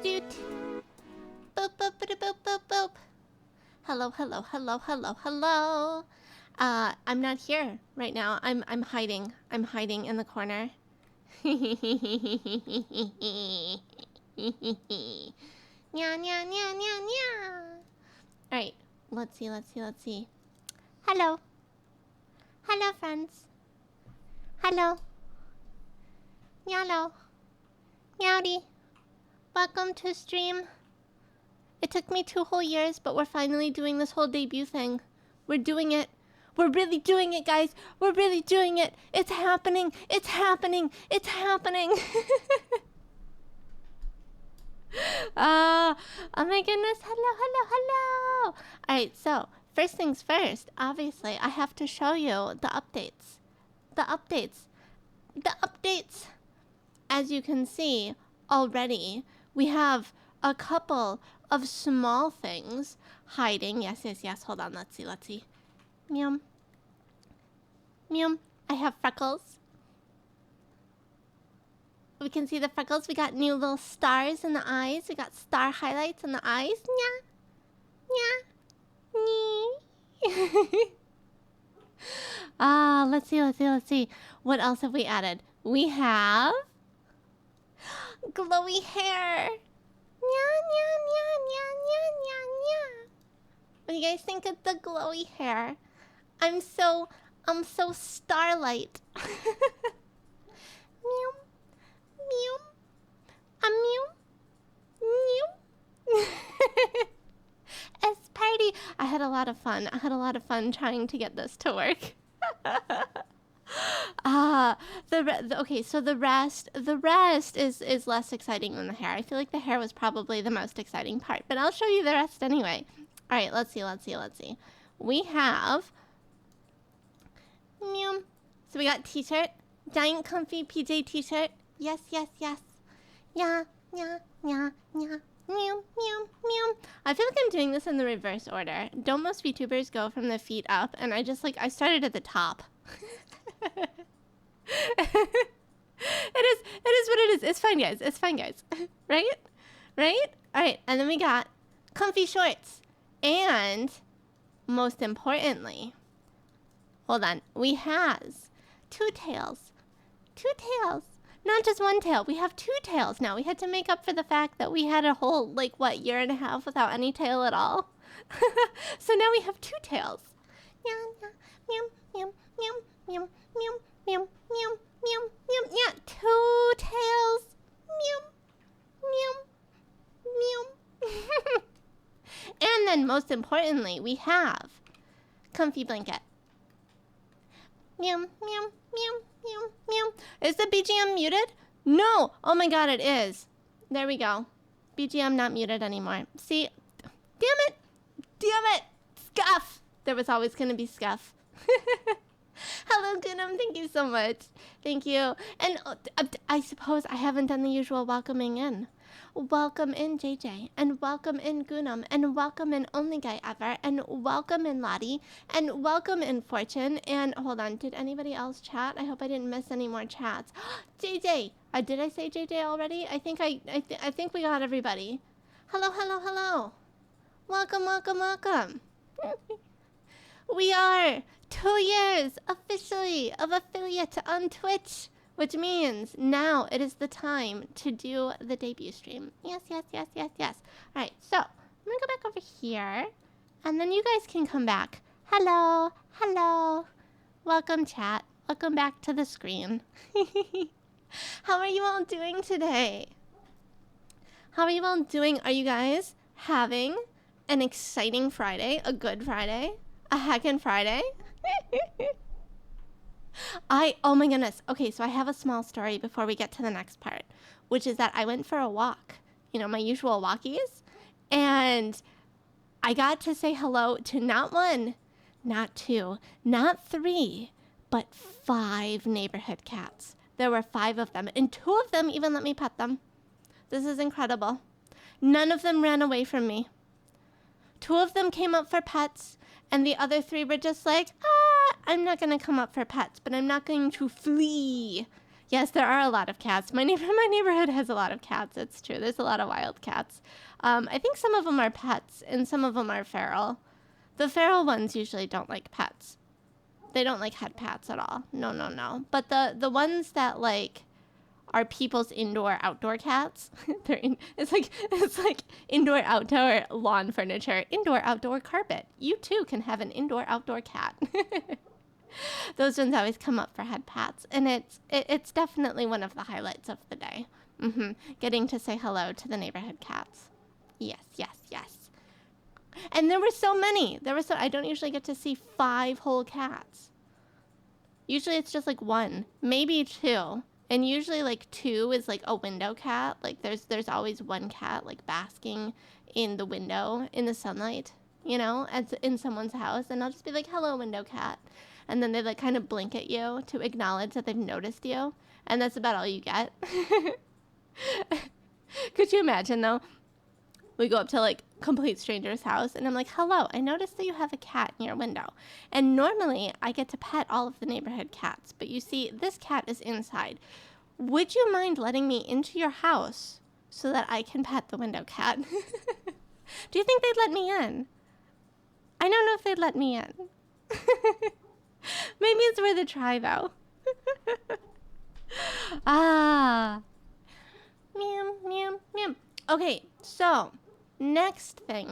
doot. Boop boop boop boop boop boop. Hello, hello, hello, hello, hello. I'm not here right now. I'm hiding. I'm hiding in the corner. Nya nya nya nya nya. Alright, let's see. Hello. Hello, friends. Hello. Meow. Meowdy. Welcome to stream. It took me 2 whole years, but we're finally doing this whole debut thing. We're doing it. We're really doing it, guys. We're really doing it. It's happening. It's happening. It's happening. Oh my goodness. Hello. Alright, so first things first. Obviously, I have to show you the updates. The updates. As you can see already, we have a couple of small things hiding. Yes. Hold on. Let's see. Meow. I have freckles. We can see the freckles. We got new little stars in the eyes. We got star highlights in the eyes. Let's see. What else have we added? We have glowy hair. What do you guys think of the glowy hair? I'm so starlight. Meow. It's party. I had a lot of fun. Trying to get this to work. Okay, so the rest is less exciting than the hair. I feel like the hair was probably the most exciting part, but I'll show you the rest anyway. All right, let's see. We have meow. So we got t-shirt, giant comfy PJ t-shirt. Yes. Yeah. Meow. I feel like I'm doing this in the reverse order. Don't most VTubers go from the feet up? And I started at the top. It is what it is. It's fine, guys. Right? Alright, and then we got comfy shorts. And most importantly, hold on, we has two tails. Not just one tail, we have 2 tails now. We had to make up for the fact that we had a whole, year and a half without any tail at all. So now we have 2 tails. Meow. 2 tails. Meow. And then most importantly, we have comfy blanket. Meow. Is the BGM muted? No! Oh my god, it is. There we go. BGM not muted anymore. See? Damn it! Scuff! There was always gonna be scuff. Hello, Gunam. Thank you so much. Thank you. And I suppose I haven't done the usual welcoming in. Welcome in, JJ. And welcome in, Gunam. And welcome in, Only Guy Ever. And welcome in, Lottie. And welcome in, Fortune. And hold on. Did anybody else chat? I hope I didn't miss any more chats. JJ. Did I say JJ already? I think we got everybody. Hello. Welcome. We are 2 years officially of affiliate on Twitch, which means now it is the time to do the debut stream. Yes. Alright, so I'm gonna go back over here, and then you guys can come back. Hello. Welcome, chat. Welcome back to the screen. How are you all doing today? How are you all doing? Are you guys having an exciting Friday? A good Friday? A heckin' Friday? Oh my goodness. Okay, so I have a small story before we get to the next part, which is that I went for a walk, my usual walkies, and I got to say hello to not 1, not 2, not 3, but 5 neighborhood cats. There were 5 of them, and 2 of them even let me pet them. This is incredible. None of them ran away from me. 2 of them came up for pets, and the other 3 were just like, I'm not going to come up for pets, but I'm not going to flee. Yes, there are a lot of cats. My neighborhood has a lot of cats. It's true. There's a lot of wild cats. I think some of them are pets and some of them are feral. The feral ones usually don't like pets. They don't like head pats at all. No, no, no. But the ones that like are people's indoor outdoor cats. It's like indoor outdoor lawn furniture, indoor outdoor carpet. You too can have an indoor outdoor cat. Those ones always come up for head pats, and it's definitely one of the highlights of the day. Getting to say hello to the neighborhood cats. Yes, yes, yes. And there were so many. I don't usually get to see 5 whole cats. Usually it's just like 1, maybe 2. And usually like 2 is like a window cat. Like there's always 1 cat like basking in the window in the sunlight, you know, as in someone's house. And I'll just be like, hello, window cat. And then they like kind of blink at you to acknowledge that they've noticed you. And that's about all you get. Could you imagine though? We go up to like complete stranger's house and I'm like, hello, I noticed that you have a cat in your window. And normally I get to pet all of the neighborhood cats. But you see, this cat is inside. Would you mind letting me into your house so that I can pet the window cat? Do you think they'd let me in? I don't know if they'd let me in. Maybe it's worth a try though. Ah. Meow, meow, meow. Okay, so next thing.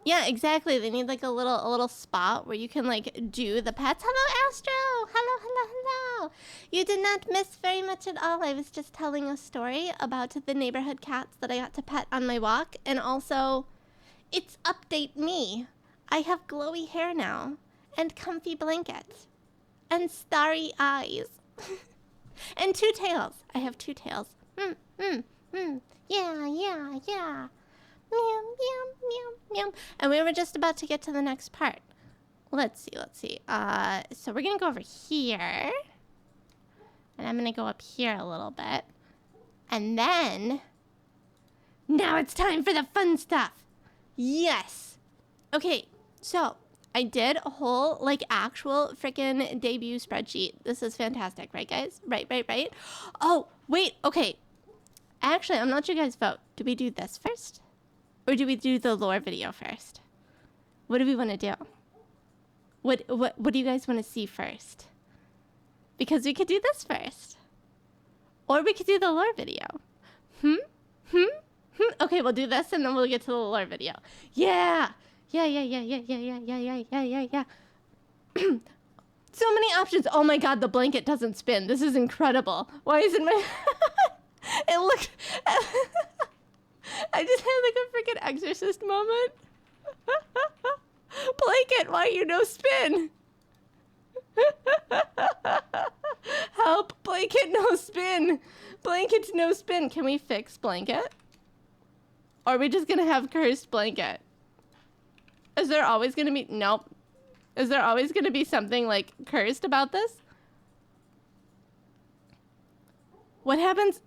Yeah, exactly. They need like a little spot where you can like do the pets. Hello, Astro. Hello. You did not miss very much at all. I was just telling a story about the neighborhood cats that I got to pet on my walk, and also, it's update me. I have glowy hair now, and comfy blankets, and starry eyes, and 2 tails. I have 2 tails. Yeah. Meow, meow, meow, meow. And we were just about to get to the next part. Let's see. So we're gonna go over here. And I'm gonna go up here a little bit. And then... now it's time for the fun stuff! Yes! Okay, so... I did a whole, like, actual freaking debut spreadsheet. This is fantastic, right, guys? Right. Oh, wait, okay. Actually, I'm gonna let you guys vote. Do we do this first? Or do we do the lore video first? What do we want to do? What do you guys want to see first? Because we could do this first. Or we could do the lore video. Okay, we'll do this and then we'll get to the lore video. Yeah. So many options. Oh my god, the blanket doesn't spin. This is incredible. Why isn't my... It looked... I just had like a freaking exorcist moment. Blanket, why you no spin? Help, blanket no spin. Blanket no spin. Can we fix blanket? Or are we just gonna have cursed blanket? Is there always gonna be... nope. Is there always gonna be something like cursed about this? What happens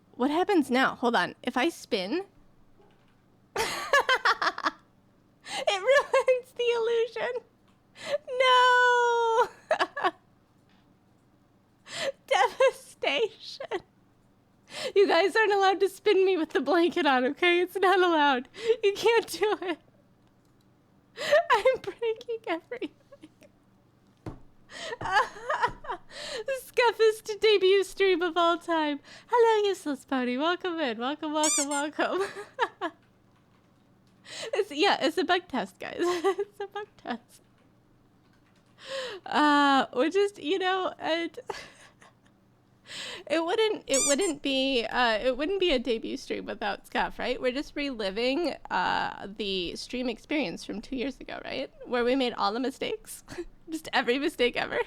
now? Hold on. If I spin... it ruins the illusion. No! Devastation. You guys aren't allowed to spin me with the blanket on, okay? It's not allowed. You can't do it. I'm breaking everything. The scuffest debut stream of all time. Hello, useless pony. Welcome in. Welcome. It's a bug test, guys. It's a bug test. Or just, you know, it wouldn't be a debut stream without Scuff, right? We're just reliving the stream experience from 2 years ago, right? Where we made all the mistakes. Just every mistake ever.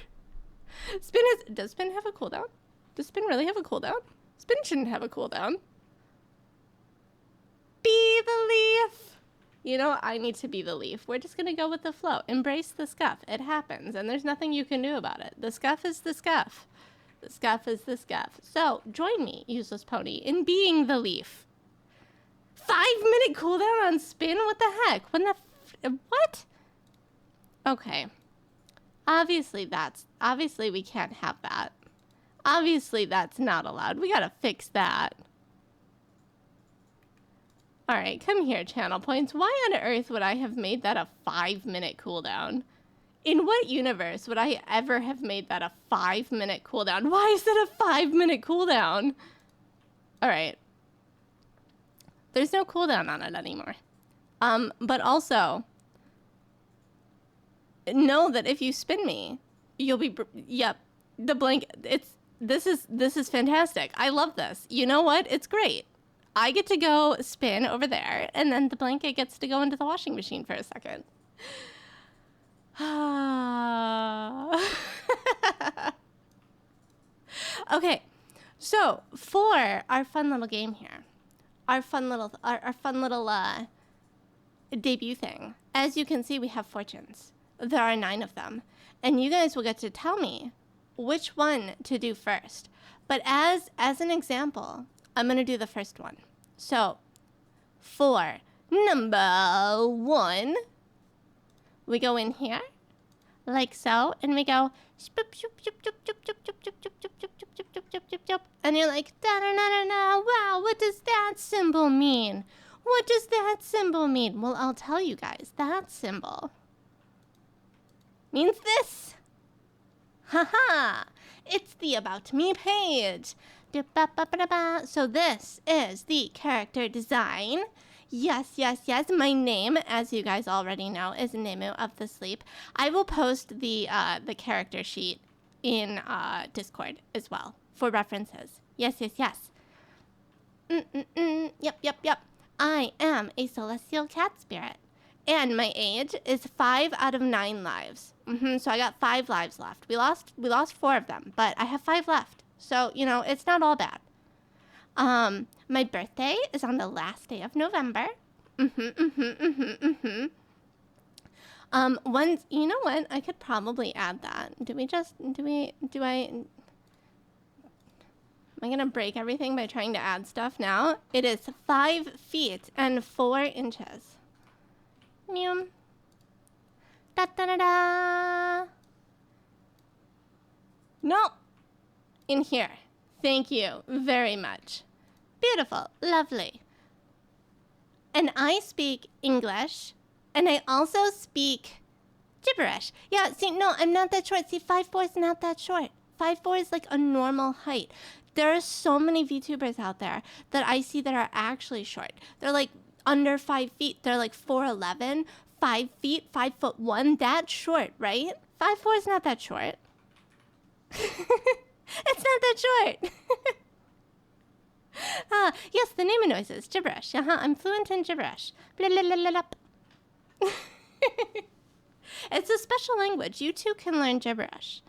Does Spin have a cooldown? Does Spin really have a cooldown? Spin shouldn't have a cooldown. Be the leaf! You know, I need to be the leaf. We're just gonna go with the flow. Embrace the scuff. It happens, and there's nothing you can do about it. The scuff is the scuff. The scuff is the scuff. So, join me, useless pony, in being the leaf. 5-minute cooldown on Spin? What the heck? What? Okay. Obviously we can't have that. Obviously that's not allowed. We gotta fix that. All right, come here, channel points. Why on earth would I have made that a 5-minute cooldown? In what universe would I ever have made that a 5-minute cooldown? Why is it a 5-minute cooldown? All right. There's no cooldown on it anymore. But also, know that if you spin me, you'll be, yep, the blanket, this is fantastic. I love this. You know what? It's great. I get to go spin over there, and then the blanket gets to go into the washing machine for a second. Okay, so for our fun little game here, our fun little debut thing, as you can see, we have fortunes. There are 9 of them, and you guys will get to tell me which one to do first. But as an example, I'm gonna do the first one. So for number 1, we go in here like so, and we go and you're like, da-da-da-da-da, wow, what does that symbol mean? What does that symbol mean? Well, I'll tell you guys, that symbol means this. Haha, it's the About Me page. So this is the character design. Yes, yes, yes. My name, as you guys already know, is Nemu of the Sleep. I will post the character sheet in Discord as well for references. Yes, yes, yes. Yep, yep, yep. I am a celestial cat spirit, and my age is 5 out of 9 lives. So I got 5 lives left. We lost 4 of them, but I have 5 left. So, you know, it's not all bad. My birthday is on the last day of November. Once, you know what? I could probably add that. Am I gonna break everything by trying to add stuff now? It is 5 feet and 4 inches. Meow. Da da da da. No. In here. Thank you very much. Beautiful. Lovely. And I speak English, and I also speak gibberish. Yeah, see, no, I'm not that short. See, 5'4" is not that short. 5'4" is like a normal height. There are so many VTubers out there that I see that are actually short. They're like under 5 feet. They're like 4'11", 5 feet, 5'1". That's short, right? 5'4" is not that short. It's not that short. Yes, the Nemu noises. Gibberish. I'm fluent in gibberish. Blah, blah, blah, blah, blah. It's a special language. You too can learn gibberish.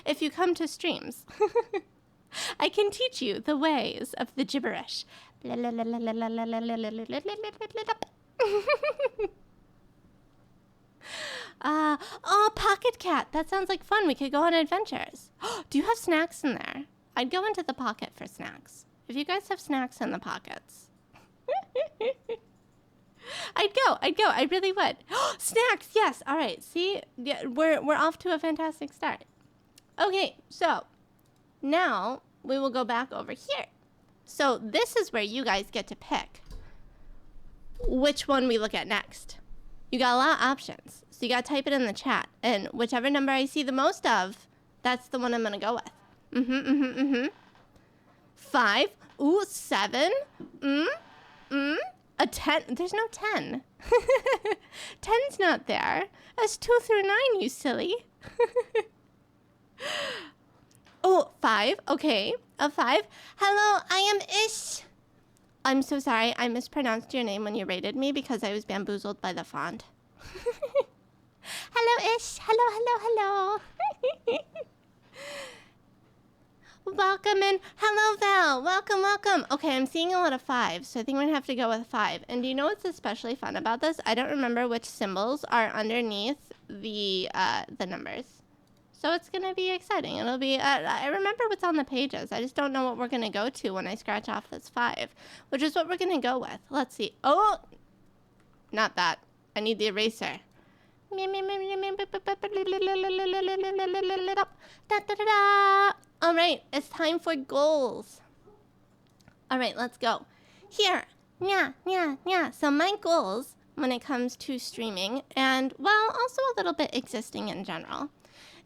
If you come to streams, I can teach you the ways of the gibberish. Blah, blah, blah, blah, blah, blah, blah, blah, blah, blah, blah, blah, blah. Oh, Pocket Cat. That sounds like fun. We could go on adventures. Do you have snacks in there? I'd go into the pocket for snacks. If you guys have snacks in the pockets. I'd go. I really would. Snacks. Yes. All right. See, yeah, we're off to a fantastic start. Okay. So now we will go back over here. So this is where you guys get to pick which one we look at next. You got a lot of options. So you got to type it in the chat. And whichever number I see the most of, that's the one I'm going to go with. 5. Ooh, 7. A 10. There's no 10. 10's not there. That's 2 through 9, you silly. Oh, 5. Okay. A 5. Hello, I am Ish. I'm so sorry. I mispronounced your name when you rated me because I was bamboozled by the font. Hello, Ish. Hello. Welcome in. Hello, Val. Welcome. Okay, I'm seeing a lot of 5s, so I think we're gonna have to go with 5. And do you know what's especially fun about this? I don't remember which symbols are underneath the numbers. So it's gonna be exciting. It'll be, I remember what's on the pages. I just don't know what we're gonna go to when I scratch off this 5, which is what we're gonna go with. Let's see. Oh, not that. I need the eraser. All right, it's time for goals. All right, let's go. Here, So my goals when it comes to streaming, and well, also a little bit existing in general,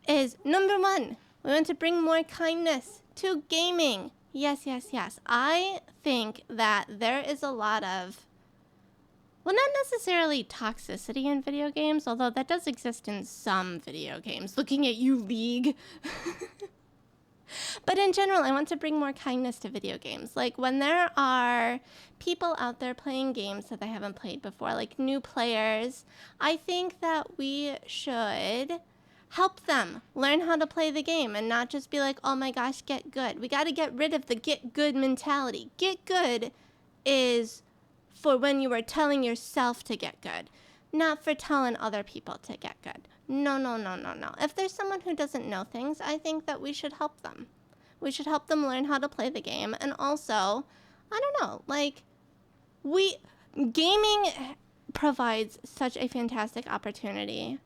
is number 1, we want to bring more kindness to gaming. Yes. I think that there is a lot of, well, not necessarily toxicity in video games, although that does exist in some video games. Looking at you, League. But in general, I want to bring more kindness to video games. Like when there are people out there playing games that they haven't played before, like new players, I think that we should help them learn how to play the game and not just be like, oh my gosh, get good. We got to get rid of the get good mentality. Get good is for when you are telling yourself to get good, not for telling other people to get good. No. If there's someone who doesn't know things, I think that we should help them. We should help them learn how to play the game. And also, I don't know, like, gaming provides such a fantastic opportunity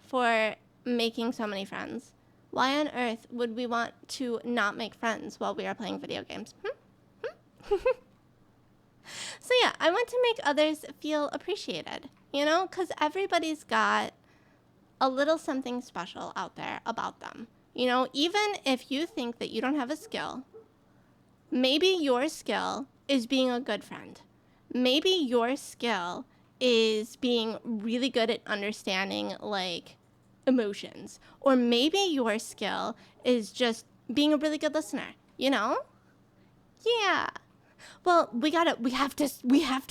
for making so many friends. Why on earth would we want to not make friends while we are playing video games? So yeah, I want to make others feel appreciated, you know, because everybody's got a little something special out there about them. You know, even if you think that you don't have a skill, maybe your skill is being a good friend. Maybe your skill is being really good at understanding, like, emotions. Or maybe your skill is just being a really good listener, you know? Yeah. Well, we have to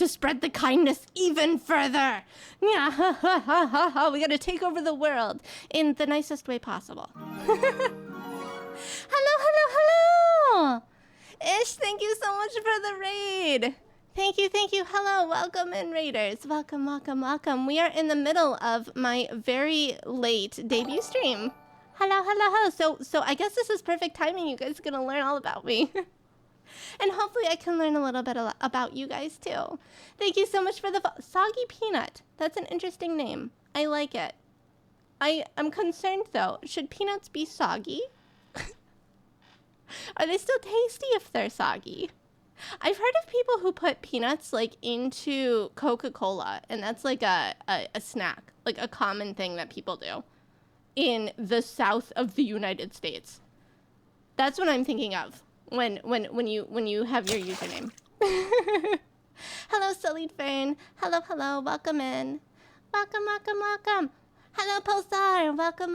spread the kindness even further. Yeah, we gotta take over the world in the nicest way possible. Hello. Ish, thank you so much for the raid. Thank you. Hello, welcome in, raiders. Welcome. We are in the middle of my very late debut stream. Hello. So I guess this is perfect timing. You guys are gonna learn all about me. And hopefully I can learn a little bit about you guys too. Thank you so much for the Soggy Peanut. That's an interesting name. I like it. I'm concerned though. Should peanuts be soggy? Are they still tasty if they're soggy? I've heard of people who put peanuts like into Coca-Cola, and that's like a snack, like a common thing that people do in the south of the United States. That's what I'm thinking of when you have your username. Hello, Sullied Fern. Hello. Welcome in. Welcome. Hello, Pulsar. Welcome.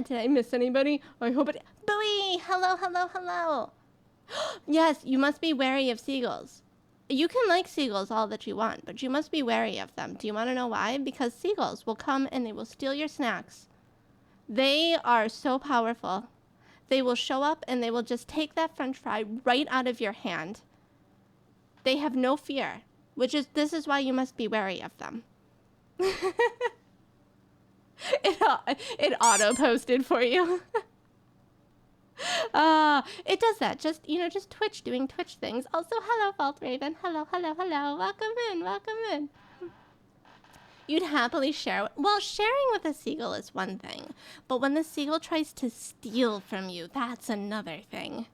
Did I miss anybody? I hope it... Bowie! Hello. Yes, you must be wary of seagulls. You can like seagulls all that you want, but you must be wary of them. Do you want to know why? Because seagulls will come and they will steal your snacks. They are so powerful. They will show up and they will just take that french fry right out of your hand. They have no fear, this is why you must be wary of them. It auto-posted for you. It does that. Just Twitch doing Twitch things. Also, hello, Vault Raven. Hello. Welcome in. You'd happily share. Well, sharing with a seagull is one thing, but when the seagull tries to steal from you, that's another thing.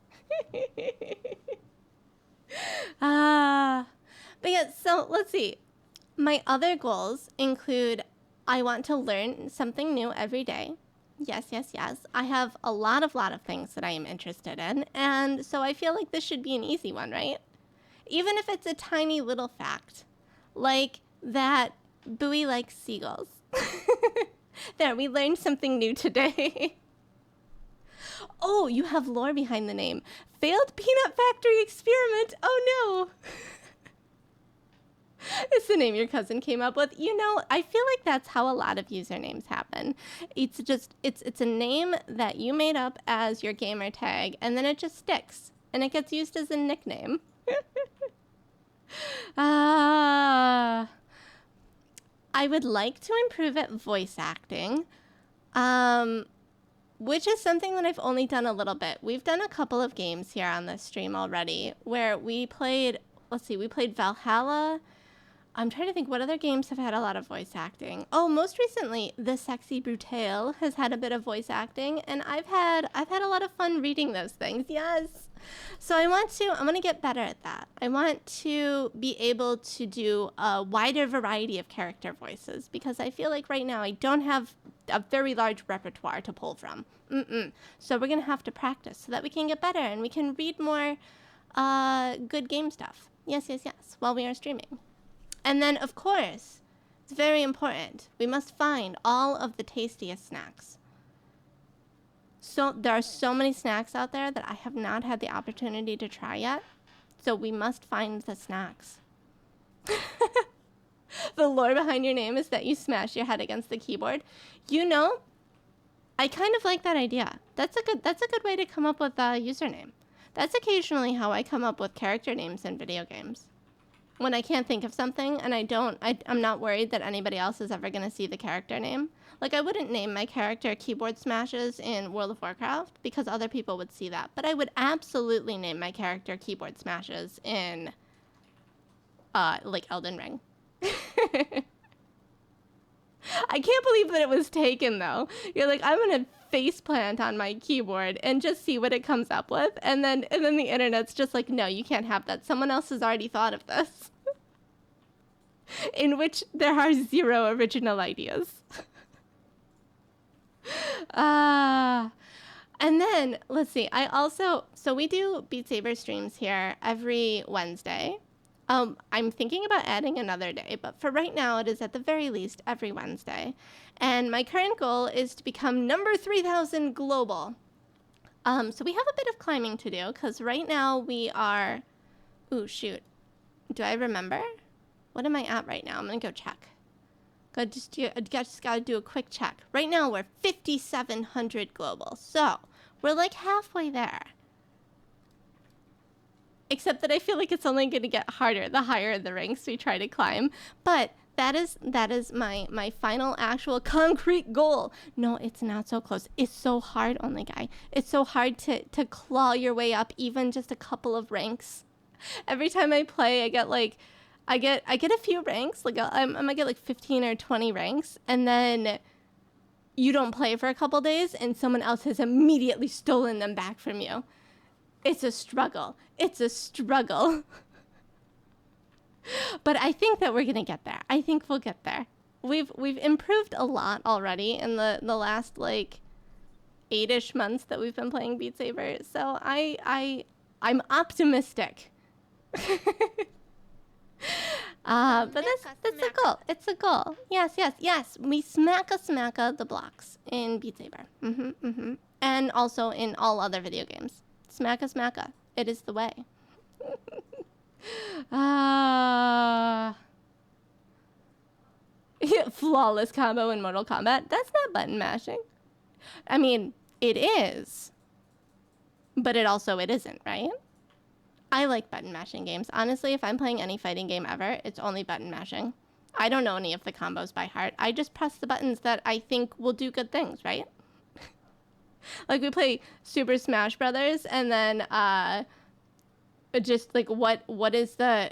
But yeah, so let's see. My other goals include I want to learn something new every day. Yes. I have a lot of things that I am interested in, and so I feel like this should be an easy one, right? Even if it's a tiny little fact, like that Bowie likes seagulls. There, we learned something new today. Oh, you have lore behind the name. Failed peanut factory experiment. Oh no. It's the name your cousin came up with. You know, I feel like that's how a lot of usernames happen. It's a name that you made up as your gamer tag, and then it just sticks, and it gets used as a nickname. I would like to improve at voice acting, which is something that I've only done a little bit. We've done a couple of games here on this stream already where we played Valhalla. I'm trying to think what other games have had a lot of voice acting. Oh, most recently, The Sexy Brutale has had a bit of voice acting, and I've had a lot of fun reading those things. Yes. So I'm going to get better at that. I want to be able to do a wider variety of character voices because I feel like right now I don't have a very large repertoire to pull from. So we're going to have to practice so that we can get better and we can read more good game stuff. Yes, while we are streaming. And then, of course, it's very important. We must find all of the tastiest snacks. So there are so many snacks out there that I have not had the opportunity to try yet. So we must find the snacks. The lore behind your name is that you smash your head against the keyboard. You know, I kind of like that idea. That's a good way to come up with a username. That's occasionally how I come up with character names in video games. When I can't think of something and I'm not worried that anybody else is ever going to see the character name. Like, I wouldn't name my character Keyboard Smashes in World of Warcraft because other people would see that. But I would absolutely name my character Keyboard Smashes in, like, Elden Ring. I can't believe that it was taken, though. You're like, I'm going to faceplant on my keyboard and just see what it comes up with. And then the internet's just like, no, you can't have that. Someone else has already thought of this. In which there are 0 original ideas. And then, let's see. So we do Beat Saber streams here every Wednesday. I'm thinking about adding another day, but for right now, it is at the very least every Wednesday. And my current goal is to become number 3,000 global. So we have a bit of climbing to do, because right now we are... Ooh, shoot. Do I remember? What am I at right now? I'm going to go check. Just got to do a quick check. Right now, we're 5,700 global. So, we're like halfway there. Except that I feel like it's only going to get harder the higher the ranks we try to climb. But that is my final actual concrete goal. No, it's not so close. It's so hard, Only Guy. It's so hard to claw your way up even just a couple of ranks. Every time I play, I get a few ranks. Like I might get like 15 or 20 ranks, and then you don't play for a couple days, and someone else has immediately stolen them back from you. It's a struggle. It's a struggle. But I think that we're going to get there. I think we'll get there. We've improved a lot already in the last like 8-ish months that we've been playing Beat Saber. So I'm optimistic. But that's a goal. It's a goal. Yes. We smacka the blocks in Beat Saber. And also in all other video games. Smacka. It is the way. Flawless combo in Mortal Kombat. That's not button mashing. I mean, it is. But it isn't, right? I like button mashing games. Honestly, if I'm playing any fighting game ever, it's only button mashing. I don't know any of the combos by heart. I just press the buttons that I think will do good things, right? Like we play Super Smash Brothers, and then just like what is the...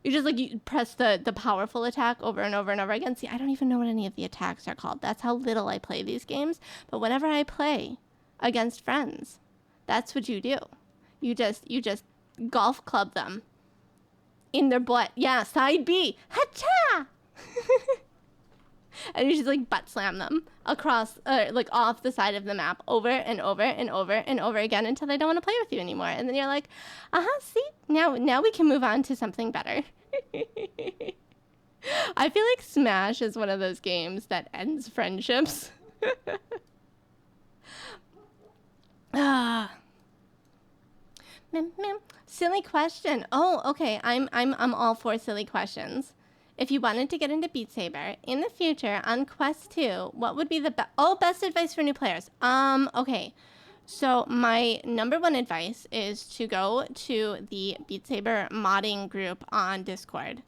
You press the powerful attack over and over and over again. See, I don't even know what any of the attacks are called. That's how little I play these games. But whenever I play against friends, that's what you do. You just golf club them in their butt. Yeah, side B. Hacha! And you just like butt slam them across, like off the side of the map over and over and over and over again until they don't want to play with you anymore. And then you're like, see, now we can move on to something better. I feel like Smash is one of those games that ends friendships. Silly question. Oh, okay. I'm all for silly questions. If you wanted to get into Beat Saber in the future on Quest 2, what would be the best advice for new players? Okay. So my number one advice is to go to the Beat Saber modding group on Discord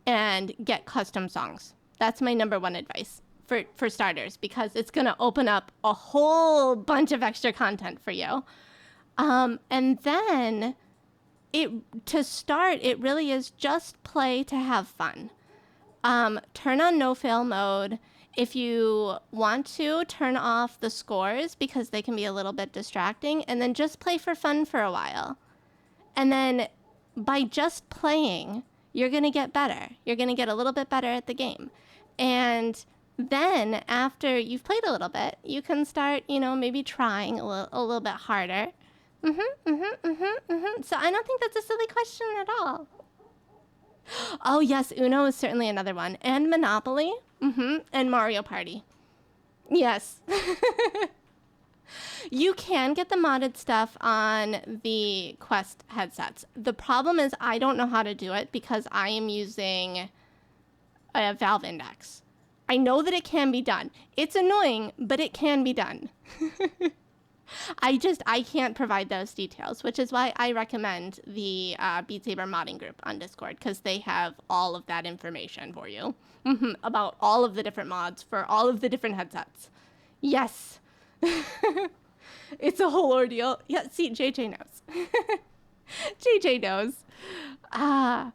and get custom songs. That's my number one advice for starters, because it's going to open up a whole bunch of extra content for you. And then to start, it really is just play to have fun. Turn on no fail mode. If you want to, turn off the scores because they can be a little bit distracting, and then just play for fun for a while. And then by just playing, you're going to get better. You're going to get a little bit better at the game. And then after you've played a little bit, you can start, maybe trying a little bit harder. So I don't think that's a silly question at all. Oh, yes, Uno is certainly another one. And Monopoly. And Mario Party. Yes. You can get the modded stuff on the Quest headsets. The problem is I don't know how to do it because I am using a Valve Index. I know that it can be done. It's annoying, but it can be done. I can't provide those details, which is why I recommend the Beat Saber modding group on Discord, because they have all of that information for you about all of the different mods for all of the different headsets. Yes. It's a whole ordeal. Yeah, see, JJ knows. JJ knows. All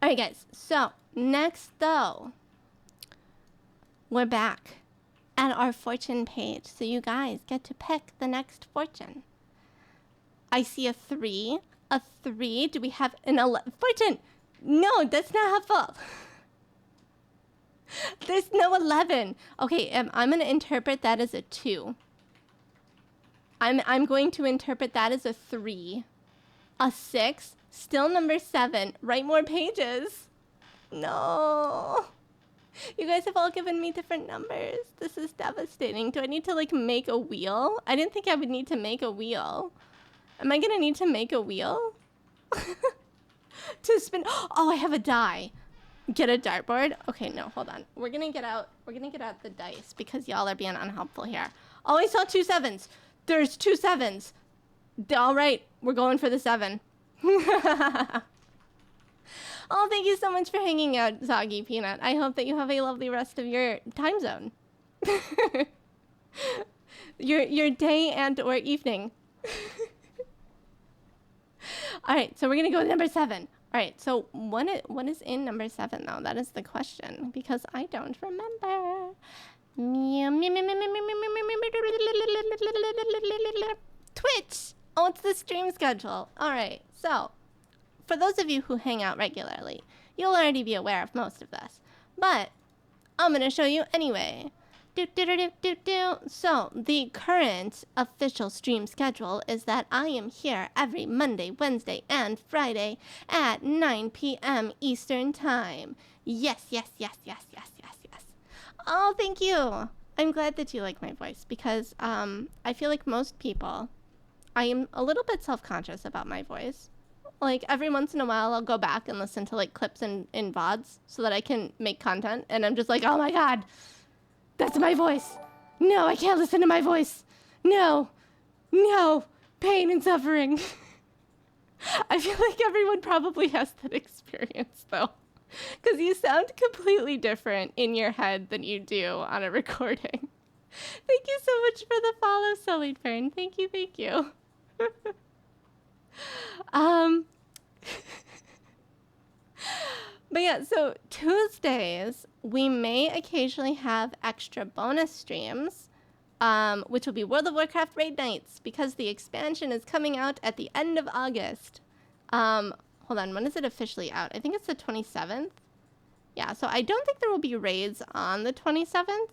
right, guys. So next, though, we're back at our fortune page. So you guys get to pick the next fortune. I see a 3. A 3. Do we have an 11? Fortune! No, that's not helpful. There's no 11. Okay, I'm going to interpret that as a 2. I'm going to interpret that as a 3. A 6. Still number 7. Write more pages. No. You guys have all given me different numbers. This is devastating. Do I need to, make a wheel? I didn't think I would need to make a wheel. Am I going to need to make a wheel? To spin. Oh, I have a die. Get a dartboard? Okay, no, hold on. We're going to get out the dice because y'all are being unhelpful here. Oh, I saw 2 7s. There's 2 7s. All right, we're going for the 7. Oh, thank you so much for hanging out, Soggy Peanut. I hope that you have a lovely rest of your time zone. your day and or evening. All right, so we're going to go with number 7. All right, so what is in number 7, though? That is the question, because I don't remember. Twitch. Oh, it's the stream schedule. All right, so for those of you who hang out regularly, you'll already be aware of most of this, but I'm going to show you anyway. So, the current official stream schedule is that I am here every Monday, Wednesday, and Friday at 9 p.m. Eastern Time. Yes. Oh, thank you. I'm glad that you like my voice because I feel like most people, I am a little bit self-conscious about my voice. Like, every once in a while, I'll go back and listen to, clips in VODs so that I can make content, and I'm just like, oh my god. That's my voice. No, I can't listen to my voice. No. Pain and suffering. I feel like everyone probably has that experience, though. Because you sound completely different in your head than you do on a recording. Thank you so much for the follow, Sully Fern. Thank you. But yeah, so Tuesdays, we may occasionally have extra bonus streams, which will be World of Warcraft raid nights, because the expansion is coming out at the end of August. Hold on, when is it officially out? I think it's the 27th. Yeah, so I don't think there will be raids on the 27th,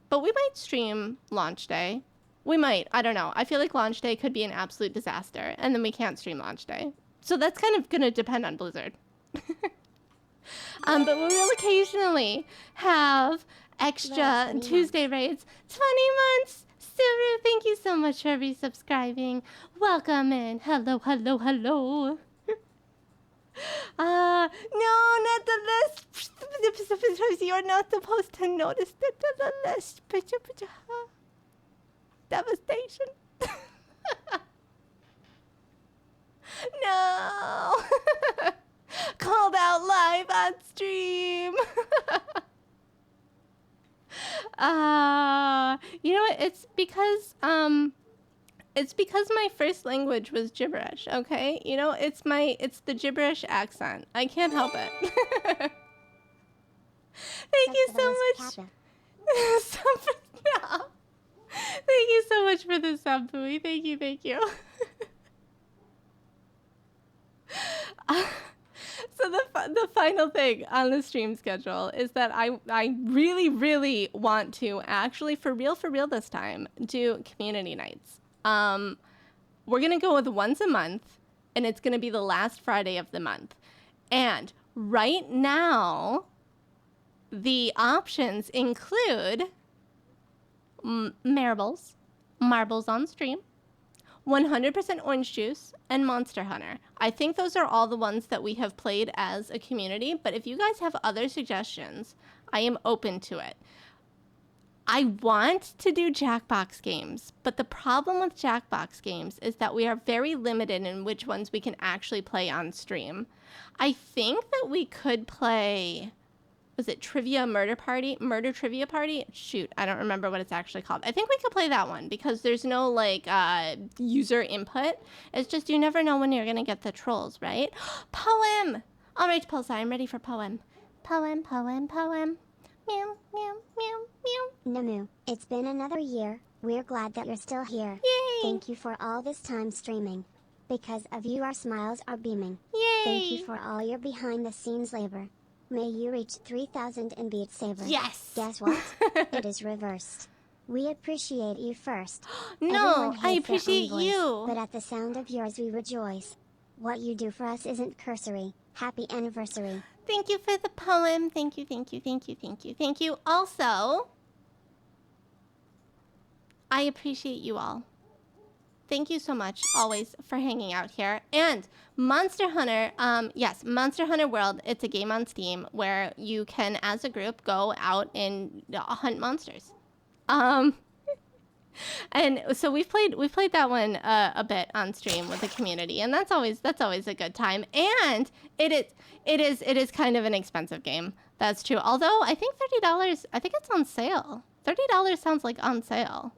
but we might stream launch day. We might, I don't know. I feel like launch day could be an absolute disaster, and then we can't stream launch day. So that's kind of going to depend on Blizzard. But we will occasionally have extra Tuesday raids. 20 months! Suru, thank you so much for resubscribing. Welcome in. Hello. No, not the list. You're not supposed to notice the list. Devastation. No. Called out live on stream. You know what? It's because It's because my first language was gibberish, okay? You know, it's the gibberish accent. I can't help it. Thank you so much. No. Thank you so much for the sub, Pui. Thank you, thank you. So the final thing on the stream schedule is that I really, really want to actually, for real this time, do community nights. We're going to go with once a month, and it's going to be the last Friday of the month. And right now, the options include marbles on stream, 100% orange juice, and Monster Hunter. I think those are all the ones that we have played as a community, but if you guys have other suggestions, I am open to it. I want to do Jackbox games, but the problem with Jackbox games is that we are very limited in which ones we can actually play on stream. I think that we could play, was it Murder Trivia Party? Shoot, I don't remember what it's actually called. I think we could play that one because there's no like user input. It's just you never know when you're gonna get the trolls, right? Poem! All right, Pulsar, I'm ready for poem. Poem. Meow, meow, meow, meow. Nemu, it's been another year. We're glad that you're still here. Yay! Thank you for all this time streaming. Because of you, our smiles are beaming. Yay! Thank you for all your behind-the-scenes labor. May you reach 3,000 in Beat Saber. Yes! Guess what? It is reversed. We appreciate you first. No, I appreciate you. But at the sound of yours, we rejoice. What you do for us isn't cursory. Happy anniversary. Thank you for the poem. Thank you. Also, I appreciate you all. Thank you so much, always, for hanging out here. And Monster Hunter, yes, Monster Hunter World, it's a game on Steam where you can, as a group, go out and hunt monsters. And so we've played that one a bit on stream with the community, and that's always a good time. And it is kind of an expensive game. That's true. Although I think $30, I think it's on sale. $30 sounds like on sale.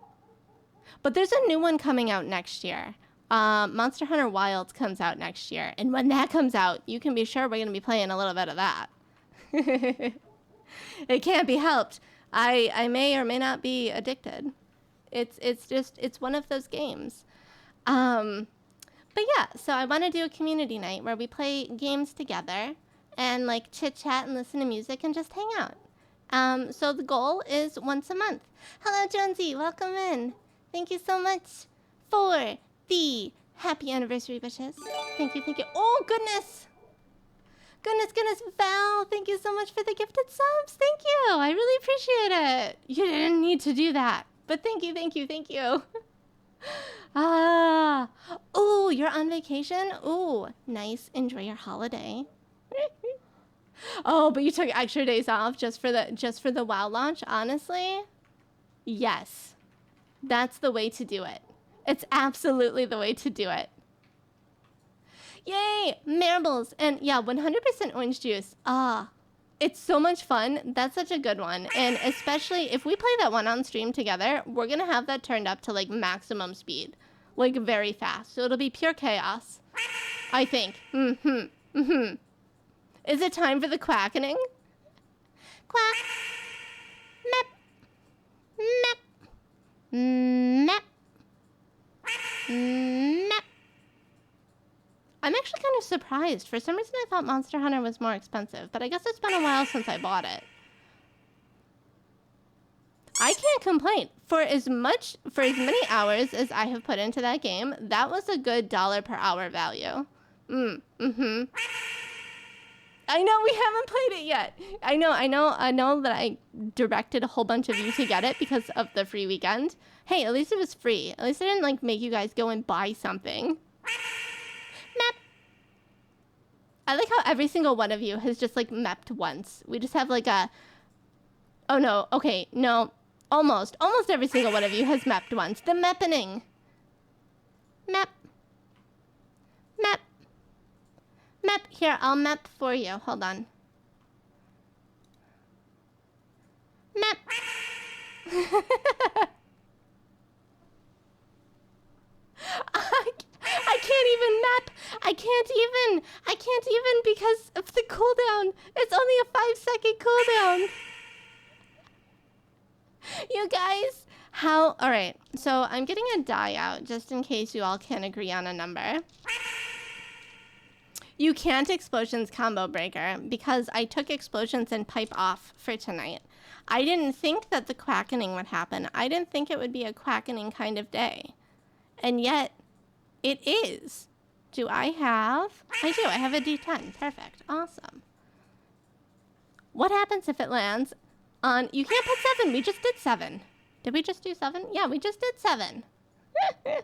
But there's a new one coming out next year. Monster Hunter Wilds comes out next year, and when that comes out, you can be sure we're gonna be playing a little bit of that. It can't be helped. I may or may not be addicted. It's one of those games. But yeah, so I want to do a community night where we play games together and like chit chat and listen to music and just hang out. So the goal is once a month. Hello, Jonesy, welcome in. Thank you so much for the happy anniversary wishes. Thank you. Oh, goodness. Goodness, Val, thank you so much for the gifted subs. Thank you. I really appreciate it. You didn't need to do that. But thank you. Oh, you're on vacation? Oh, nice. Enjoy your holiday. Oh, but you took extra days off just for the WoW launch, honestly? Yes. That's the way to do it. It's absolutely the way to do it. Yay, marbles. And yeah, 100% orange juice. It's so much fun. That's such a good one. And especially if we play that one on stream together, we're going to have that turned up to like maximum speed. Like very fast. So it'll be pure chaos. I think. Is it time for the quackening? Quack. Mep. Mep. Mep. Mep. I'm actually kind of surprised. For some reason, I thought Monster Hunter was more expensive, but I guess it's been a while since I bought it. I can't complain. For as many hours as I have put into that game, that was a good $1 per hour value. I know we haven't played it yet. I know that I directed a whole bunch of you to get it because of the free weekend. Hey, at least it was free. At least I didn't like make you guys go and buy something. Mep. I like how every single one of you has just like mepped once. We just have like a... Oh no, okay, no. Almost every single one of you has mepped once. The meppening. Mep. Mep. Mep. Here, I'll mep for you. Hold on. Mep. crap! I can't even because of the cooldown. It's only a 5-second cooldown. You guys, how? All right, so I'm getting a die out just in case you all can't agree on a number. You can't explosions combo breaker because I took explosions and pipe off for tonight. I didn't think that the quackening would happen. I didn't think it would be a quackening kind of day. And yet, it is. Do I have? I do. I have a D10. Perfect. Awesome. What happens if it lands on... You can't put 7. We just did 7. Did we just do 7? Yeah, we just did 7. All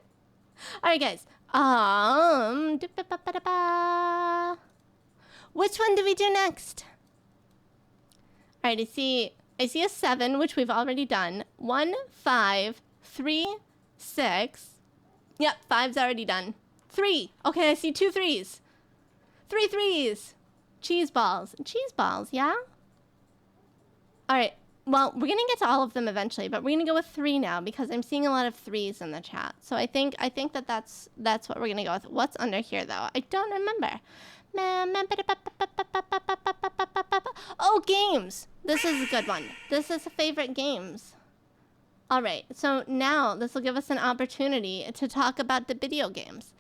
right, guys. Which one do we do next? All right, I see a 7, which we've already done. 1, 5, 3, 6. Yep, 5's already done. 3. Okay, I see 2 3s. 3 3s. Cheese balls. Cheese balls, yeah? All right. Well, we're going to get to all of them eventually, but we're going to go with 3 now because I'm seeing a lot of 3s in the chat. So I think that's what we're going to go with. What's under here, though? I don't remember. Oh, games. This is a good one. This is a favorite games. All right. So now this will give us an opportunity to talk about the video games.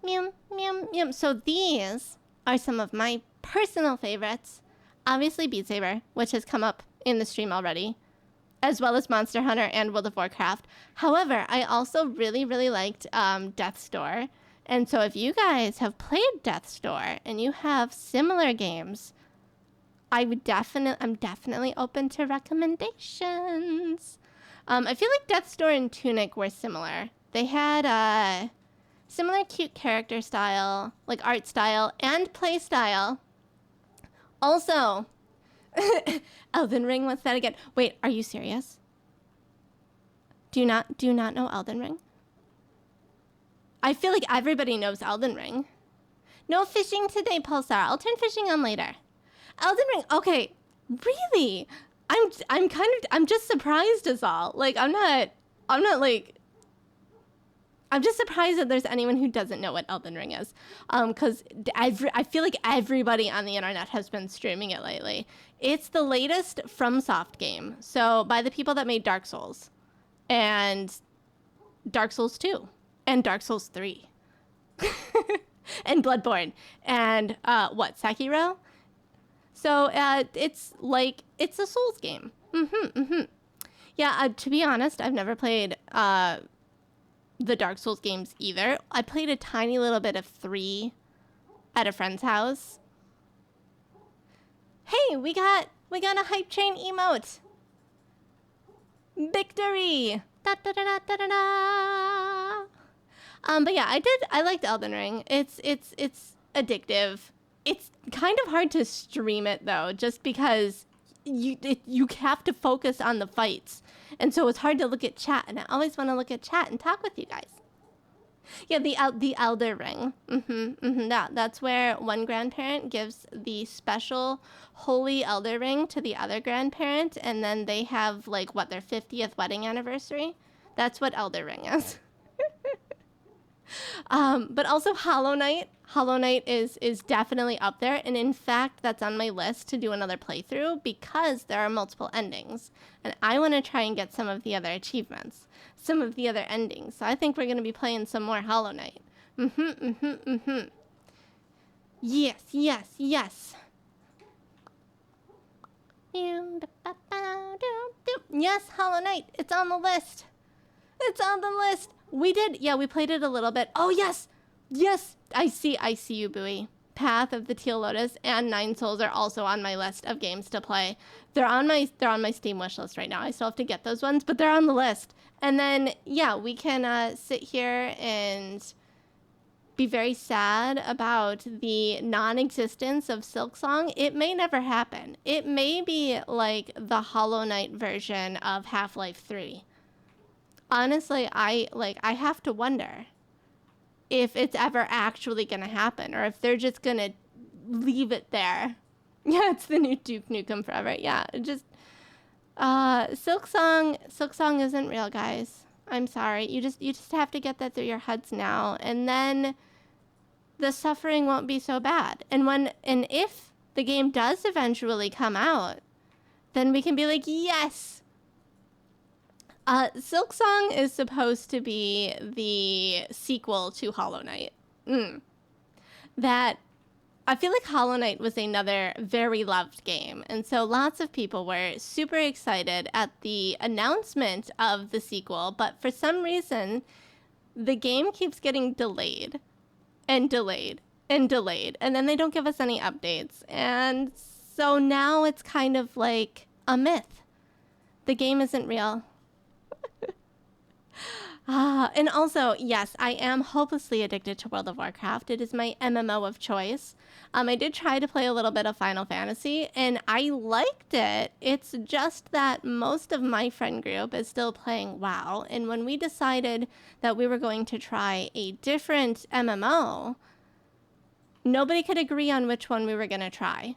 Meow, meow, meow. So these are some of my personal favorites. Obviously, Beat Saber, which has come up in the stream already, as well as Monster Hunter and World of Warcraft. However, I also really, really liked Death's Door. And so if you guys have played Death's Door and you have similar games, I'm definitely open to recommendations. I feel like Death's Door and Tunic were similar. They had a similar cute character style, like art style and play style. Also, Elden Ring, what's that again? Wait, are you serious? Do you not know Elden Ring? I feel like everybody knows Elden Ring. No fishing today, Pulsar. I'll turn fishing on later. Elden Ring, okay, really? I'm just surprised as all. Like, I'm just surprised that there's anyone who doesn't know what Elden Ring is. Because I feel like everybody on the internet has been streaming it lately. It's the latest FromSoft game. So by the people that made Dark Souls. And Dark Souls 2. And Dark Souls 3. And Bloodborne. And Sekiro? So it's a Souls game. Yeah, to be honest, I've never played the Dark Souls games either. I played a tiny little bit of 3 at a friend's house. Hey, we got a hype train emote. Victory! Da da da da da da da. But yeah, I liked Elden Ring. It's addictive. It's kind of hard to stream it though, just because you have to focus on the fights. And so it's hard to look at chat, and I always want to look at chat and talk with you guys. Yeah, the Elder Ring. That's where one grandparent gives the special holy Elder Ring to the other grandparent, and then they have like their 50th wedding anniversary. That's what Elder Ring is. But also Hollow Knight. Hollow Knight is definitely up there, and in fact, that's on my list to do another playthrough because there are multiple endings, and I want to try and get some of the other achievements, some of the other endings. So I think we're going to be playing some more Hollow Knight. Yes. Yes, Hollow Knight. It's on the list. It's on the list. We played it a little bit. Oh, yes. I see you, Bowie. Path of the Teal Lotus and Nine Souls are also on my list of games to play. They're on my Steam wish list right now. I still have to get those ones, but they're on the list. And then, yeah, we can sit here and be very sad about the non-existence of Silksong. It may never happen. It may be like the Hollow Knight version of Half-Life 3. Honestly, I have to wonder if it's ever actually going to happen, or if they're just going to leave it there. Yeah, it's the new Duke Nukem Forever. Yeah, just Silksong isn't real, guys. I'm sorry. You just have to get that through your heads now. And then the suffering won't be so bad. And if the game does eventually come out, then we can be like, yes. Silksong is supposed to be the sequel to Hollow Knight. That I feel like Hollow Knight was another very loved game. And so lots of people were super excited at the announcement of the sequel. But for some reason, the game keeps getting delayed and delayed and delayed. And then they don't give us any updates. And so now it's kind of like a myth. The game isn't real. And also, yes, I am hopelessly addicted to World of Warcraft. It is my MMO of choice. I did try to play a little bit of Final Fantasy, and I liked it. It's just that most of my friend group is still playing WoW. And when we decided that we were going to try a different MMO, nobody could agree on which one we were going to try.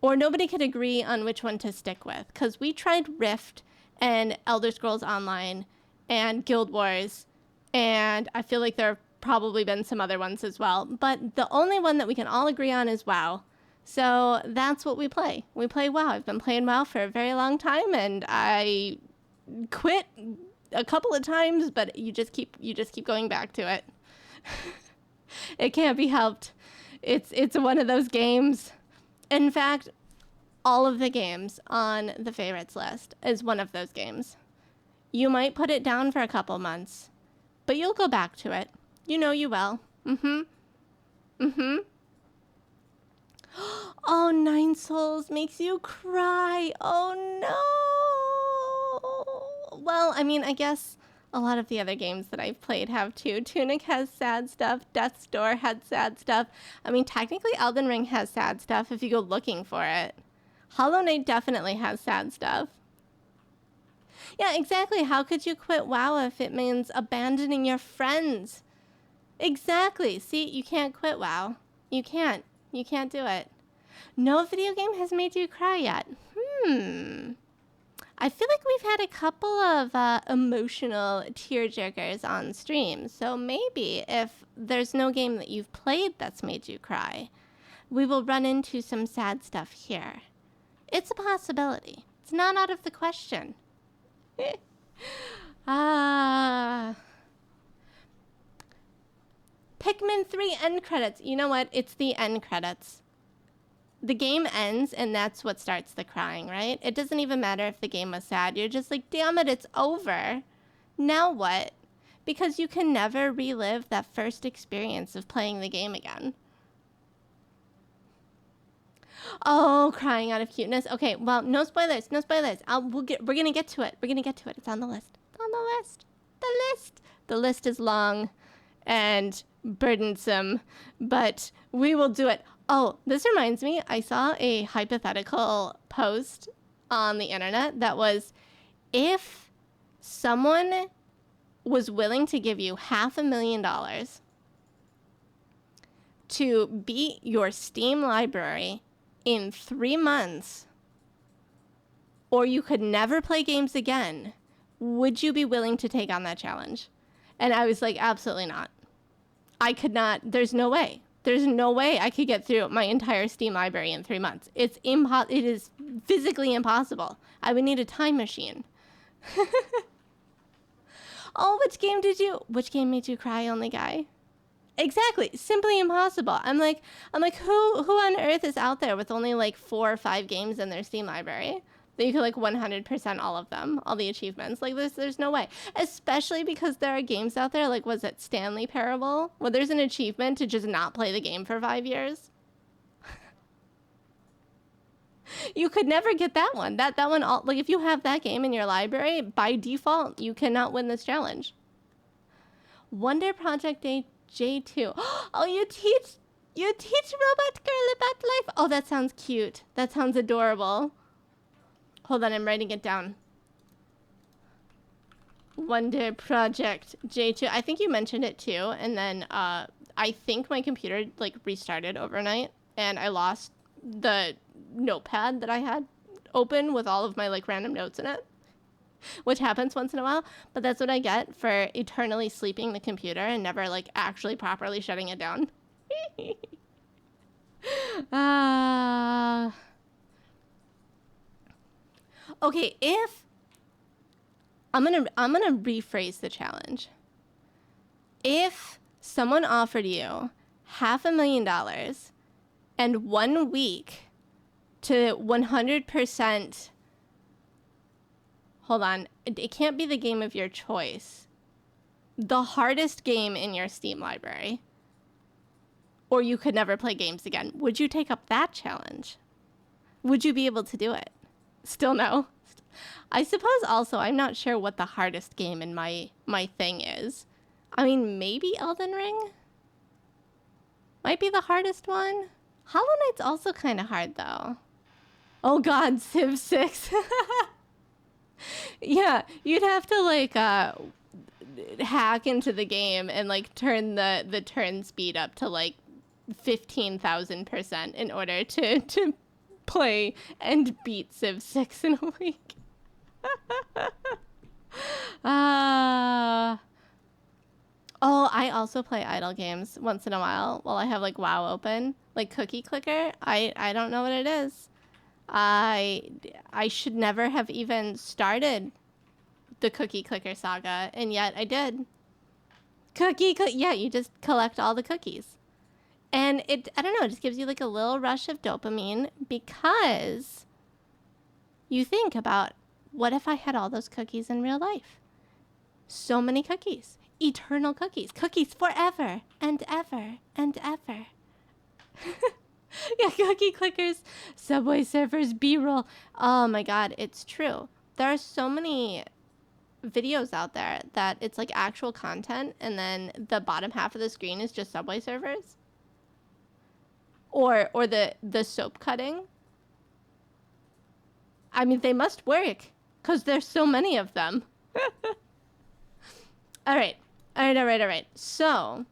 Or nobody could agree on which one to stick with. Because we tried Rift and Elder Scrolls Online and Guild Wars, and I feel like there have probably been some other ones as well. But the only one that we can all agree on is WoW. So that's what we play. We play WoW. I've been playing WoW for a very long time, and I quit a couple of times, but you just keep going back to it. It can't be helped. It's one of those games. In fact, all of the games on the favorites list is one of those games. You might put it down for a couple months, but you'll go back to it. You know you will. Oh, Nine Souls makes you cry. Oh, no. Well, I mean, I guess a lot of the other games that I've played have too. Tunic has sad stuff. Death's Door had sad stuff. I mean, technically Elden Ring has sad stuff if you go looking for it. Hollow Knight definitely has sad stuff. Yeah, exactly. How could you quit WoW if it means abandoning your friends? Exactly. See, you can't quit WoW. You can't. You can't do it. No video game has made you cry yet. I feel like we've had a couple of emotional tearjerkers on stream. So maybe if there's no game that you've played that's made you cry, we will run into some sad stuff here. It's a possibility. It's not out of the question. Pikmin 3 end credits. You know what? It's the end credits. The game ends, and that's what starts the crying, right? It doesn't even matter if the game was sad. You're just like, damn it, it's over. Now what? Because you can never relive that first experience of playing the game again. Oh, crying out of cuteness. Okay, well, no spoilers, no spoilers. We're gonna get to it. We're gonna get to it. It's on the list. It's on the list. The list. The list is long and burdensome, but we will do it. Oh, this reminds me. I saw a hypothetical post on the internet that was, if someone was willing to give you $500,000 to beat your Steam library in 3 months, or you could never play games again, would you be willing to take on that challenge? And I was like, absolutely not. I could not. There's no way. There's no way I could get through my entire Steam library in 3 months. It is physically impossible. I would need a time machine. Oh, which game made you cry, Only Guy? Exactly. Simply impossible. I'm like, who on earth is out there with only like 4 or 5 games in their Steam library that you could like 100% all of them, all the achievements? Like there's no way. Especially because there are games out there, like was it Stanley Parable, where there's an achievement to just not play the game for 5 years. You could never get that one. That one, like if you have that game in your library, by default, you cannot win this challenge. Wonder Project J2. Oh, you teach Robot Girl about life. Oh, that sounds cute. That sounds adorable. Hold on, I'm writing it down. Wonder Project J2. I think you mentioned it too, and then I think my computer like restarted overnight, and I lost the notepad that I had open with all of my like random notes in it, which happens once in a while, but that's what I get for eternally sleeping the computer and never like actually properly shutting it down. uh, okay, if I'm gonna rephrase the challenge. If someone offered you $500,000 and 1 week to 100%, hold on, it can't be the game of your choice, the hardest game in your Steam library, or you could never play games again, would you take up that challenge? Would you be able to do it? Still no. I suppose also I'm not sure what the hardest game in my thing is. I mean, maybe Elden Ring might be the hardest one. Hollow Knight's also kind of hard though. Oh god, Civ 6. Yeah, you'd have to like hack into the game and like turn the turn speed up to like 15,000% in order to play and beat Civ 6 in a week. Oh, I also play idle games once in a while I have like WoW open, like Cookie Clicker. I don't know what it is. I should never have even started the Cookie Clicker saga, and yet I did. Yeah, you just collect all the cookies. And I don't know, it just gives you like a little rush of dopamine because you think about, what if I had all those cookies in real life? So many cookies. Eternal cookies. Cookies forever and ever and ever. Yeah, Cookie Clickers, Subway Surfers, B-roll. Oh my god, it's true. There are so many videos out there that it's like actual content, and then the bottom half of the screen is just Subway Surfers. Or the soap cutting. I mean, they must work, because there's so many of them. All right. So,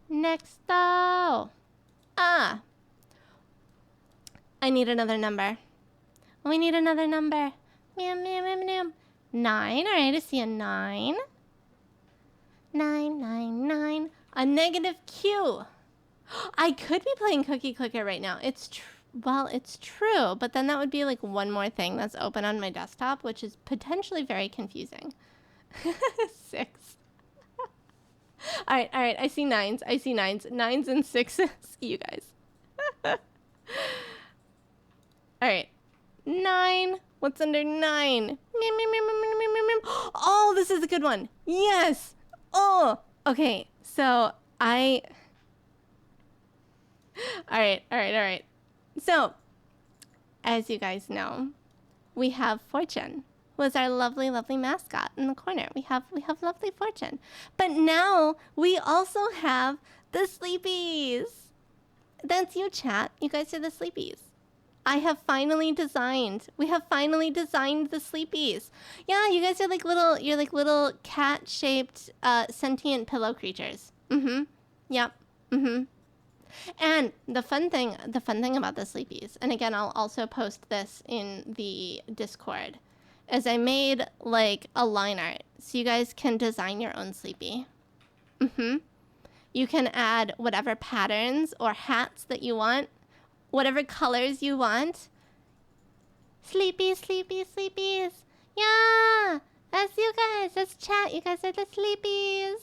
next though. I need another number. We need another number. Meow, meow, meow, meow. 9. All right, I see a 9. 9, 9, 9. A negative Q. I could be playing Cookie Clicker right now. It's true, but then that would be like one more thing that's open on my desktop, which is potentially very confusing. 6. All right. I see 9s. 9s and 6s. You guys. All right. 9. What's under 9? Oh, this is a good one. Yes. Oh, okay. So All right. So, as you guys know, we have Fortune, who is our lovely, lovely mascot in the corner. We have lovely Fortune. But now we also have the Sleepies. That's you, chat. You guys are the Sleepies. We have finally designed the Sleepies. Yeah, you guys are you're like little cat-shaped sentient pillow creatures. Mm-hmm. Yep. Mm-hmm. And the fun thing about the Sleepies, and again, I'll also post this in the Discord, is I made like a line art so you guys can design your own Sleepy. Mm-hmm. You can add whatever patterns or hats that you want, whatever colors you want. Sleepies. Yeah, that's you guys. That's chat. You guys are the Sleepies.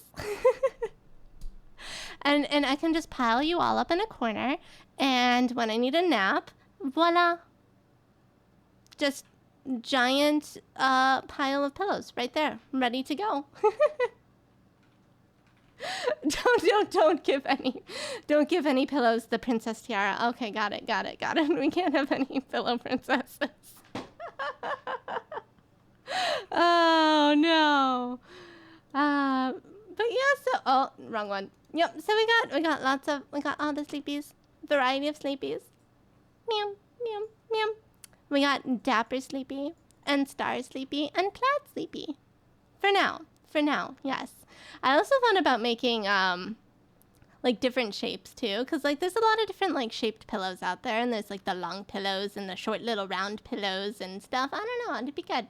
And I can just pile you all up in a corner, and when I need a nap, voila. Just giant pile of pillows right there, ready to go. Don't give any pillows the princess tiara. Okay, got it. We can't have any pillow princesses. Oh no. But yeah, so wrong one. Yep, so we got all the Sleepies, variety of Sleepies. Meow. We got Dapper Sleepy and Star Sleepy and Plaid Sleepy. For now, yes. I also thought about making like different shapes too, because like there's a lot of different like shaped pillows out there, and there's like the long pillows and the short little round pillows and stuff. I don't know, it'd be good.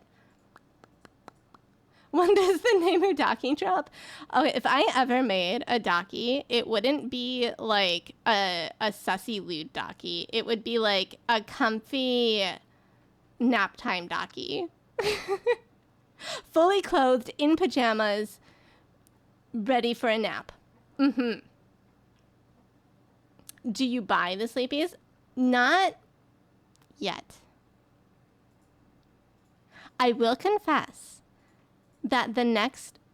When does the Nemu Daki drop? Okay, if I ever made a Daki, it wouldn't be like a sussy lewd Daki. It would be like a comfy nap time Daki. Fully clothed in pajamas, ready for a nap. Mm-hmm. Do you buy the sleepies? Not yet. I will confess that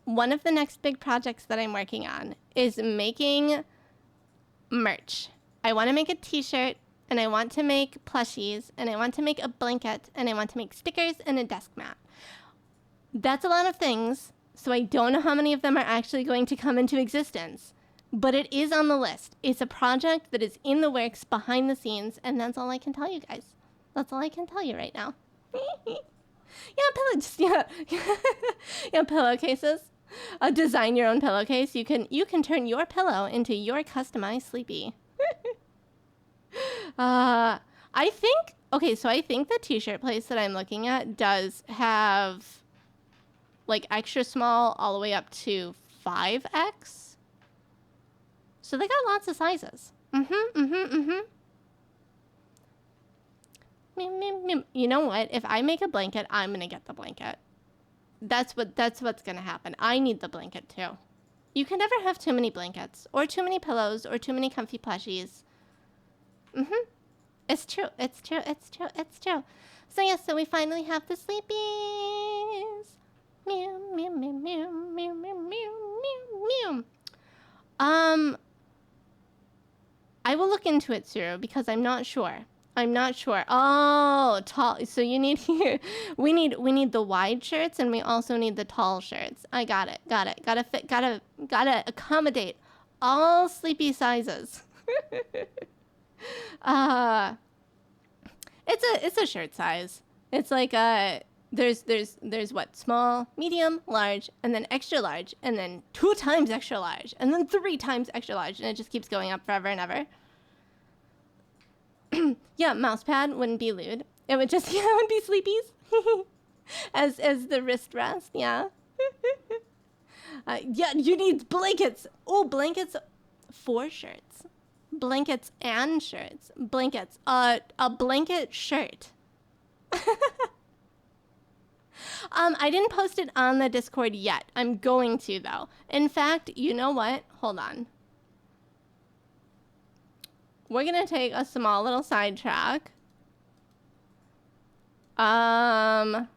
one of the next big projects that I'm working on is making merch. I want to make a t-shirt, and I want to make plushies, and I want to make a blanket, and I want to make stickers and a desk mat. That's a lot of things, so I don't know how many of them are actually going to come into existence. But it is on the list. It's a project that is in the works behind the scenes, and that's all I can tell you guys. That's all I can tell you right now. Yeah, pillowcases. Design your own pillowcase. You can turn your pillow into your customized sleepy. I think the t-shirt place that I'm looking at does have like extra small all the way up to 5X. So they got lots of sizes. You know what? If I make a blanket, I'm gonna get the blanket. That's what's gonna happen. I need the blanket too. You can never have too many blankets, or too many pillows, or too many comfy plushies. It's true. So yes, so we finally have the sleepies. Meow meow meow meow meow meow meow meow. I will look into it, Suru, because I'm not sure. Oh, tall. So you need here. We need the wide shirts, and we also need the tall shirts. I got it. Gotta accommodate all sleepy sizes. It's a shirt size. It's like there's what, small, medium, large, and then extra large, and then 2 times extra large, and then 3 times extra large, and it just keeps going up forever and ever. Yeah, mousepad wouldn't be lewd. It would just, it would be sleepies. as the wrist rest, yeah. Yeah, you need blankets. Oh, blankets, 4 shirts. Blankets and shirts. Blankets. A blanket shirt. I didn't post it on the Discord yet. I'm going to, though. In fact, you know what? Hold on. We're going to take a small little sidetrack. And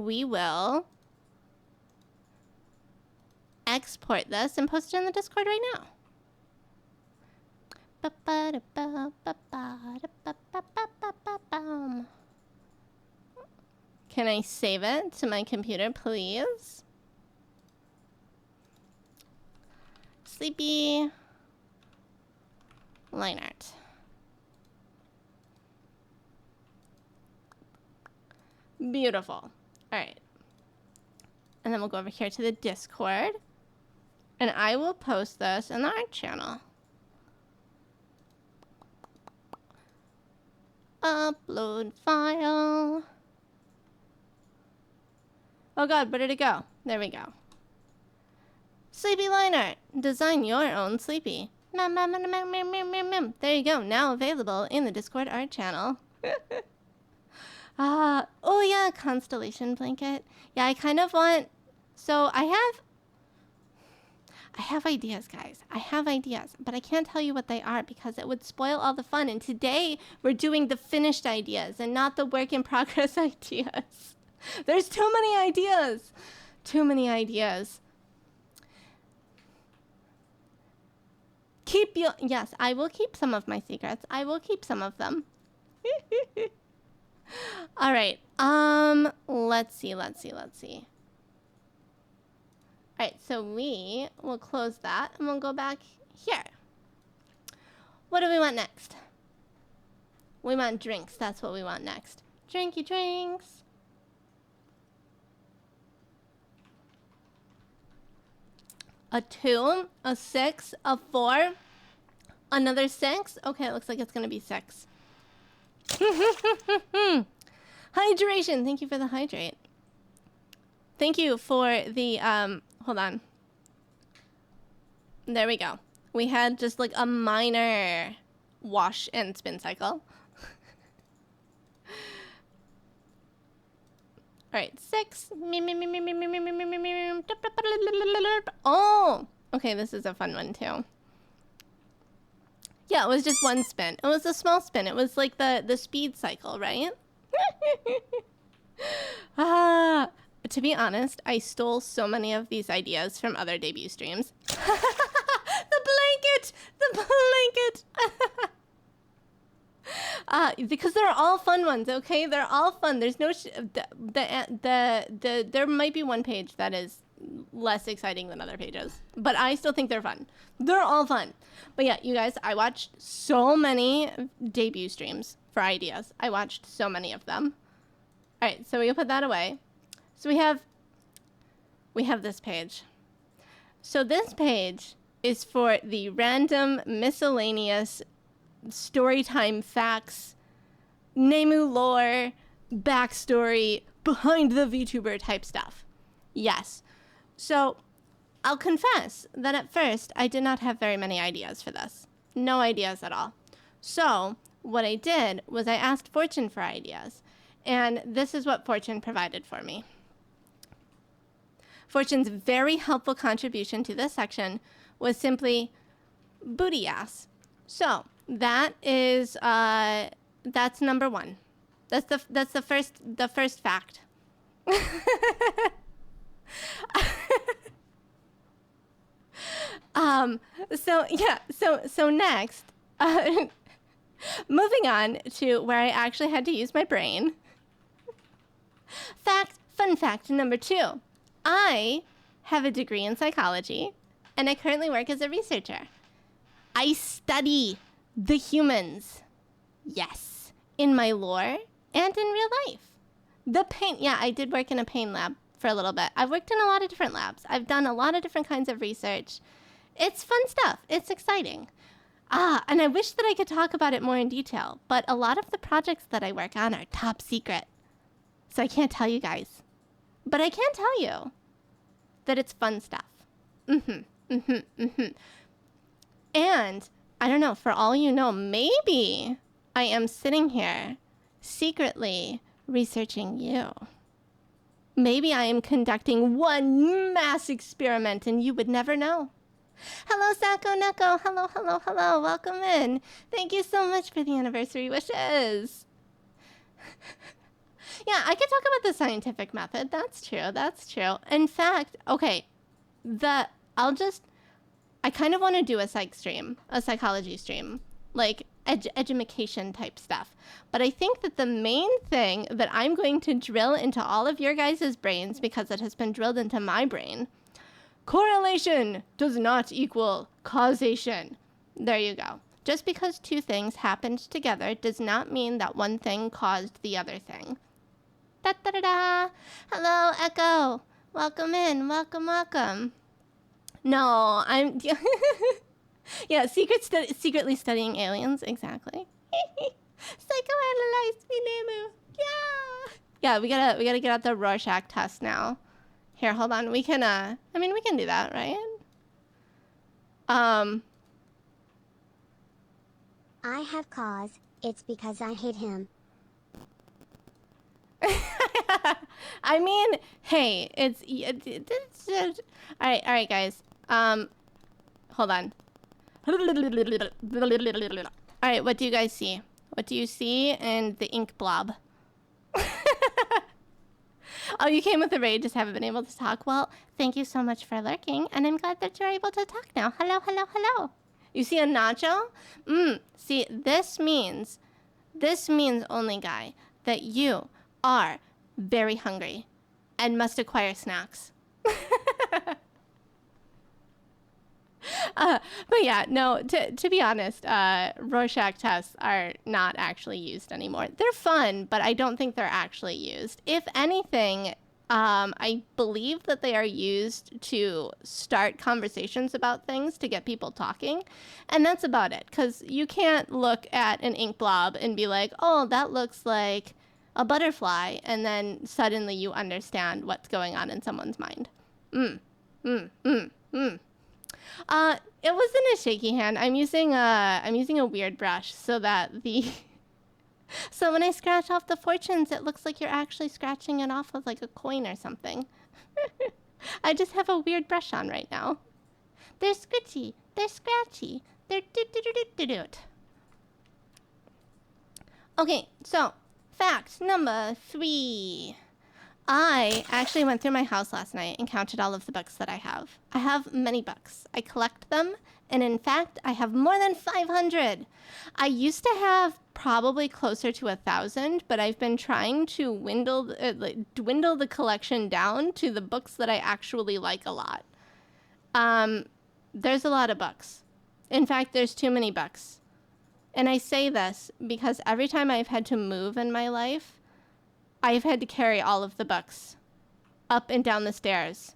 we will export this and post it in the Discord right now. Can I save it to my computer, please? Sleepy line art. Beautiful. All right. And then we'll go over here to the Discord. And I will post this in the art channel. Upload file. Oh god, where did it go? There we go. Sleepy line art. Design your own sleepy. There you go. Now available in the Discord art channel. Oh yeah, constellation blanket. Yeah, I kind of want... So I have ideas, guys. I have ideas, but I can't tell you what they are because it would spoil all the fun. And today we're doing the finished ideas and not the work in progress ideas. There's too many ideas. Too many ideas. Yes, I will keep some of my secrets. I will keep some of them. All right. Let's see. All right, so we will close that and we'll go back here. What do we want next? We want drinks. That's what we want next. Drinky drinks. a 2, a 6, a 4, another 6. Okay, it looks like it's going to be 6. Hydration. Thank you for the hydrate. Thank you for the, hold on. There we go. We had just like a minor wash and spin cycle. All right, 6. Oh, okay, this is a fun one too. Yeah, it was just one spin. It was a small spin. It was like the speed cycle, right? To be honest, I stole so many of these ideas from other debut streams. The blanket! The blanket! Because they're all fun ones, okay? They're all fun. There's no... there might be one page that is less exciting than other pages, but I still think they're fun. They're all fun. But yeah, you guys, I watched so many debut streams for ideas. I watched so many of them. All right, so we can put that away. So we have this page. So this page is for the random miscellaneous storytime facts, Nemu lore, backstory, behind the VTuber type stuff. Yes. So I'll confess that at first I did not have very many ideas for this. No ideas at all. So what I did was I asked Fortune for ideas. And this is what Fortune provided for me. Fortune's very helpful contribution to this section was simply booty ass. So that is that's number 1. That's the first fact. So next, moving on to where I actually had to use my brain. Fun fact number 2. I have a degree in psychology, and I currently work as a researcher. I study the humans. Yes, in my lore and in real life. The pain, yeah, I did work in a pain lab for a little bit. I've worked in a lot of different labs. I've done a lot of different kinds of research. It's fun stuff. It's exciting. And I wish that I could talk about it more in detail, but a lot of the projects that I work on are top secret. So I can't tell you guys. But I can tell you that it's fun stuff. And I don't know, for all you know, maybe I am sitting here secretly researching you. Maybe I am conducting one mass experiment and you would never know. Hello, Sako Neko. Hello. Welcome in. Thank you so much for the anniversary wishes. Yeah, I could talk about the scientific method. That's true. In fact, okay, I kind of want to do a psychology stream, like edumacation type stuff. But I think that the main thing that I'm going to drill into all of your guys' brains, because it has been drilled into my brain, correlation does not equal causation. There you go. Just because 2 things happened together does not mean that one thing caused the other thing. Da-da-da-da. Hello, Echo. Welcome in. Welcome. No, I'm... yeah, secretly studying aliens. Exactly. Psychoanalyze me, Nemu. Yeah. Yeah, we gotta get out the Rorschach test now. Here, hold on. We can, we can do that, right? I have cause. It's because I hate him. I mean, hey, it's all right, guys. Hold on. All right, what do you guys see? What do you see in the ink blob? Oh, you came with a raid, just haven't been able to talk. Well, thank you so much for lurking, and I'm glad that you're able to talk now. Hello. You see a nacho? See, this means, only guy, that you are very hungry and must acquire snacks. But yeah, no, to be honest, Rorschach tests are not actually used anymore. They're fun, but I don't think they're actually used. If anything, I believe that they are used to start conversations about things to get people talking. And that's about it. Because you can't look at an ink blob and be like, oh, that looks like a butterfly. And then suddenly you understand what's going on in someone's mind. It wasn't a shaky hand. I'm using a weird brush so that the so when I scratch off the fortunes, it looks like you're actually scratching it off with like a coin or something. I just have a weird brush on right now. They're scritchy. They're scratchy. They're doot. Okay, so fact number 3. I actually went through my house last night and counted all of the books that I have. I have many books. I collect them, and in fact, I have more than 500. I used to have probably closer to 1,000, but I've been trying to dwindle the collection down to the books that I actually like a lot. There's a lot of books. In fact, there's too many books. And I say this because every time I've had to move in my life, I've had to carry all of the books up and down the stairs,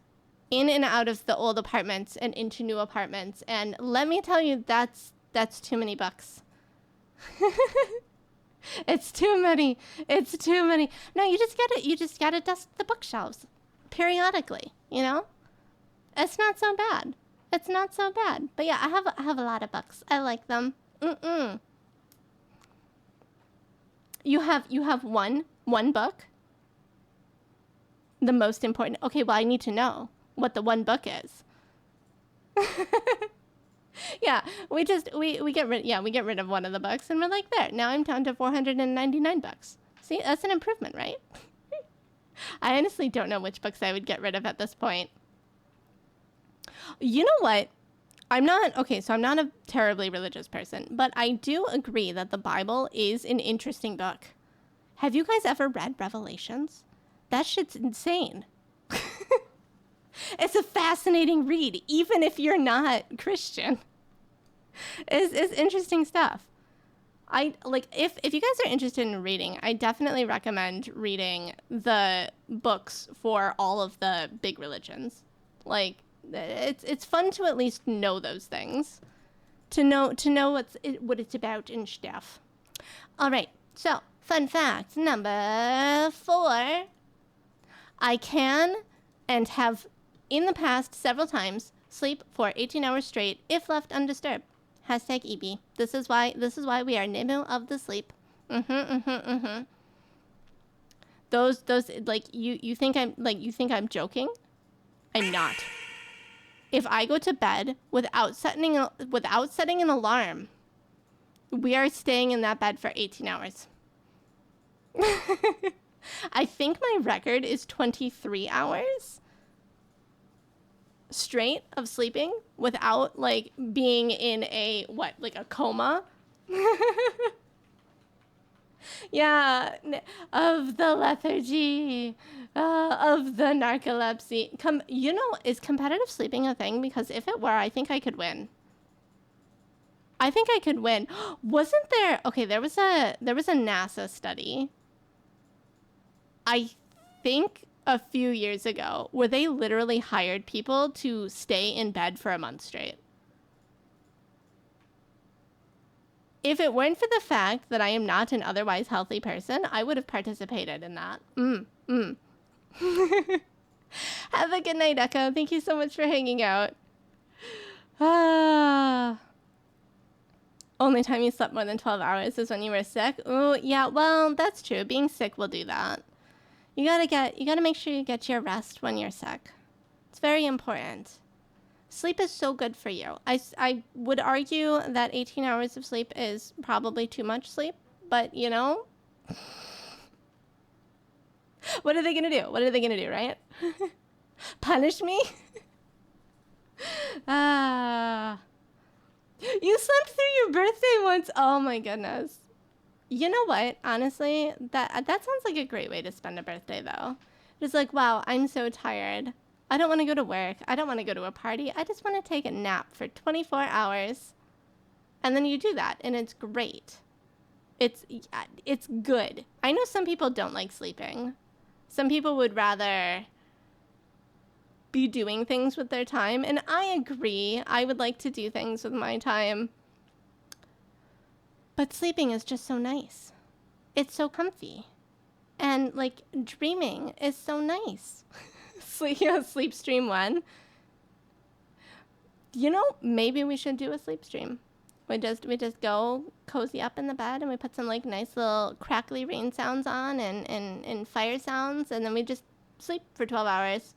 in and out of the old apartments and into new apartments. And let me tell you, that's too many books. It's too many. It's too many. No, you just gotta dust the bookshelves periodically, you know? It's not so bad. It's not so bad. But yeah, I have a lot of books. I like them. You have one book? The most important. Okay, well, I need to know what the one book is. Yeah, we get rid of one of the books and we're like, there. Now I'm down to 499 bucks. See, that's an improvement, right? I honestly don't know which books I would get rid of at this point. You know what? I'm not a terribly religious person, but I do agree that the Bible is an interesting book. Have you guys ever read Revelations? That shit's insane. It's a fascinating read, even if you're not Christian. It's interesting stuff. If you guys are interested in reading, I definitely recommend reading the books for all of the big religions. Like, it's fun to at least know those things, to know what it's about and stuff. All right, so fun fact number 4: I can and have in the past several times sleep for 18 hours straight if left undisturbed. Hashtag EB. This is why we are Nemu of the sleep. Those like you think I'm joking? I'm not. If I go to bed without setting an alarm, we are staying in that bed for 18 hours. I think my record is 23 hours straight of sleeping without like being in a coma. Yeah, of the lethargy, of the narcolepsy. Is competitive sleeping a thing? Because if it were, I think I could win. Wasn't there? Okay, there was a NASA study, I think a few years ago, where they literally hired people to stay in bed for a month straight. If it weren't for the fact that I am not an otherwise healthy person, I would have participated in that. Have a good night, Echo. Thank you so much for hanging out. Only time you slept more than 12 hours is when you were sick. Oh, yeah, well, that's true. Being sick will do that. You gotta make sure you get your rest when you're sick. It's very important. Sleep is so good for you. I would argue that 18 hours of sleep is probably too much sleep, but you know, what are they gonna do? Right? Punish me? You slept through your birthday once. Oh my goodness. You know what? Honestly, that sounds like a great way to spend a birthday, though. It's like, wow, I'm so tired. I don't want to go to work. I don't want to go to a party. I just want to take a nap for 24 hours. And then you do that, and it's great. It's good. I know some people don't like sleeping. Some people would rather be doing things with their time, and I agree. I would like to do things with my time. But sleeping is just so nice. It's so comfy. And like dreaming is so nice. Sleep stream 1. You know, maybe we should do a sleep stream. We just go cozy up in the bed and we put some like nice little crackly rain sounds on and fire sounds, and then we just sleep for 12 hours.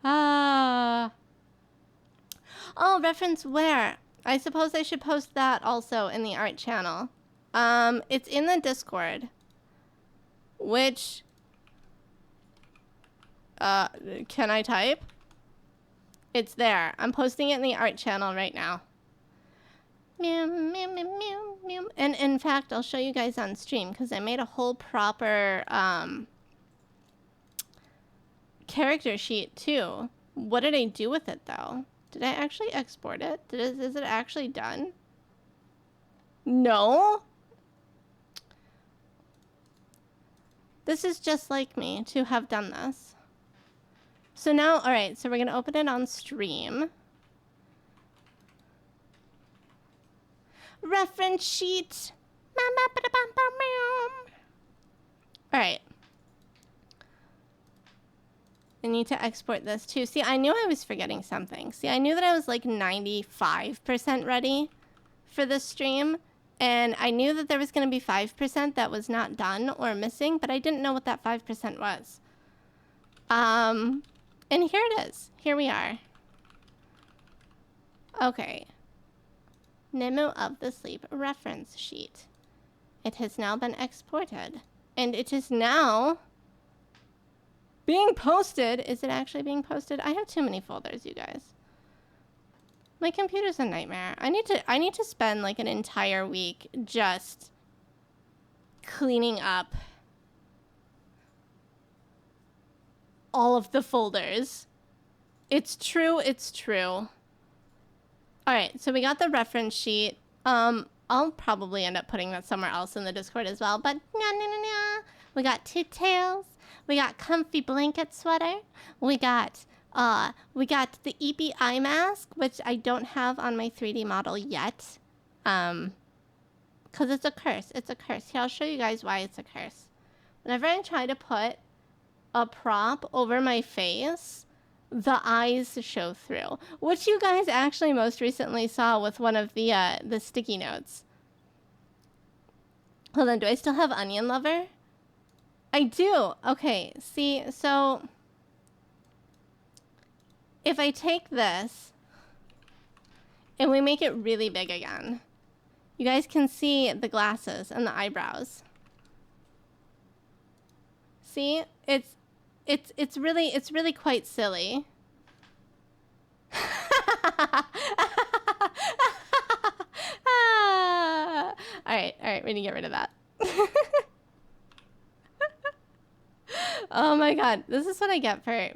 Ah. Oh, reference where? I suppose I should post that also in the art channel. It's in the Discord. Which can I type? It's there. I'm posting it in the art channel right now. Meow, meow, meow, meow, meow. And in fact, I'll show you guys on stream because I made a whole proper character sheet too. What did I do with it though? Did I actually export it? Is it actually done? No. This is just like me to have done this. So now, all right, so we're going to open it on stream. Reference sheet. All right. I need to export this too. See, I knew I was forgetting something. See, I knew that I was like 95% ready for this stream. And I knew that there was going to be 5% that was not done or missing, but I didn't know what that 5% was. And here it is. Here we are. Okay. Nemu of the Sleep reference sheet. It has now been exported. And it is now being posted. Is it actually being posted? I have too many folders, you guys. My computer's a nightmare. I need to spend like an entire week just cleaning up all of the folders. It's true, it's true. All right, so we got the reference sheet. I'll probably end up putting that somewhere else in the Discord as well, but we got two tails. We got comfy blanket sweater. We got the EP eye mask, which I don't have on my 3D model yet. Because it's a curse. It's a curse. Here, I'll show you guys why it's a curse. Whenever I try to put a prop over my face, the eyes show through. Which you guys actually most recently saw with one of the sticky notes. Hold on, do I still have Onion Lover? I do. Okay, see, so if I take this and we make it really big again, you guys can see the glasses and the eyebrows. See, it's really quite silly. All right, we're gonna get rid of that. Oh my god, this is what I get for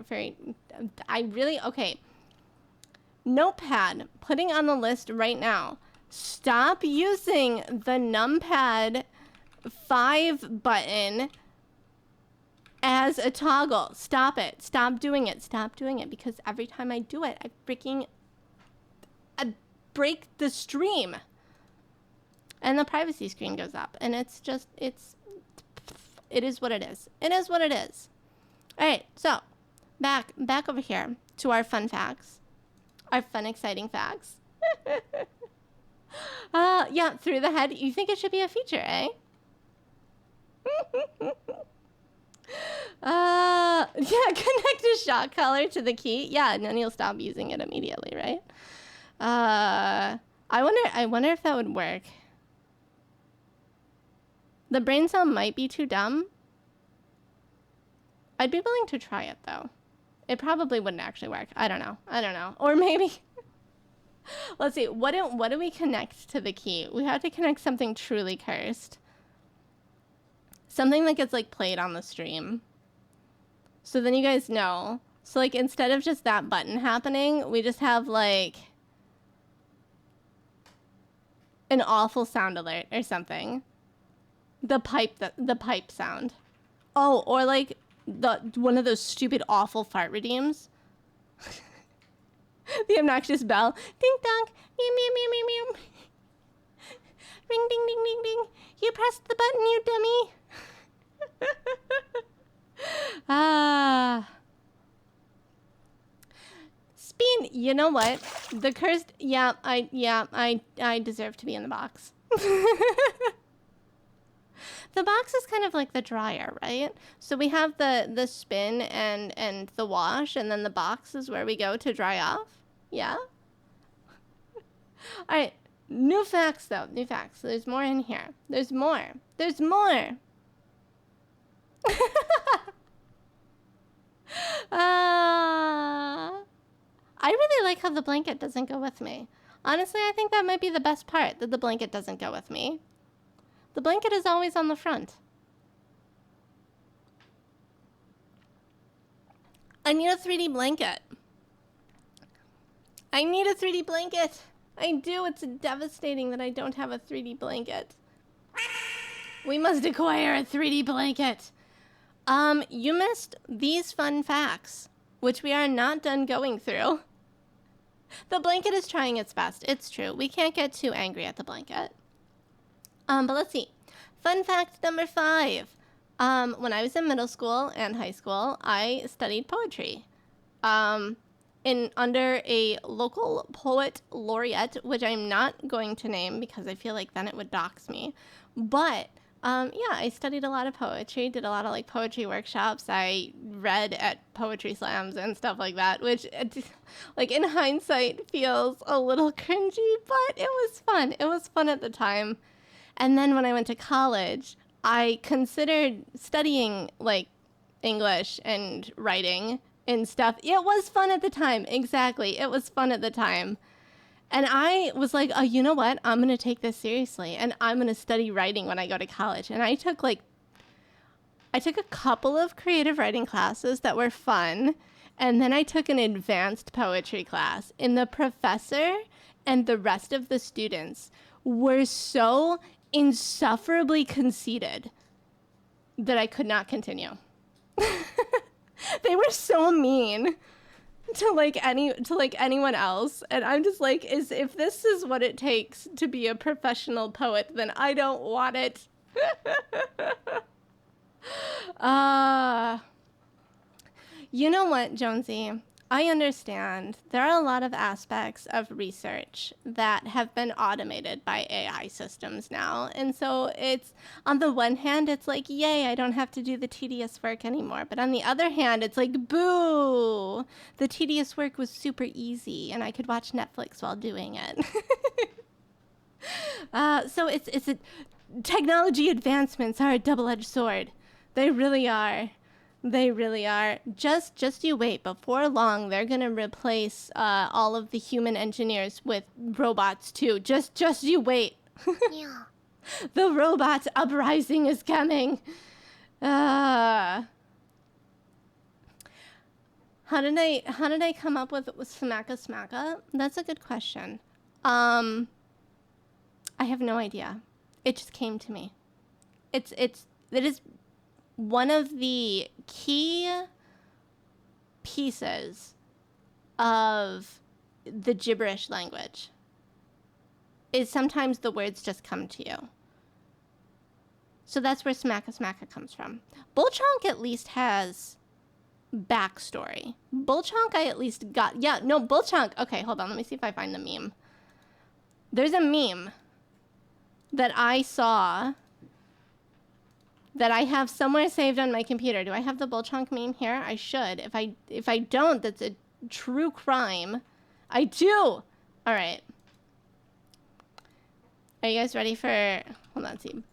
okay. Notepad, putting on the list right now. Stop using the numpad 5 button as a toggle. Stop it. Stop doing it. Stop doing it, because every time I do it, I break the stream. And the privacy screen goes up, and it is what it is. It is what it is. All right, so back over here to our fun facts. Our fun, exciting facts. Yeah, through the head. You think it should be a feature, eh? Yeah, connect a shot collar to the key. Yeah, and then you'll stop using it immediately, right? I wonder if that would work. The brain cell might be too dumb. I'd be willing to try it, though. It probably wouldn't actually work. I don't know. Or maybe... Let's see. What do we connect to the key? We have to connect something truly cursed. Something that gets, like, played on the stream. So then you guys know. So, like, instead of just that button happening, we just have, like... an awful sound alert or something. The pipe sound. Oh, or like one of those stupid, awful fart redeems. The obnoxious bell. Ding dong. Meow meow meow meow meow. Ring ding ding ding ding. You pressed the button, you dummy. Ah. Spin. You know what? The cursed. Yeah, I deserve to be in the box. The box is kind of like the dryer, right? So we have the spin and the wash, and then the box is where we go to dry off. Yeah? All right. New facts, though. New facts. There's more in here. There's more. There's more. I really like how the blanket doesn't go with me. Honestly, I think that might be the best part, that the blanket doesn't go with me. The blanket is always on the front. I need a 3D blanket. I need a 3D blanket. I do. It's devastating that I don't have a 3D blanket. We must acquire a 3D blanket. You missed these fun facts, which we are not done going through. The blanket is trying its best. It's true. We can't get too angry at the blanket. But let's see. Fun fact number 5. When I was in middle school and high school, I studied poetry. Under a local poet laureate, which I'm not going to name because I feel like then it would dox me. But yeah, I studied a lot of poetry, did a lot of like poetry workshops. I read at poetry slams and stuff like that, which like in hindsight feels a little cringy, but it was fun. It was fun at the time. And then when I went to college, I considered studying like English and writing and stuff. It was fun at the time. Exactly. It was fun at the time. And I was like, oh, you know what? I'm going to take this seriously. And I'm going to study writing when I go to college. And I took a couple of creative writing classes that were fun. And then I took an advanced poetry class. And the professor and the rest of the students were so insufferably conceited that I could not continue. They were so mean to anyone else, and I'm just like, if this is what it takes to be a professional poet, then I don't want it. You know what, Jonesy? I understand there are a lot of aspects of research that have been automated by AI systems now. And so it's, on the one hand, it's like, yay, I don't have to do the tedious work anymore. But on the other hand, it's like, boo, the tedious work was super easy and I could watch Netflix while doing it. So it's technology advancements are a double-edged sword. They really are. They really are. Just you wait. Before long, they're gonna replace all of the human engineers with robots too. Just you wait. Yeah. The robot uprising is coming. How did I come up with Smacka Smacka? That's a good question. I have no idea. It just came to me. It is one of the key pieces of the gibberish language is sometimes the words just come to you. So that's where Smacka Smacka comes from. Bullchonk at least has backstory. Bullchonk I at least got... Yeah, no, Bullchonk... Okay, hold on. Let me see if I find the meme. There's a meme that I saw that I have somewhere saved on my computer. Do I have the Bullchonk meme here? I should. If I don't, that's a true crime. I do! All right. Are you guys ready for... Hold on, let's see.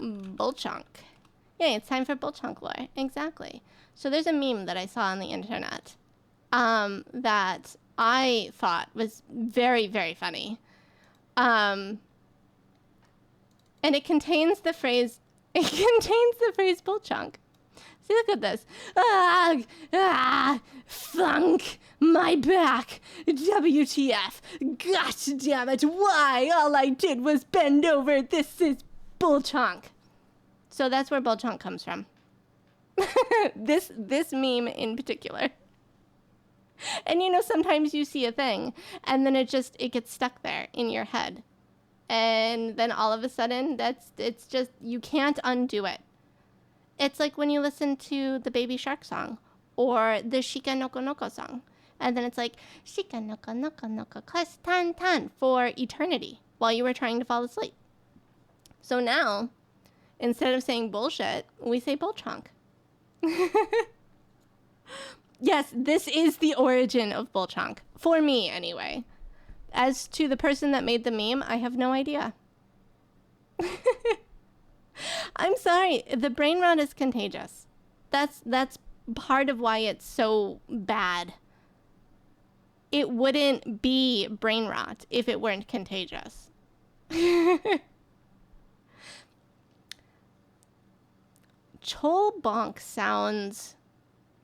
Bullchonk. Yeah, it's time for Bullchonk lore. Exactly. So there's a meme that I saw on the internet that I thought was very, very funny. And it contains the phrase, Bullchonk. See, look at this. Funk, my back. WTF. Gosh damn it. Why? All I did was bend over. This is Bullchonk. So that's where bolchonk comes from. This meme in particular. And you know, sometimes you see a thing and then it gets stuck there in your head. And then all of a sudden it's just, you can't undo it. It's like when you listen to the Baby Shark song or the Shika Noko Noko song. And then it's like, Shika Noko Noko Noko Kos Tan Tan for eternity while you were trying to fall asleep. So now, instead of saying bullshit, we say bolchonk. Yes, this is the origin of bolchonk. For me, anyway. As to the person that made the meme, I have no idea. I'm sorry. The brain rot is contagious. That's part of why it's so bad. It wouldn't be brain rot if it weren't contagious. Chol bonk sounds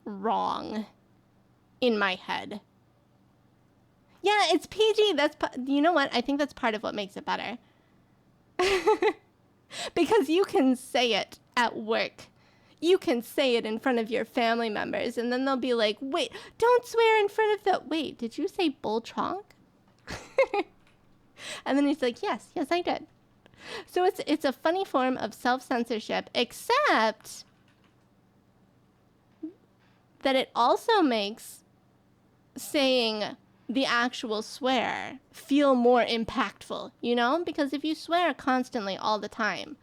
wrong in my head. Yeah, it's PG. You know what? I think that's part of what makes it better. Because you can say it at work. You can say it in front of your family members, and then they'll be like, wait, don't swear in front of that. Wait, did you say bolchonk? And then he's like, yes, I did. So it's a funny form of self-censorship, except that it also makes saying the actual swear feel more impactful, you know? Because if you swear constantly all the time,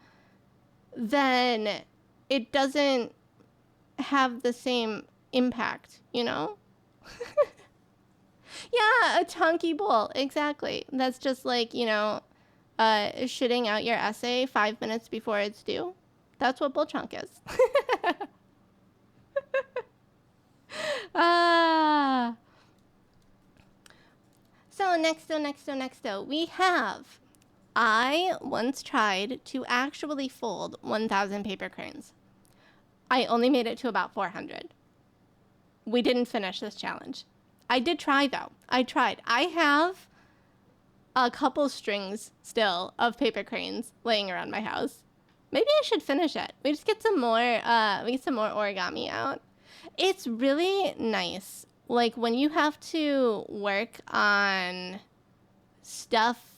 then it doesn't have the same impact, you know? Yeah, a chunky bowl, exactly. That's just like, you know, shitting out your essay 5 minutes before it's due. That's what bolchonk is. Ah. So next, we have, I once tried to actually fold 1,000 paper cranes. I only made it to about 400. We didn't finish this challenge. I did try, though. I tried. I have a couple strings still of paper cranes laying around my house. Maybe I should finish it. We just get some more, origami out. It's really nice. Like when you have to work on stuff,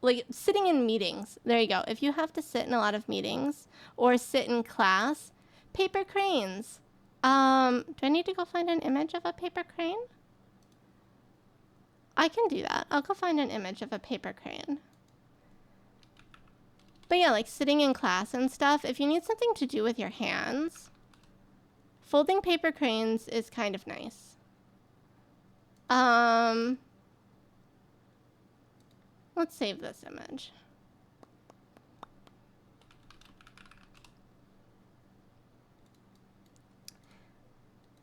like sitting in meetings. There you go. If you have to sit in a lot of meetings or sit in class, paper cranes. Do I need to go find an image of a paper crane? I can do that. I'll go find an image of a paper crane. But yeah, like sitting in class and stuff, if you need something to do with your hands, folding paper cranes is kind of nice. Let's save this image.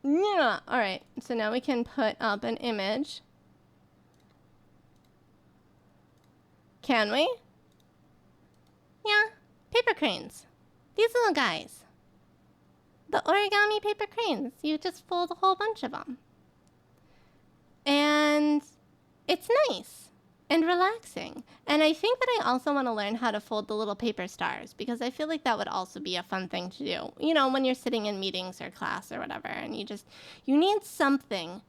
Yeah, all right. So now we can put up an image. Can we? Yeah, paper cranes. These little guys. The origami paper cranes. You just fold a whole bunch of them. And it's nice and relaxing. And I think that I also want to learn how to fold the little paper stars because I feel like that would also be a fun thing to do. You know, when you're sitting in meetings or class or whatever and you need something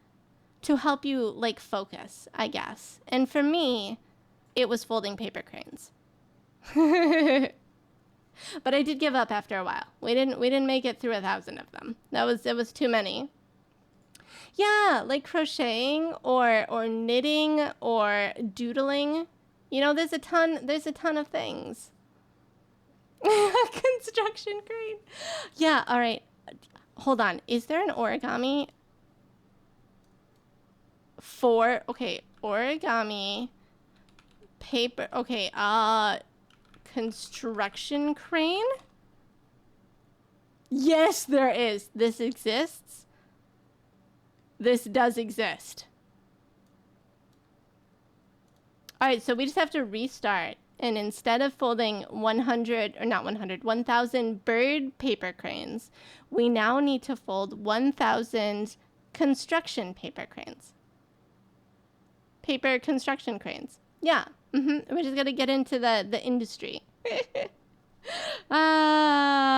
to help you like focus, I guess. And for me, it was folding paper cranes. But I did give up after a while. We didn't make it through 1,000 of them. It was too many. Yeah, like crocheting or knitting or doodling. You know, there's a ton of things. Construction crane. Yeah, all right. Hold on. Is there an origami for origami paper construction crane? Yes, there is. This exists. This does exist. All right, so we just have to restart. And instead of folding 1,000 bird paper cranes, we now need to fold 1,000 construction paper cranes. Paper construction cranes. Yeah. We're just going to get into the industry. Ah.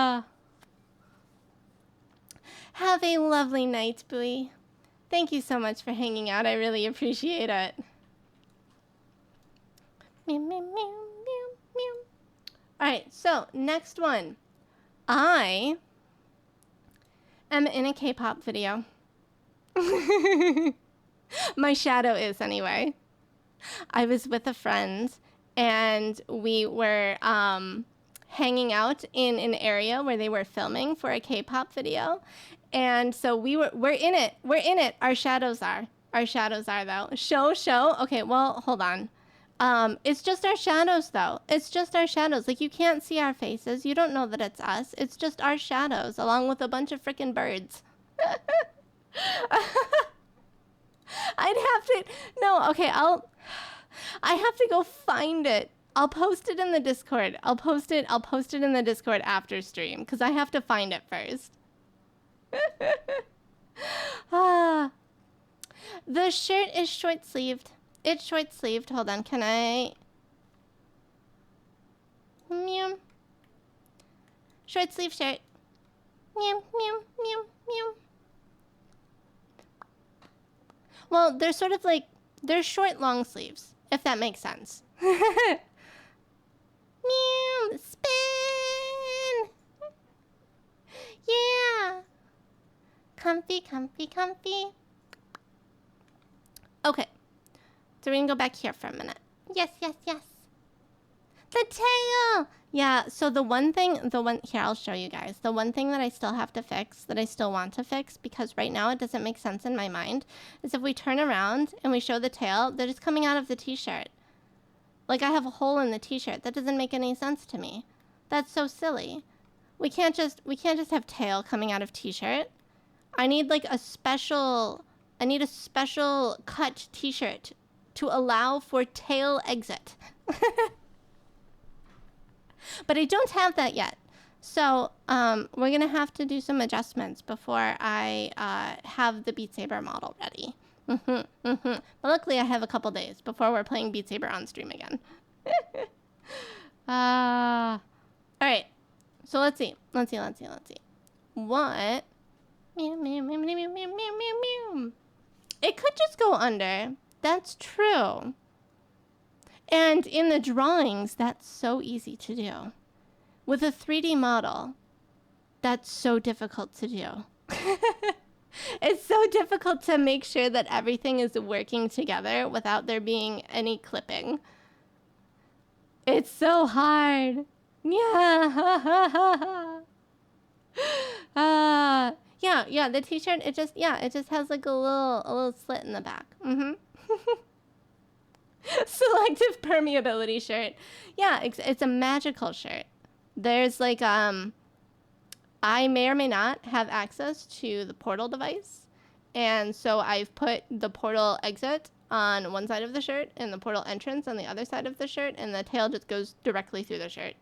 lovely night, Bui. Thank you so much for hanging out. I really appreciate it. Meow, meow, meow, meow, meow. All right, so next one. I am in a K-pop video. My shadow is, anyway. I was with a friend, and we were hanging out in an area where they were filming for a K-pop video. And so we're in it. We're in it. Our shadows are. Our shadows are, though. Show. Okay, well, hold on. It's just our shadows, though. It's just our shadows. Like, you can't see our faces. You don't know that it's us. It's just our shadows, along with a bunch of freaking birds. I'd have to... No, okay, I have to go find it. I'll post it in the Discord. I'll post it in the Discord after stream, because I have to find it first. The shirt is short-sleeved. It's short-sleeved. Hold on, can I... Meow. Short-sleeve shirt. Meow, meow, meow, meow. Well, they're sort of like... They're short, long sleeves, if that makes sense. Meow. Spin! Yeah! Comfy, comfy, comfy. Okay. So we're gonna go back here for a minute. Yes. The tail! Yeah, so here, I'll show you guys. The one thing that I still have to fix, that I still want to fix, because right now it doesn't make sense in my mind, is if we turn around and we show the tail, they're just coming out of the t-shirt. Like, I have a hole in the t-shirt. That doesn't make any sense to me. That's so silly. We can't just have tail coming out of t-shirt. I need like a special cut t-shirt to allow for tail exit. But I don't have that yet. So we're going to have to do some adjustments before I have the Beat Saber model ready. But luckily I have a couple days before we're playing Beat Saber on stream again. All right. So let's see. What? Meow, meow, meow, meow, meow, meow, meow, meow. It could just go under. That's true. And in the drawings, that's so easy to do. With a 3D model, that's so difficult to do. It's so difficult to make sure that everything is working together without there being any clipping. It's so hard. Yeah. Yeah, the t-shirt, it just has like a little slit in the back. Selective permeability shirt. Yeah, it's a magical shirt. There's like, I may or may not have access to the portal device. And so I've put the portal exit on one side of the shirt and the portal entrance on the other side of the shirt, and the tail just goes directly through the shirt.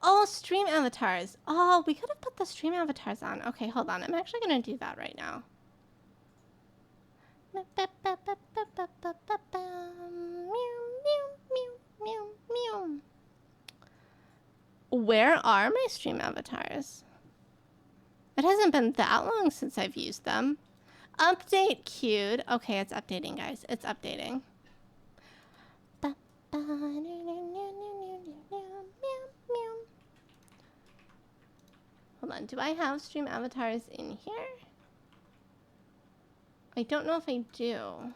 Oh, stream avatars. Oh, we could have put the stream avatars on. Okay, hold on. I'm actually going to do that right now. Where are my stream avatars? It hasn't been that long since I've used them. Update queued. Okay, it's updating, guys. It's updating. Hold on. Do I have stream avatars in here? I don't know if I do.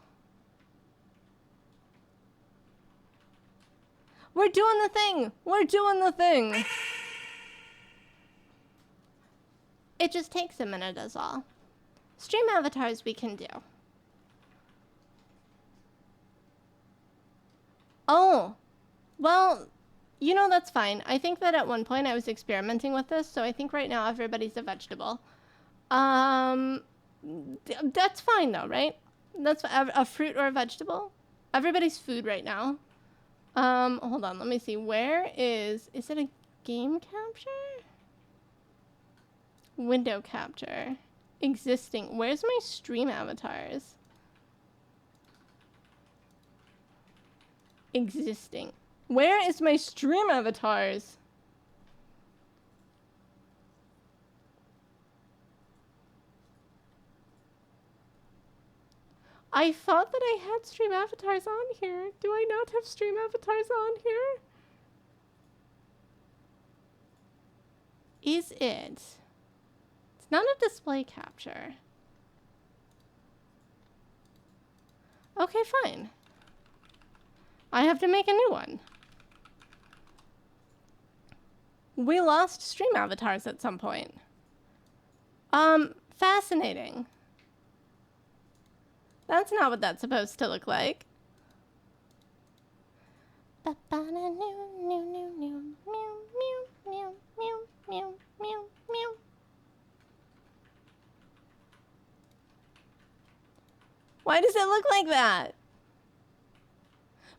We're doing the thing! We're doing the thing! It just takes a minute is all. Stream avatars we can do. Oh, well, you know, that's fine. I think that at one point I was experimenting with this, so I think right now everybody's a vegetable. That's fine though, right? That's a fruit or a vegetable. Everybody's food right now. Hold on, let me see. Where is it a game capture? Window capture. Existing. Where's my stream avatars? Existing. Where is my stream avatars? I thought that I had stream avatars on here. Do I not have stream avatars on here? Is it? It's not a display capture. Okay, fine. I have to make a new one. We lost stream avatars at some point. Fascinating. That's not what that's supposed to look like. Why does it look like that?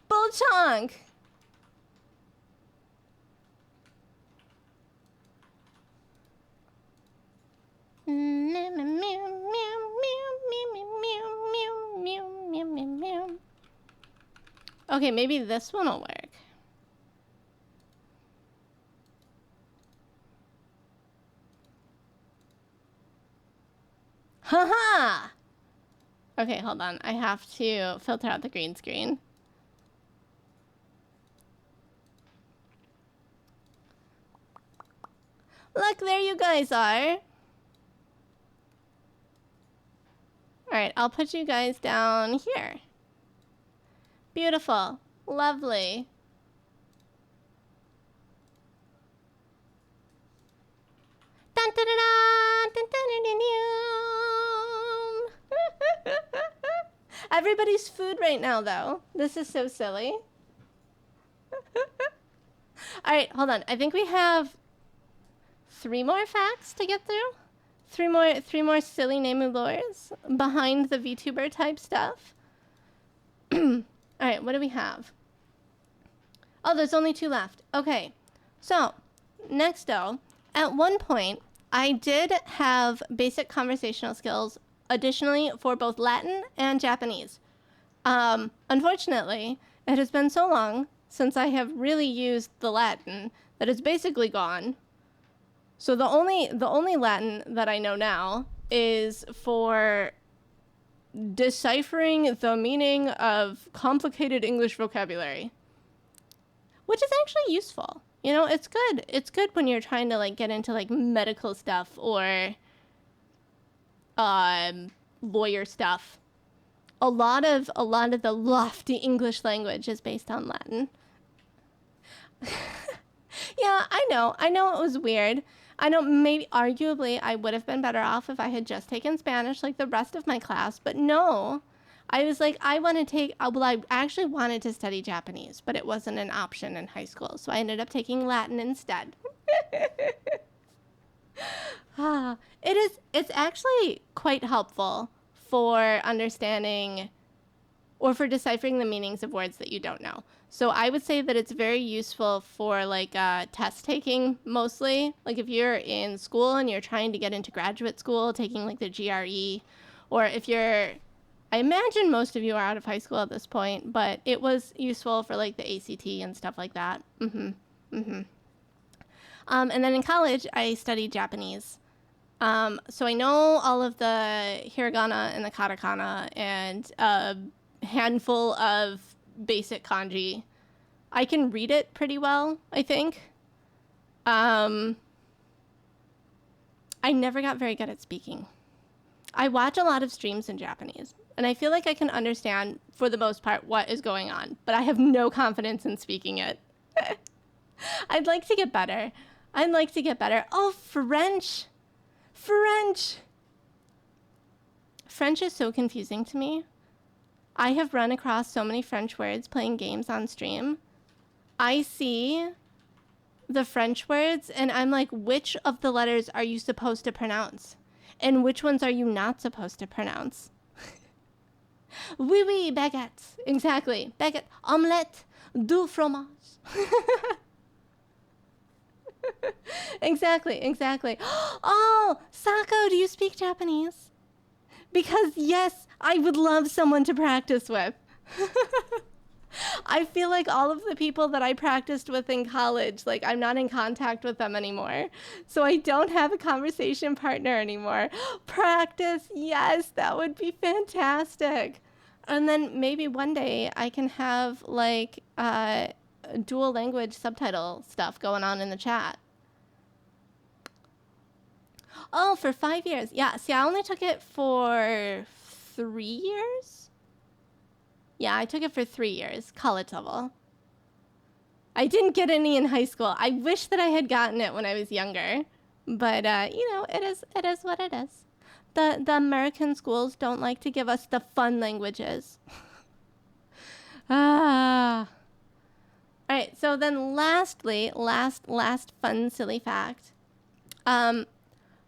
Bull chunk. Okay, maybe this one will work. Haha! Okay, hold on. I have to filter out the green screen. Look, there you guys are. Alright, I'll put you guys down here. Beautiful. Lovely. Dun, dun, dun, dun, dun, dun, dun, dun. Everybody's food right now, though. This is so silly. Alright, hold on. I think we have 3 more facts to get through. Three more silly Nemu lores behind the VTuber type stuff. Alright, what do we have? Oh, there's only 2 left. Okay. So, next though, at one point, I did have basic conversational skills additionally for both Latin and Japanese. Unfortunately, it has been so long since I have really used the Latin that it's basically gone. So the only Latin that I know now is for deciphering the meaning of complicated English vocabulary, which is actually useful. You know, it's good. It's good when you're trying to like get into like medical stuff or lawyer stuff. A lot of the lofty English language is based on Latin. Yeah, I know it was weird. I know maybe arguably I would have been better off if I had just taken Spanish like the rest of my class, but no. I was like, I actually wanted to study Japanese, but it wasn't an option in high school, so I ended up taking Latin instead. It's actually quite helpful for understanding or for deciphering the meanings of words that you don't know. So I would say that it's very useful for like test taking mostly. Like if you're in school and you're trying to get into graduate school, taking like the GRE, or if you're, I imagine most of you are out of high school at this point, but it was useful for like the ACT and stuff like that. And then in college, I studied Japanese. So I know all of the hiragana and the katakana and a handful of basic kanji. I can read it pretty well, I think. I never got very good at speaking. I watch a lot of streams in Japanese, and I feel like I can understand, for the most part, what is going on, but I have no confidence in speaking it. I'd like to get better. Oh, French! French is so confusing to me. I have run across so many French words playing games on stream. I see the French words, and I'm like, which of the letters are you supposed to pronounce? And which ones are you not supposed to pronounce? Oui, oui, baguette. Exactly. Baguette. Omelette. Du fromage. Exactly. Oh, Sako, do you speak Japanese? Because yes, I would love someone to practice with. I feel like all of the people that I practiced with in college, like I'm not in contact with them anymore. So I don't have a conversation partner anymore. Practice, yes, that would be fantastic. And then maybe one day I can have like dual language subtitle stuff going on in the chat. Oh, for 5 years. Yeah, see, I only took it for 3 years. Yeah, I took it for 3 years, college level. I didn't get any in high school. I wish that I had gotten it when I was younger. But, you know, it is what it is. The American schools don't like to give us the fun languages. Ah. All right, so then lastly, last fun, silly fact.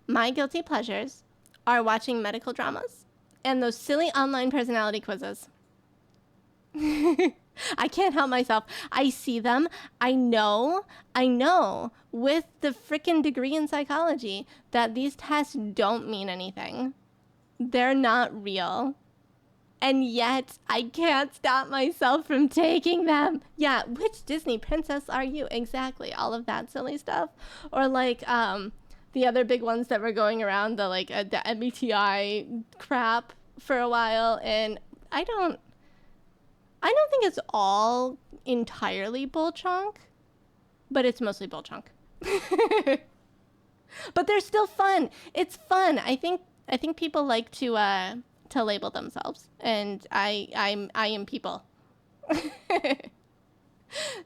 My guilty pleasures are watching medical dramas and those silly online personality quizzes. I can't help myself. I see them. I know with the frickin' degree in psychology that these tests don't mean anything. They're not real. And yet I can't stop myself from taking them. Yeah, which Disney princess are you? Exactly. All of that silly stuff. Or like the other big ones that were going around, the like the MBTI crap for a while, and I don't think it's all entirely bull chunk, but it's mostly bull chunk. But they're still fun. It's fun. I think people like to label themselves, and I am people.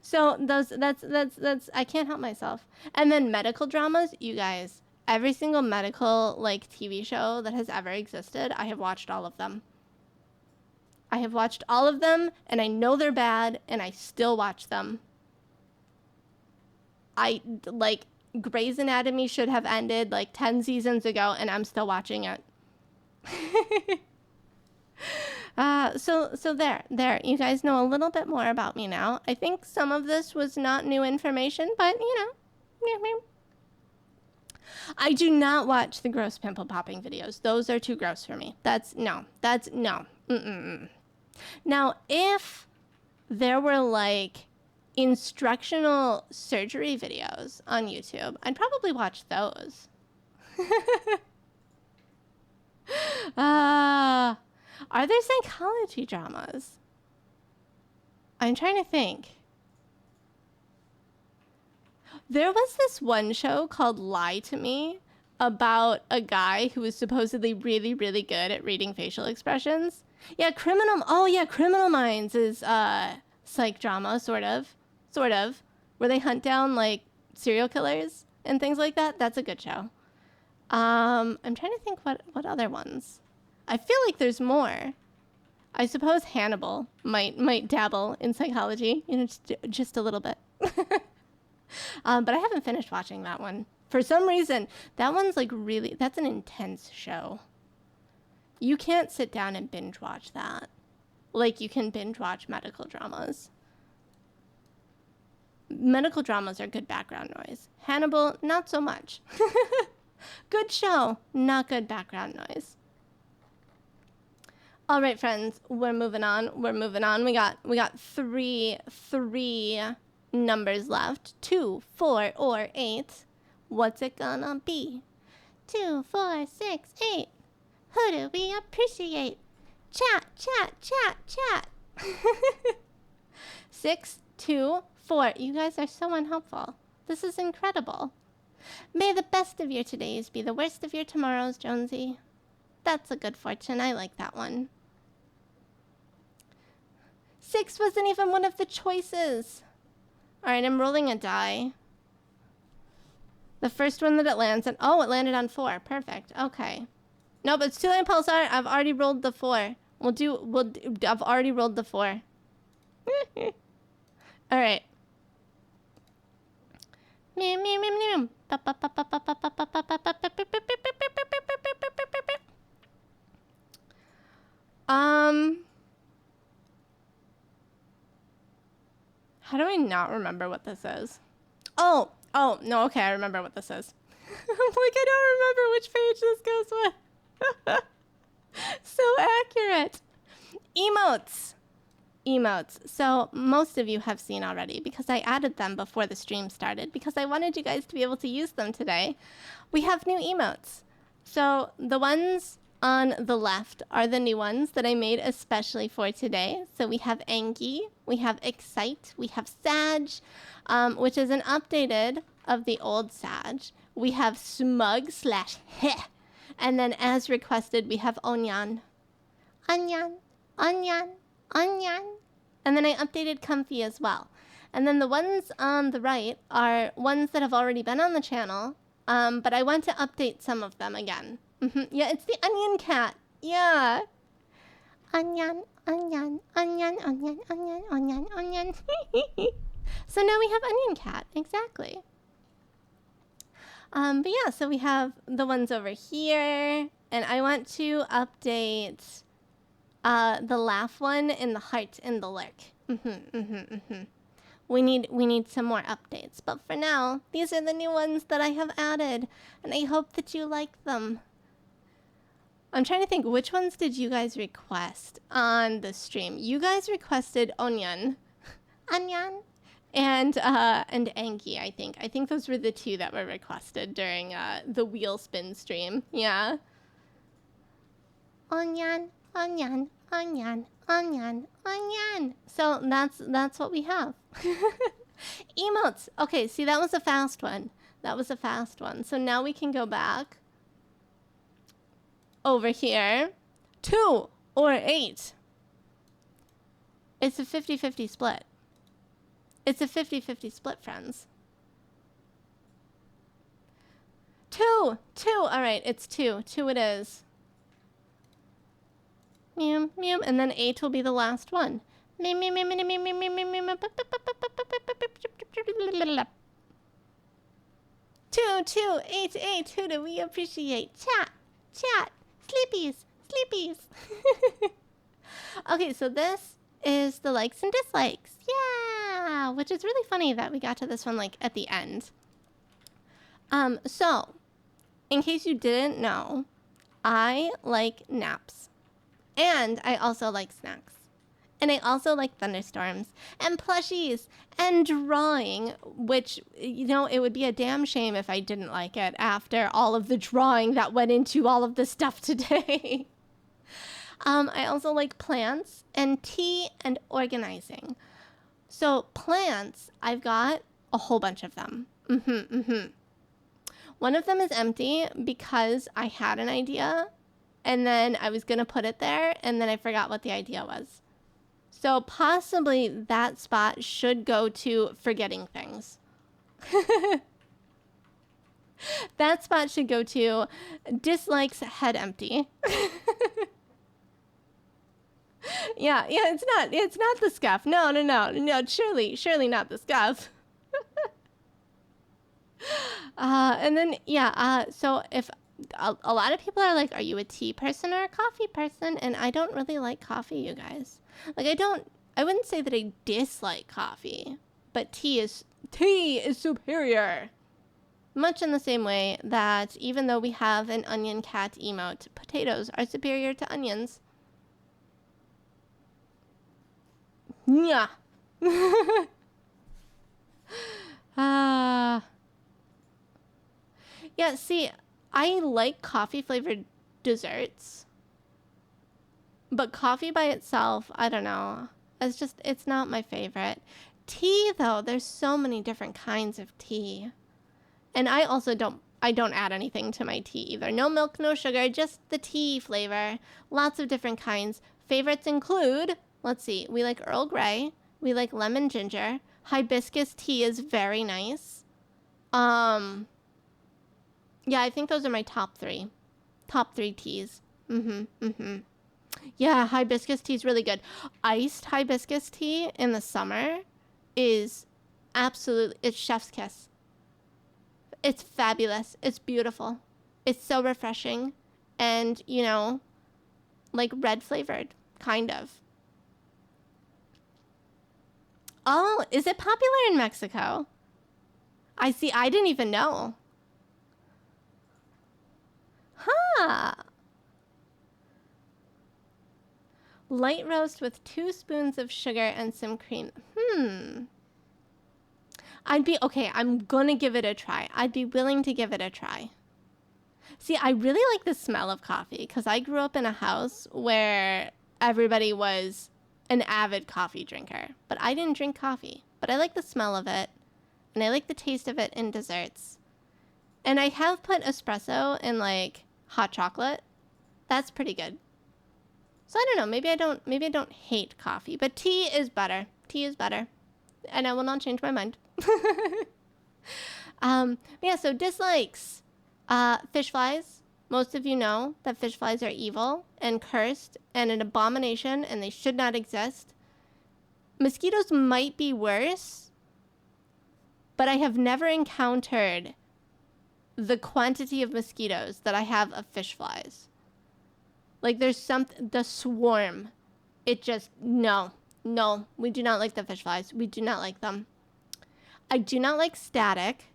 So that's I can't help myself. And then medical dramas, you guys, every single medical like TV show that has ever existed, I have watched all of them. I have watched all of them, and I know they're bad, and I still watch them. I like Grey's Anatomy should have ended like 10 seasons ago, and I'm still watching it. So there, you guys know a little bit more about me now. I think some of this was not new information, but you know, I do not watch the gross pimple popping videos. Those are too gross for me. That's no. Now, if there were like instructional surgery videos on YouTube, I'd probably watch those. Are there psychology dramas? I'm trying to think. There was this one show called Lie to Me about a guy who was supposedly really, really good at reading facial expressions. Yeah, Criminal Minds is psych drama, sort of, where they hunt down like serial killers and things like that. That's a good show. I'm trying to think what other ones. I feel like there's more. I suppose Hannibal might dabble in psychology, you know, just a little bit. But I haven't finished watching that one. For some reason, that one's like really, that's an intense show. You can't sit down and binge watch that. Like you can binge watch medical dramas. Medical dramas are good background noise. Hannibal, not so much. Good show, not good background noise. All right, friends, we're moving on. We got three numbers left. 2, 4, or 8. What's it gonna be? 2, 4, 6, 8. Who do we appreciate? Chat. 6, 2, 4. You guys are so unhelpful. This is incredible. May the best of your todays be the worst of your tomorrows, Jonesy. That's a good fortune. I like that one. 6 wasn't even one of the choices. All right, I'm rolling a die. The first one that it lands on. Oh, it landed on 4. Perfect. Okay. No, but it's too late, Pulsar. I've already rolled the 4. I've already rolled the 4. All right. How do I not remember what this is? Oh, no, okay, I remember what this is. I'm like, I don't remember which page this goes with. So accurate. Emotes. emotes. So most of you have seen already because I added them before the stream started because I wanted you guys to be able to use them today. We have new emotes. So the ones on the left are the new ones that I made especially for today. So we have Angie, we have Excite, we have Sag, which is an updated of the old Sag. We have Smug / Heh. And then as requested, we have Onyan. Onyan, Onyan, Onyan. And then I updated Comfy as well. And then the ones on the right are ones that have already been on the channel, but I want to update some of them again. Yeah, it's the onion cat. Yeah. Onion, onion, onion, onion, onion, onion, onion. So now we have onion cat. Exactly. But yeah, so we have the ones over here. And I want to update the laugh one and the heart and the lurk. We need some more updates. But for now, these are the new ones that I have added. And I hope that you like them. I'm trying to think, which ones did you guys request on the stream? You guys requested Onion. Onion. And Angie, I think. I think those were the two that were requested during the wheel spin stream. Yeah. Onion, onion, onion, onion, onion. So that's what we have. Emotes. Okay, see, that was a fast one. That was a fast one. So now we can go back over here. 2 or 8. It's a 50-50 split. It's a 50-50 split, friends. 2. All right, it's 2. 2 it is. Mew, mew, and then 8 will be the last one. Mew, mew, mew, mew, mew, mew, mew, mew, mew, mew. 2, 2, 8, 8. Who do we appreciate? Chat. Sleepies. Okay, so this is the likes and dislikes. Yeah, which is really funny that we got to this one like at the end. So, in case you didn't know, I like naps. And I also like snacks. And I also like thunderstorms and plushies and drawing, which, you know, it would be a damn shame if I didn't like it after all of the drawing that went into all of the stuff today. I also like plants and tea and organizing. So plants, I've got a whole bunch of them. One of them is empty because I had an idea and then I was going to put it there and then I forgot what the idea was. So possibly that spot should go to forgetting things. That spot should go to dislikes head empty. Yeah, it's not the scuff. No, surely not the scuff. And then, yeah, so if a lot of people are like, are you a tea person or a coffee person? And I don't really like coffee, you guys. Like, I wouldn't say that I dislike coffee, but tea is superior. Much in the same way that even though we have an onion cat emote, potatoes are superior to onions. Yeah. Yeah, see, I like coffee flavored desserts. But coffee by itself, I don't know. It's not my favorite. Tea, though, there's so many different kinds of tea. And I also don't add anything to my tea either. No milk, no sugar, just the tea flavor. Lots of different kinds. Favorites include, let's see, we like Earl Grey. We like lemon ginger. Hibiscus tea is very nice. Yeah, I think those are my top 3. Top 3 teas. Yeah, hibiscus tea is really good. Iced hibiscus tea in the summer is it's chef's kiss. It's fabulous. It's beautiful. It's so refreshing. And, you know, like red flavored, kind of. Oh, is it popular in Mexico? I see. I didn't even know. Huh. Light roast with 2 spoons of sugar and some cream. Okay, I'm gonna give it a try. I'd be willing to give it a try. See, I really like the smell of coffee because I grew up in a house where everybody was an avid coffee drinker. But I didn't drink coffee. But I like the smell of it. And I like the taste of it in desserts. And I have put espresso in like hot chocolate. That's pretty good. So I don't know. Maybe I don't hate coffee. But tea is better. Tea is better. And I will not change my mind. Yeah, so dislikes. Fish flies. Most of you know that fish flies are evil and cursed and an abomination and they should not exist. Mosquitoes might be worse, but I have never encountered the quantity of mosquitoes that I have of fish flies. Like there's the swarm. It just, no, we do not like the fish flies. We do not like them. I do not like static.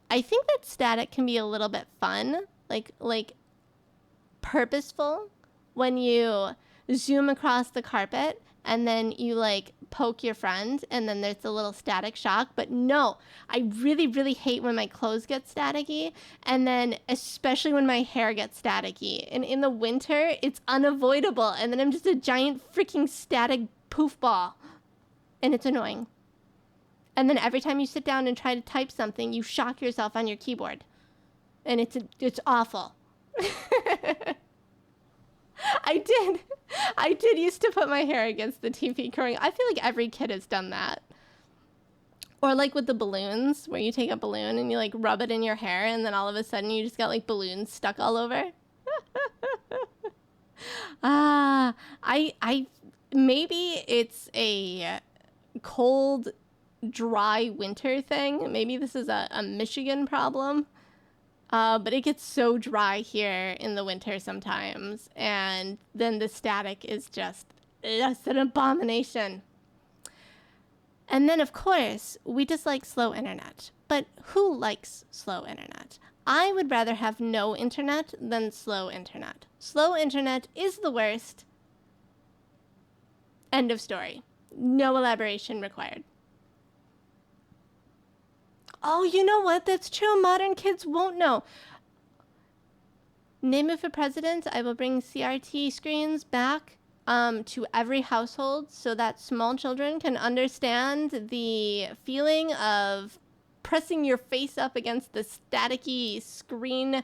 I think that static can be a little bit fun, like purposeful when you zoom across the carpet and then you like poke your friend and then there's a little static shock. But no, I really, really hate when my clothes get staticky and then especially when my hair gets staticky. And in the winter, it's unavoidable. And then I'm just a giant freaking static poof ball. And it's annoying. And then every time you sit down and try to type something, you shock yourself on your keyboard. And it's awful. I did used to put my hair against the TV growing. I feel like every kid has done that. Or like with the balloons, where you take a balloon and you like rub it in your hair and then all of a sudden you just got like balloons stuck all over. I maybe it's a cold, dry winter thing. Maybe this is a Michigan problem. But it gets so dry here in the winter sometimes. And then the static is just an abomination. And then, of course, we dislike slow internet. But who likes slow internet? I would rather have no internet than slow internet. Slow internet is the worst. End of story. No elaboration required. Oh, you know what? That's true. Modern kids won't know. Nemu for president. I will bring CRT screens back to every household so that small children can understand the feeling of pressing your face up against the staticky screen.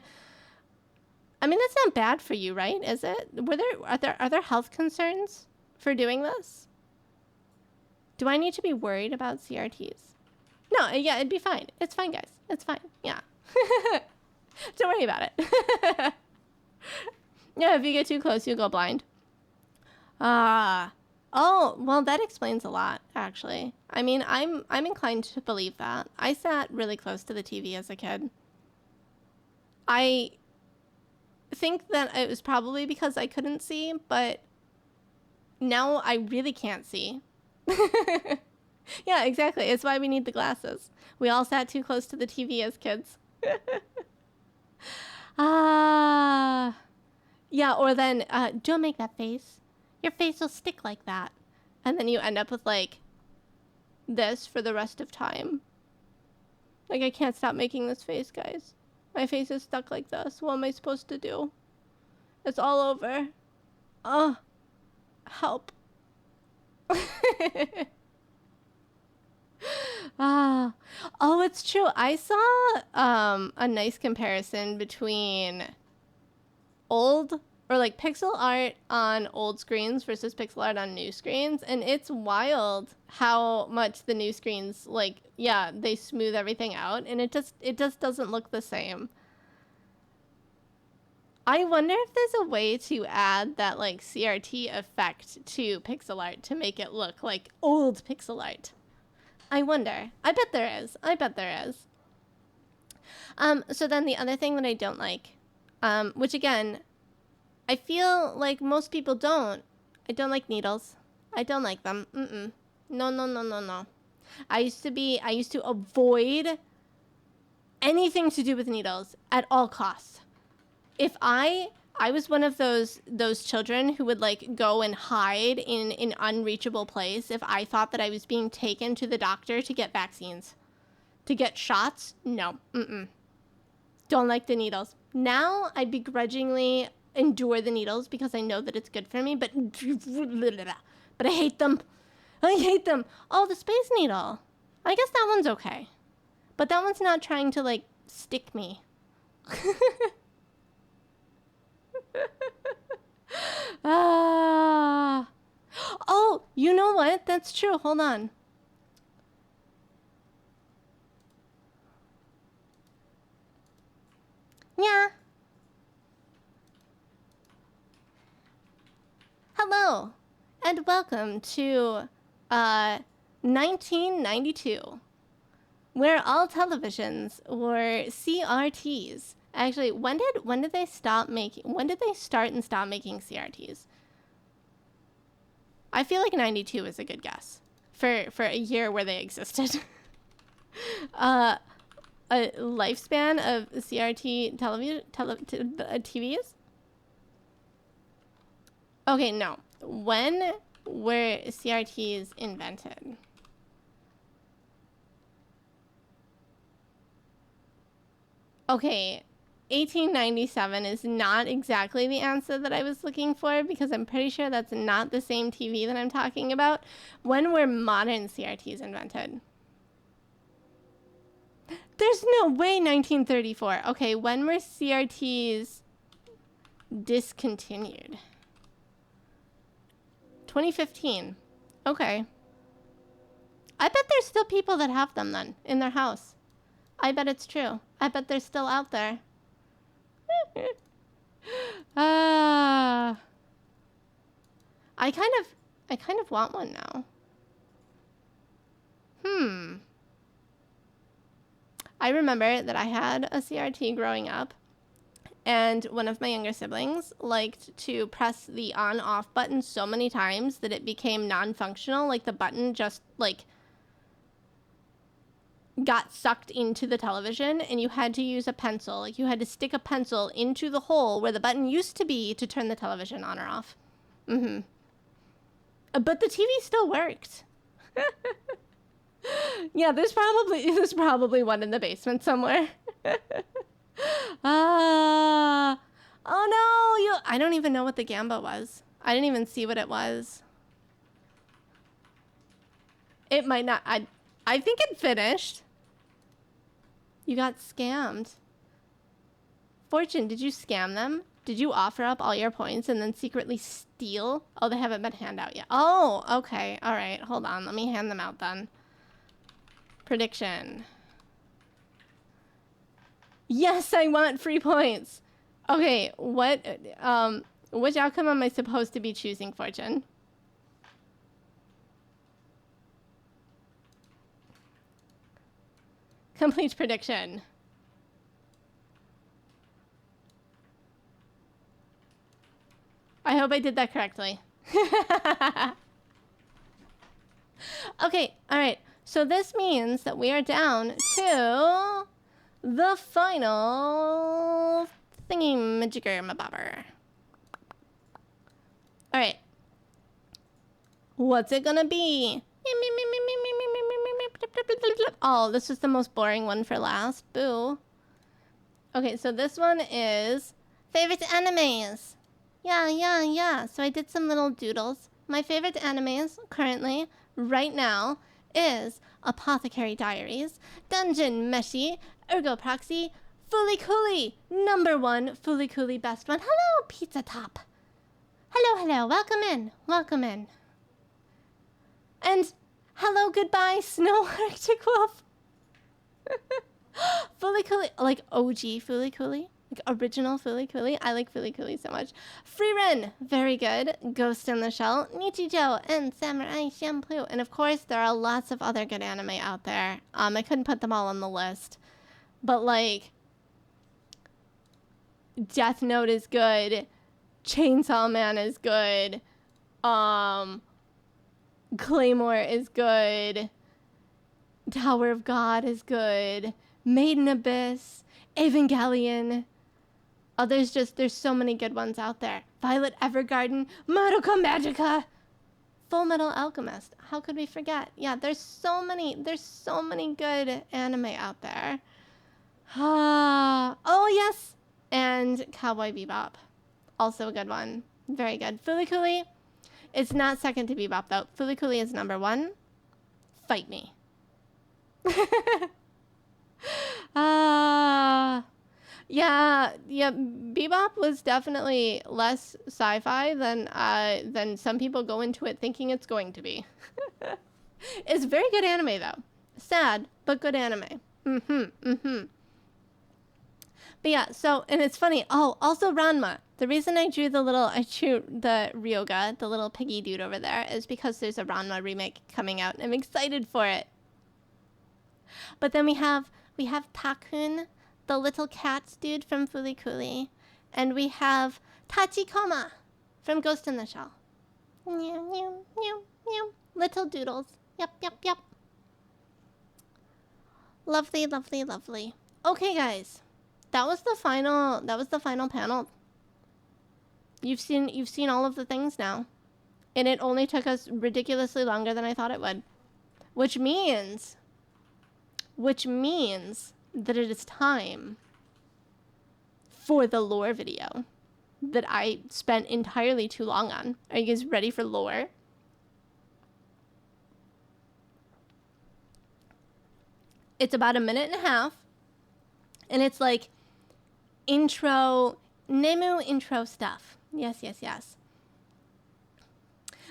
I mean, that's not bad for you, right? Is it? Are there health concerns for doing this? Do I need to be worried about CRTs? No, yeah, it'd be fine. It's fine, guys. It's fine. Yeah. Don't worry about it. Yeah, if you get too close, you'll go blind. Oh, well, that explains a lot, actually. I mean, I'm inclined to believe that. I sat really close to the TV as a kid. I think that it was probably because I couldn't see, but now I really can't see. Yeah, exactly. It's why we need the glasses. We all sat too close to the TV as kids. Yeah, or then, don't make that face. Your face will stick like that. And then you end up with, like, this for the rest of time. Like, I can't stop making this face, guys. My face is stuck like this. What am I supposed to do? It's all over. Help. Oh, it's true. I saw a nice comparison between old or like pixel art on old screens versus pixel art on new screens, and it's wild how much the new screens, like, yeah, they smooth everything out and it just doesn't look the same. I wonder if there's a way to add that like CRT effect to pixel art to make it look like old pixel art. I wonder. I bet there is. So then the other thing that I don't like, which again, I feel like most people don't. I don't like needles. I don't like them. No. I used to avoid anything to do with needles at all costs. If I I was one of those children who would like go and hide in an unreachable place if I thought that I was being taken to the doctor to get vaccines, to get shots. No, don't like the needles. Now I begrudgingly endure the needles because I know that it's good for me, but I hate them. I hate them. Oh, the space needle. I guess that one's okay, but that one's not trying to like stick me. Ah. Oh, you know what? That's true. Hold on. Yeah. Hello, and welcome to 1992, where all televisions were CRTs. Actually, when did they start and stop making CRTs? I feel like 92 is a good guess for a year where they existed. A lifespan of CRT TVs? Okay, no. When were CRTs invented? Okay, 1897 is not exactly the answer that I was looking for because I'm pretty sure that's not the same TV that I'm talking about. When were modern CRTs invented? There's no way 1934. Okay, when were CRTs discontinued? 2015. Okay. I bet there's still people that have them then in their house. I bet it's true. I bet they're still out there. I kind of want one now. I remember that I had a CRT growing up, and one of my younger siblings liked to press the on-off button so many times that it became non-functional. Like the button just like got sucked into the television, and you had to use a pencil. Like you had to stick a pencil into the hole where the button used to be to turn the television on or off. But the TV still worked. Yeah, there's probably one in the basement somewhere. Oh no, I don't even know what the Gamba was. I didn't even see what it was. It might not. I think it finished. You got scammed. Fortune, did you scam them? Did you offer up all your points and then secretly steal? Oh, they haven't been handed out yet. Oh, okay. All right. Hold on. Let me hand them out then. Prediction. Yes, I want free points. Okay, which outcome am I supposed to be choosing, Fortune? Complete prediction. I hope I did that correctly. Okay, all right. So this means that we are down to the final thingy-majigger-mabobber. All right. What's it gonna be? Oh, this is the most boring one for last. Boo. Okay, so this one is favorite animes. Yeah. So I did some little doodles. My favorite animes currently, right now, is Apothecary Diaries, Dungeon Meshi, Ergo Proxy, Fooly Cooly, #1 Fooly Cooly, best one. Hello, Pizza Top. Hello, welcome in. And hello, goodbye, Snow Arctic Wolf. Fooly Cooly, like OG Fooly Cooly, like original Fooly Cooly. I like Fooly Cooly so much. Free Ren, very good. Ghost in the Shell, Nichijou, and Samurai Champloo. And of course, there are lots of other good anime out there. I couldn't put them all on the list, but like Death Note is good. Chainsaw Man is good. Claymore is good. Tower of God is good. Maiden Abyss. Evangelion. Oh, there's so many good ones out there. Violet Evergarden, Madoka Magica, Full Metal Alchemist. How could we forget? Yeah, there's so many good anime out there. Oh yes, and Cowboy Bebop, also a good one. Very good. Fooly Cooly, it's not second to Bebop though. Fooly Cooly is number 1. Fight me. Yeah, Bebop was definitely less sci-fi than some people go into it thinking it's going to be. It's very good anime though. Sad, but good anime. But yeah, so, and it's funny. Oh, also Ranma. The reason I drew the Ryoga, the little piggy dude over there, is because there's a Ranma remake coming out, and I'm excited for it. But then we have Takun, the little cat dude from Fooly Cooly, and we have Tachikoma from Ghost in the Shell. Meow, meow, meow, meow. Little doodles. Yep. Lovely, lovely, lovely. Okay, guys. That was the final panel. You've seen all of the things now. And it only took us ridiculously longer than I thought it would. Which means that it is time for the lore video that I spent entirely too long on. Are you guys ready for lore? It's about 1.5 minutes, and it's like Nemu intro stuff. Yes.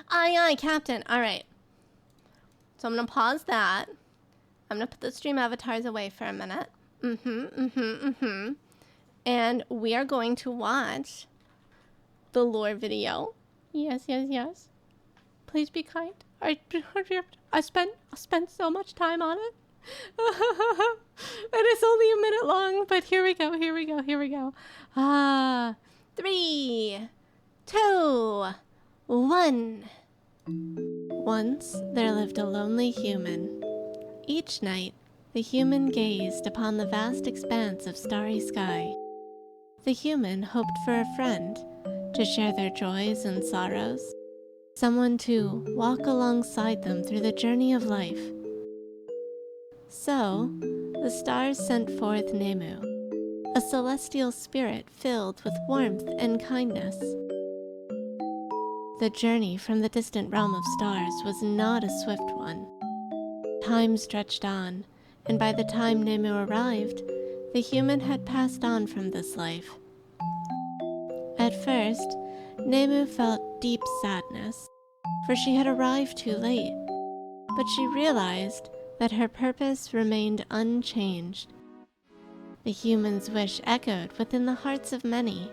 Aye, Captain. All right. So I'm going to pause that. I'm going to put the stream avatars away for a minute. And we are going to watch the lore video. Yes. Please be kind. I spent so much time on it. And it's only 1 minute long, but here we go. 3, 2, 1. Once there lived a lonely human. Each night, the human gazed upon the vast expanse of starry sky. The human hoped for a friend to share their joys and sorrows, someone to walk alongside them through the journey of life. So, the stars sent forth Nemu, a celestial spirit filled with warmth and kindness. The journey from the distant realm of stars was not a swift one. Time stretched on, and by the time Nemu arrived, the human had passed on from this life. At first, Nemu felt deep sadness, for she had arrived too late, but she realized that her purpose remained unchanged. The human's wish echoed within the hearts of many.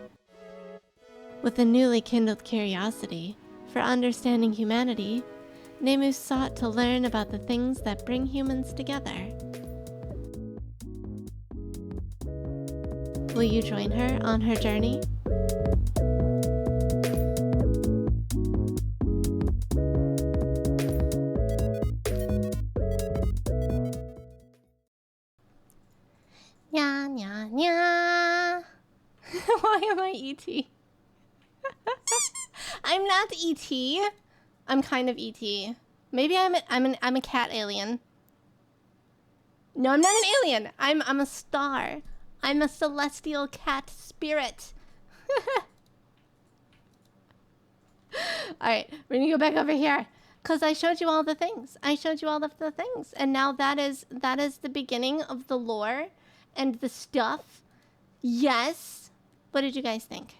With a newly kindled curiosity for understanding humanity, Nemu sought to learn about the things that bring humans together. Will you join her on her journey? Nya. Why am I E.T.? I'm not E.T. I'm kind of E.T. Maybe I'm a cat alien. No, I'm not an alien. I'm a star. I'm a celestial cat spirit. Alright, we're gonna go back over here. Because I showed you all the things. And now that is the beginning of the lore and the stuff. Yes. What did you guys think?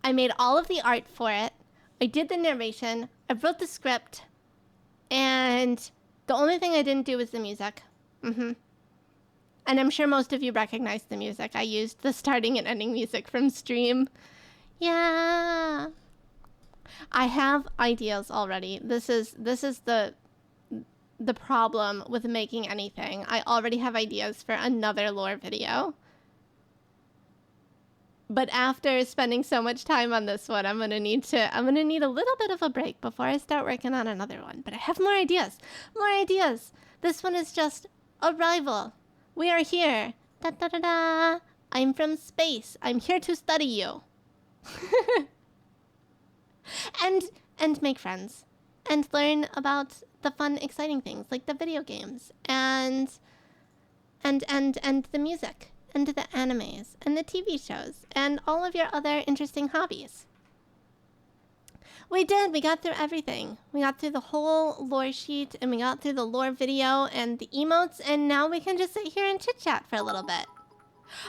I made all of the art for it. I did the narration. I wrote the script. And the only thing I didn't do was the music. And I'm sure most of you recognize the music. I used the starting and ending music from Stream. Yeah. I have ideas already. This is the problem with making anything. I already have ideas for another lore video. But after spending so much time on this one, I'm gonna need a little bit of a break before I start working on another one. But I have more ideas. This one is just arrival. We are here. Da da da da. I'm from space. I'm here to study you. and make friends. And learn about the fun, exciting things like the video games and the music and the animes and the TV shows and all of your other interesting hobbies. We did. We got through everything. We got through the whole lore sheet and we got through the lore video and the emotes, and now we can just sit here and chit chat for a little bit.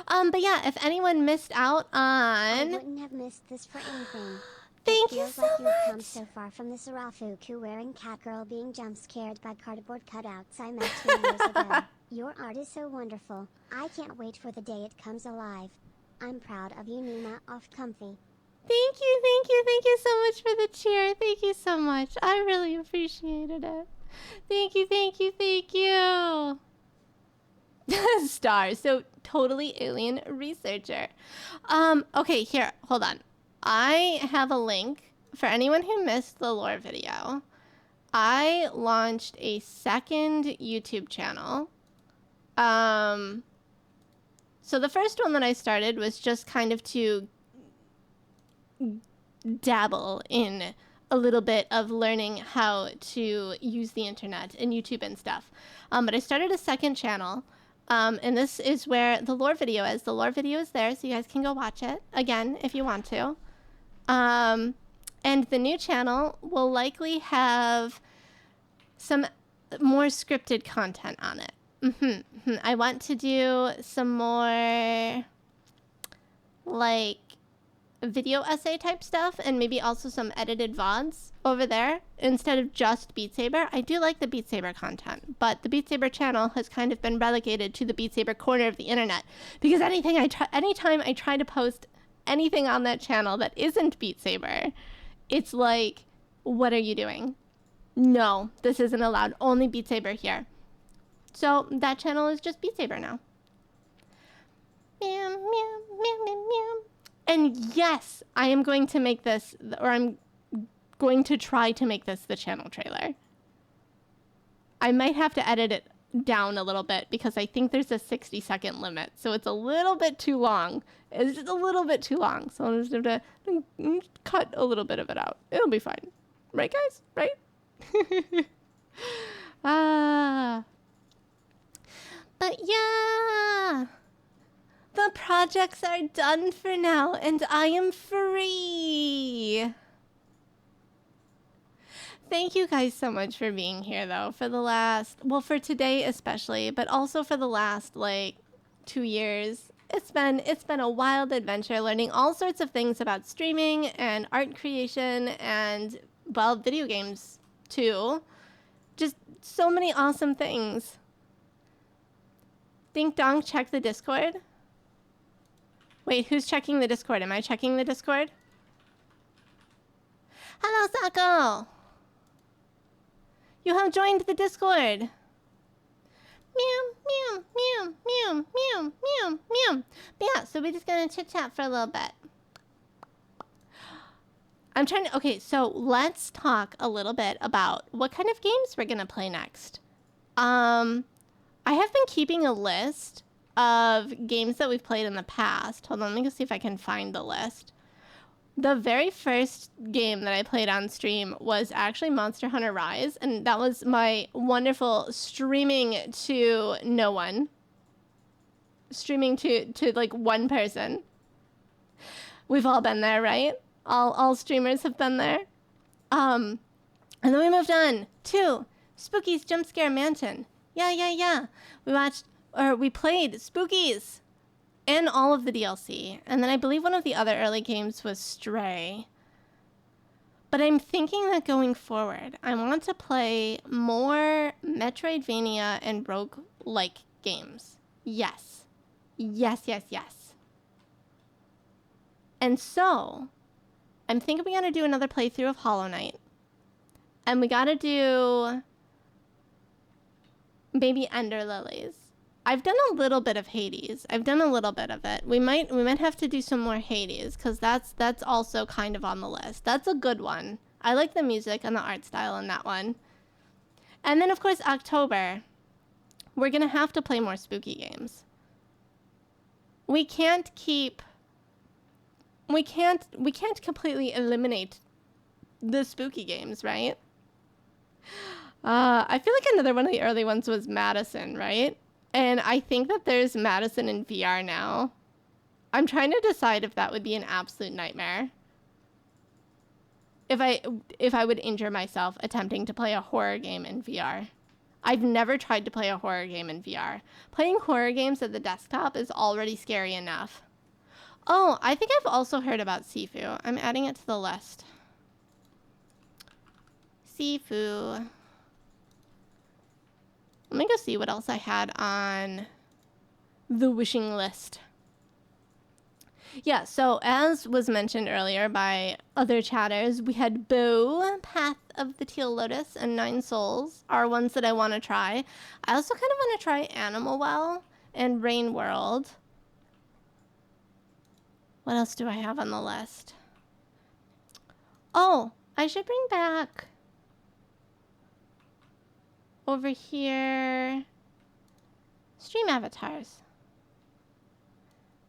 But yeah, if anyone missed out I on... wouldn't have missed this for anything. Thank It you feels so like you've come much. so far from the Sarafuku wearing cat girl being jump scared by cardboard cutouts I met 2 years ago. Your art is so wonderful. I can't wait for the day it comes alive. I'm proud of you, Nina. Off comfy. Thank you, thank you, thank you so much for the cheer. Thank you so much. I really appreciated it. Thank you, thank you, thank you. Star, so totally alien researcher. Okay, here, hold on. I have a link for anyone who missed the lore video. I launched a second YouTube channel. So the first one that I started was just kind of to dabble in a little bit of learning how to use the internet and YouTube and stuff. But I started a second channel. And this is where the lore video is. The lore video is there, so you guys can go watch it again if you want to. And the new channel will likely have some more scripted content on it. I want to do some more like video essay type stuff and maybe also some edited VODs over there instead of just Beat Saber. I do like the Beat Saber content, but the Beat Saber channel has kind of been relegated to the Beat Saber corner of the internet because anytime I try to post anything on that channel that isn't Beat Saber, it's like, what are you doing? No, this isn't allowed. Only Beat Saber here. So that channel is just Beat Saber now. Meow, meow, meow, meow, meow. And yes, I am going to make this, or I'm going to try to make this the channel trailer. I might have to edit it down a little bit because I think there's a 60-second limit. So it's a little bit too long. It's just a little bit too long. So I'm just going to cut a little bit of it out. It'll be fine. Right, guys? Right? But yeah. The projects are done for now, and I am free. Thank you guys so much for being here, though, for the last, well, for today especially, but also for the last, like, 2 years. It's been a wild adventure learning all sorts of things about streaming and art creation and, well, video games, too. Just so many awesome things. Dink Dong, check the Discord. Wait, who's checking the Discord? Am I checking the Discord? Hello, Sako! You have joined the Discord! Meow, meow, meow, meow, meow, meow, meow. But yeah, so we're just gonna chit-chat for a little bit. Okay, so let's talk a little bit about what kind of games we're gonna play next. I have been keeping a list of games that we've played in the past. Hold on, let me go see if I can find the list. The very first game that I played on stream was actually Monster Hunter Rise, and that was my wonderful streaming to no one. Streaming to like one person. We've all been there, right? All streamers have been there. And then we moved on to Spooky's Jump Scare Mansion. Yeah. We played Spookies and all of the DLC. And then I believe one of the other early games was Stray. But I'm thinking that going forward, I want to play more Metroidvania and roguelike games. Yes. And so, I'm thinking we gotta do another playthrough of Hollow Knight. And we gotta do maybe Ender Lilies. I've done a little bit of Hades. I've done a little bit of it. We might have to do some more Hades because that's also kind of on the list. That's a good one. I like the music and the art style in that one. And then of course October, we're gonna have to play more spooky games. we can't completely eliminate the spooky games, right? I feel like another one of the early ones was Madison, right? And I think that there's Madison in VR now. I'm trying to decide if that would be an absolute nightmare. If I would injure myself attempting to play a horror game in VR. I've never tried to play a horror game in VR. Playing horror games at the desktop is already scary enough. Oh, I think I've also heard about Sifu. I'm adding it to the list. Sifu. Let me go see what else I had on the wishing list. Yeah, so as was mentioned earlier by other chatters, we had Bow, Path of the Teal Lotus, and Nine Souls are ones that I want to try. I also kind of want to try Animal Well and Rain World. What else do I have on the list? Oh, I should bring back over here stream avatars.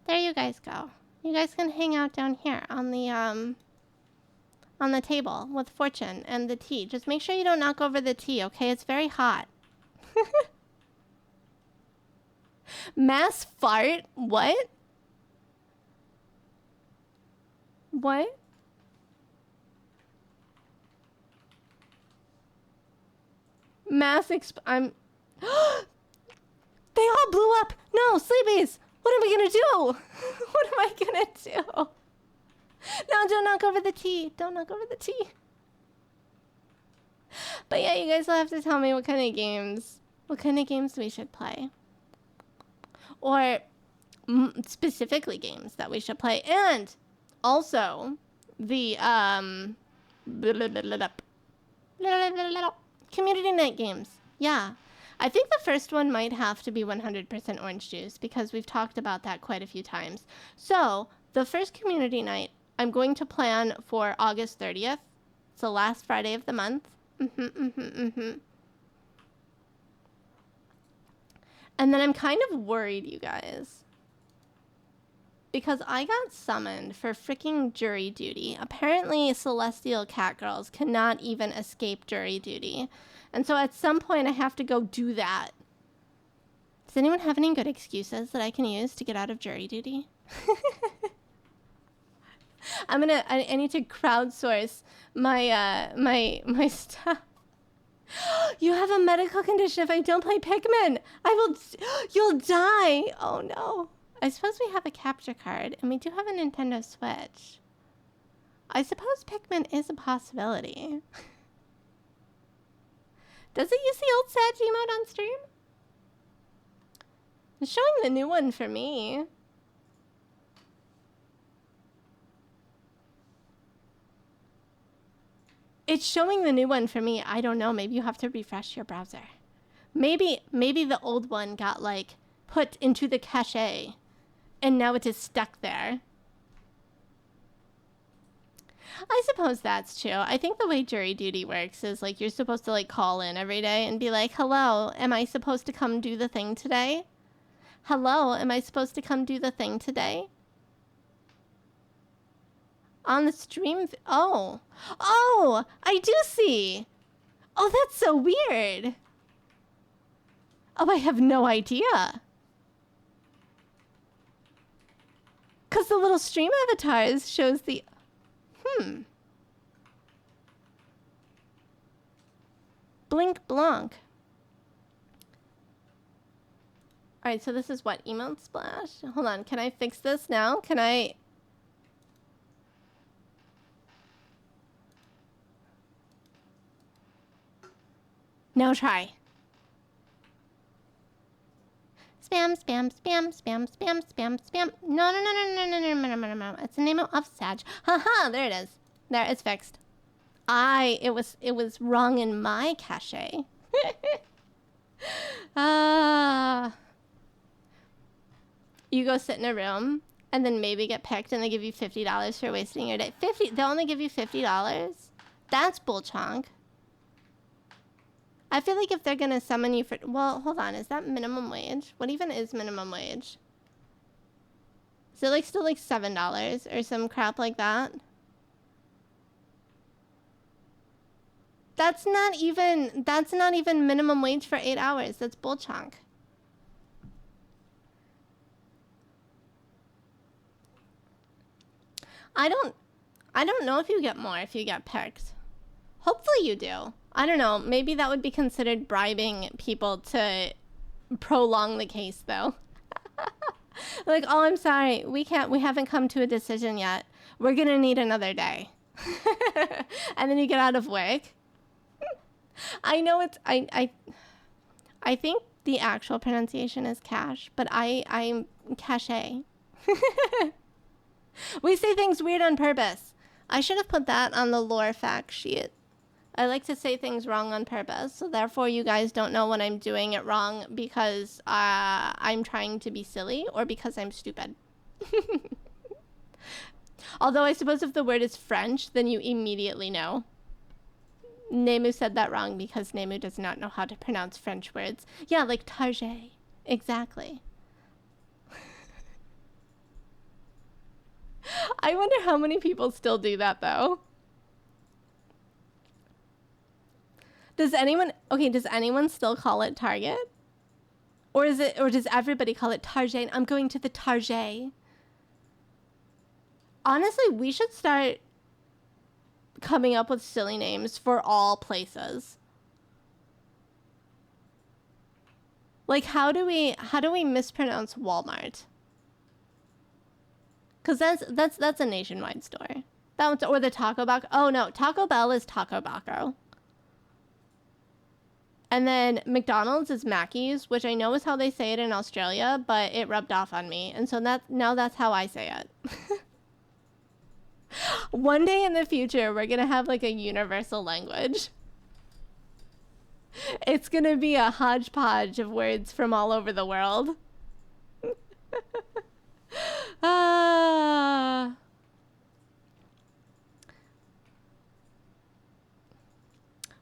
There you guys go. You guys can hang out down here on the table with Fortune and the tea. Just make sure you don't knock over the tea, okay? It's very hot. Mass fart? What? What? I'm... They all blew up! No, sleepies! What am I gonna do? What am I gonna do? No, don't knock over the tea. Don't knock over the tea. But yeah, you guys will have to tell me what kind of games we should play. Or specifically games that we should play. And also the community night games. Yeah. I think the first one might have to be 100% orange juice because we've talked about that quite a few times. So the first community night I'm going to plan for August 30th. It's the last Friday of the month. And then I'm kind of worried, you guys, because I got summoned for freaking jury duty. Apparently Celestial Cat Girls cannot even escape jury duty. And so at some point I have to go do that. Does anyone have any good excuses that I can use to get out of jury duty? I need to crowdsource my stuff. You have a medical condition if I don't play Pikmin. You'll die. Oh no. I suppose we have a capture card and we do have a Nintendo Switch. I suppose Pikmin is a possibility. Does it use the old sad emote on stream? It's showing the new one for me. It's showing the new one for me. I don't know. Maybe you have to refresh your browser. Maybe the old one got like put into the cache and now it is stuck there. I suppose that's true. I think the way jury duty works is like you're supposed to like call in every day and be like, hello, am I supposed to come do the thing today? Hello, am I supposed to come do the thing today? On the stream? Oh, I do see. Oh, that's so weird. Oh, I have no idea. Because the little stream avatars shows the... Blink Blanc. Alright, so this is what? Emote Splash? Hold on, can I fix this now? Can I... Now try. Spam, spam, spam, spam, spam, spam, spam. No. It's the name of Sag. Haha, there it is. There, it's fixed. It was wrong in my cache. You go sit in a room and then maybe get picked and they give you $50 for wasting your day. They'll only give you $50? That's bull chonk. I feel like if they're gonna summon you for... Well, hold on. Is that minimum wage? What even is minimum wage? Is it like still like $7 or some crap like that? That's not even minimum wage for 8 hours. That's bull chunk. I don't know if you get more if you get picked. Hopefully you do. I don't know. Maybe that would be considered bribing people to prolong the case though. Like, oh, I'm sorry. We haven't come to a decision yet. We're going to need another day. And then you get out of work. I know I think the actual pronunciation is cash, but I'm cachet. We say things weird on purpose. I should have put that on the lore fact sheet. I like to say things wrong on purpose, so therefore you guys don't know when I'm doing it wrong because I'm trying to be silly or because I'm stupid. Although I suppose if the word is French, then you immediately know. Nemu said that wrong because Nemu does not know how to pronounce French words. Yeah, like target. Exactly. I wonder how many people still do that though. Does anyone still call it Target? Or does everybody call it Target? I'm going to the Target. Honestly, we should start coming up with silly names for all places. Like, how do we mispronounce Walmart? Cause that's a nationwide store. Or the Taco Bell. Oh no, Taco Bell is Taco Baco. And then McDonald's is Mackey's, which I know is how they say it in Australia, but it rubbed off on me. And so now that's how I say it. One day in the future, we're going to have like a universal language. It's going to be a hodgepodge of words from all over the world.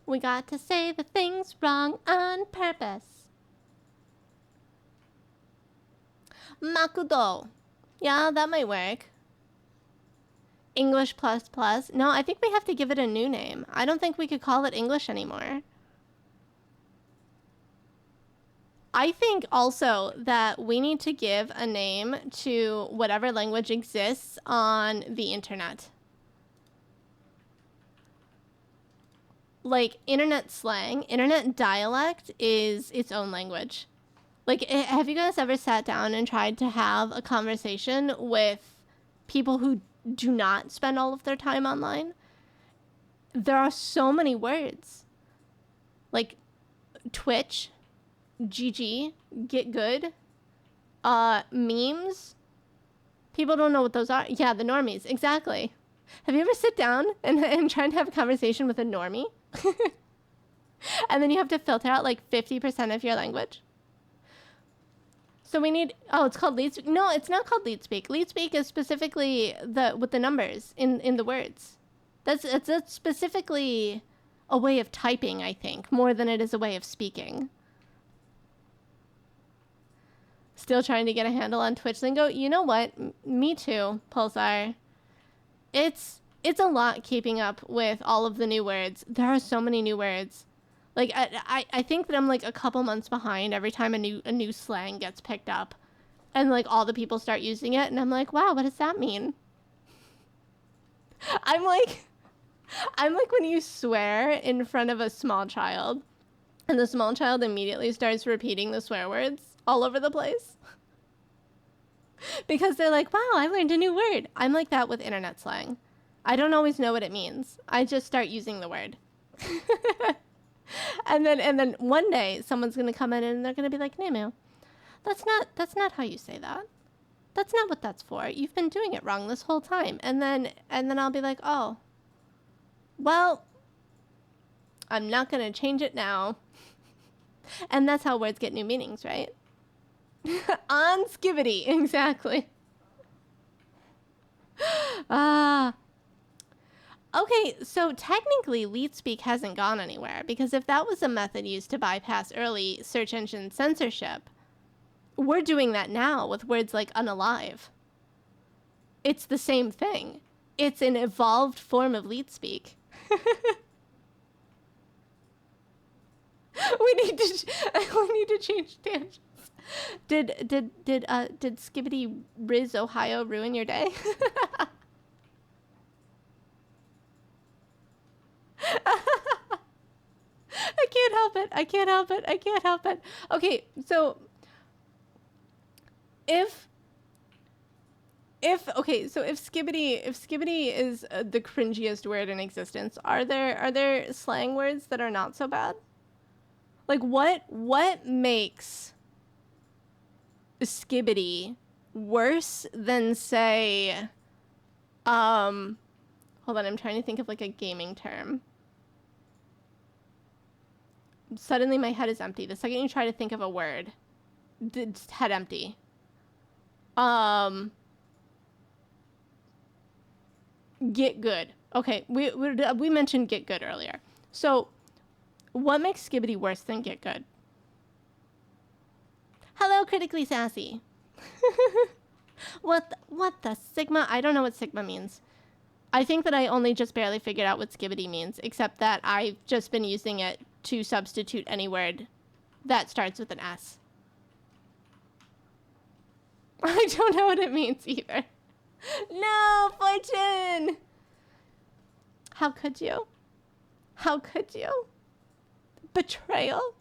We got to say the things wrong on purpose. Makudo. Yeah, that might work. English plus plus. No, I think we have to give it a new name. I don't think we could call it English anymore. I think also that we need to give a name to whatever language exists on the internet. Like, internet slang, internet dialect is its own language. Like, have you guys ever sat down and tried to have a conversation with people who do not spend all of their time online? There are so many words. Like, Twitch, GG, get good, memes. People don't know what those are. Yeah, the normies, exactly. Have you ever sit down and tried to have a conversation with a normie? And then you have to filter out like 50% of your language. So we need, it's called LeetSpeak. No, it's not called LeetSpeak. LeetSpeak is specifically with the numbers in the words. That's specifically a way of typing, I think, more than it is a way of speaking. Still trying to get a handle on Twitch lingo. You know what? Me too, Pulsar. It's a lot keeping up with all of the new words. There are so many new words. Like, I think that I'm like a couple months behind every time a new slang gets picked up. And like all the people start using it and I'm like, wow, what does that mean? I'm like when you swear in front of a small child and the small child immediately starts repeating the swear words all over the place. Because they're like, wow, I learned a new word. I'm like that with internet slang. I don't always know what it means. I just start using the word. And then one day someone's going to come in and they're going to be like, Nemu, that's not how you say that. That's not what that's for. You've been doing it wrong this whole time. And then I'll be like, oh, well, I'm not going to change it now. And that's how words get new meanings, right? On skivity, exactly. Okay, so technically LeetSpeak hasn't gone anywhere, because if that was a method used to bypass early search engine censorship, we're doing that now with words like unalive. It's the same thing. It's an evolved form of leet speak. we need to change tangents. Did Skibbity Riz Ohio ruin your day? I can't help it. I can't help it. I can't help it. Okay, so if Skibbity is the cringiest word in existence, are there slang words that are not so bad? Like what makes Skibbity worse than, say, hold on, I'm trying to think of like a gaming term. Suddenly my head is empty. The second you try to think of a word, it's head empty. Get good. Okay, we mentioned get good earlier. So what makes Skibbity worse than get good? Hello, critically sassy. What the Sigma? I don't know what Sigma means. I think that I only just barely figured out what Skibbity means, except that I've just been using it to substitute any word that starts with an S. I don't know what it means either. No, Fortune! How could you? How could you? Betrayal?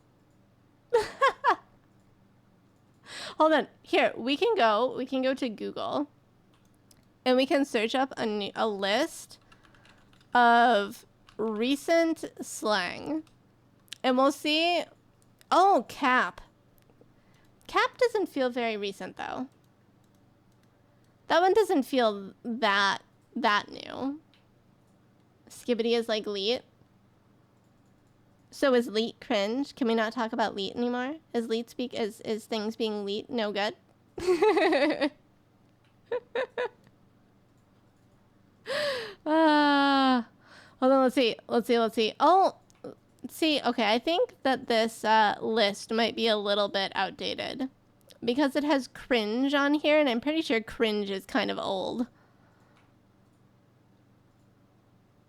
Hold on. Here, we can go to Google and we can search up a list of recent slang. And we'll see. Oh, cap. Cap doesn't feel very recent though. That one doesn't feel that new. Skibbity is like leet. So is leet cringe? Can we not talk about leet anymore? Is leet speak, is things being leet no good? Hold on, let's see. Oh, see, okay, I think that this list might be a little bit outdated because it has cringe on here, and I'm pretty sure cringe is kind of old.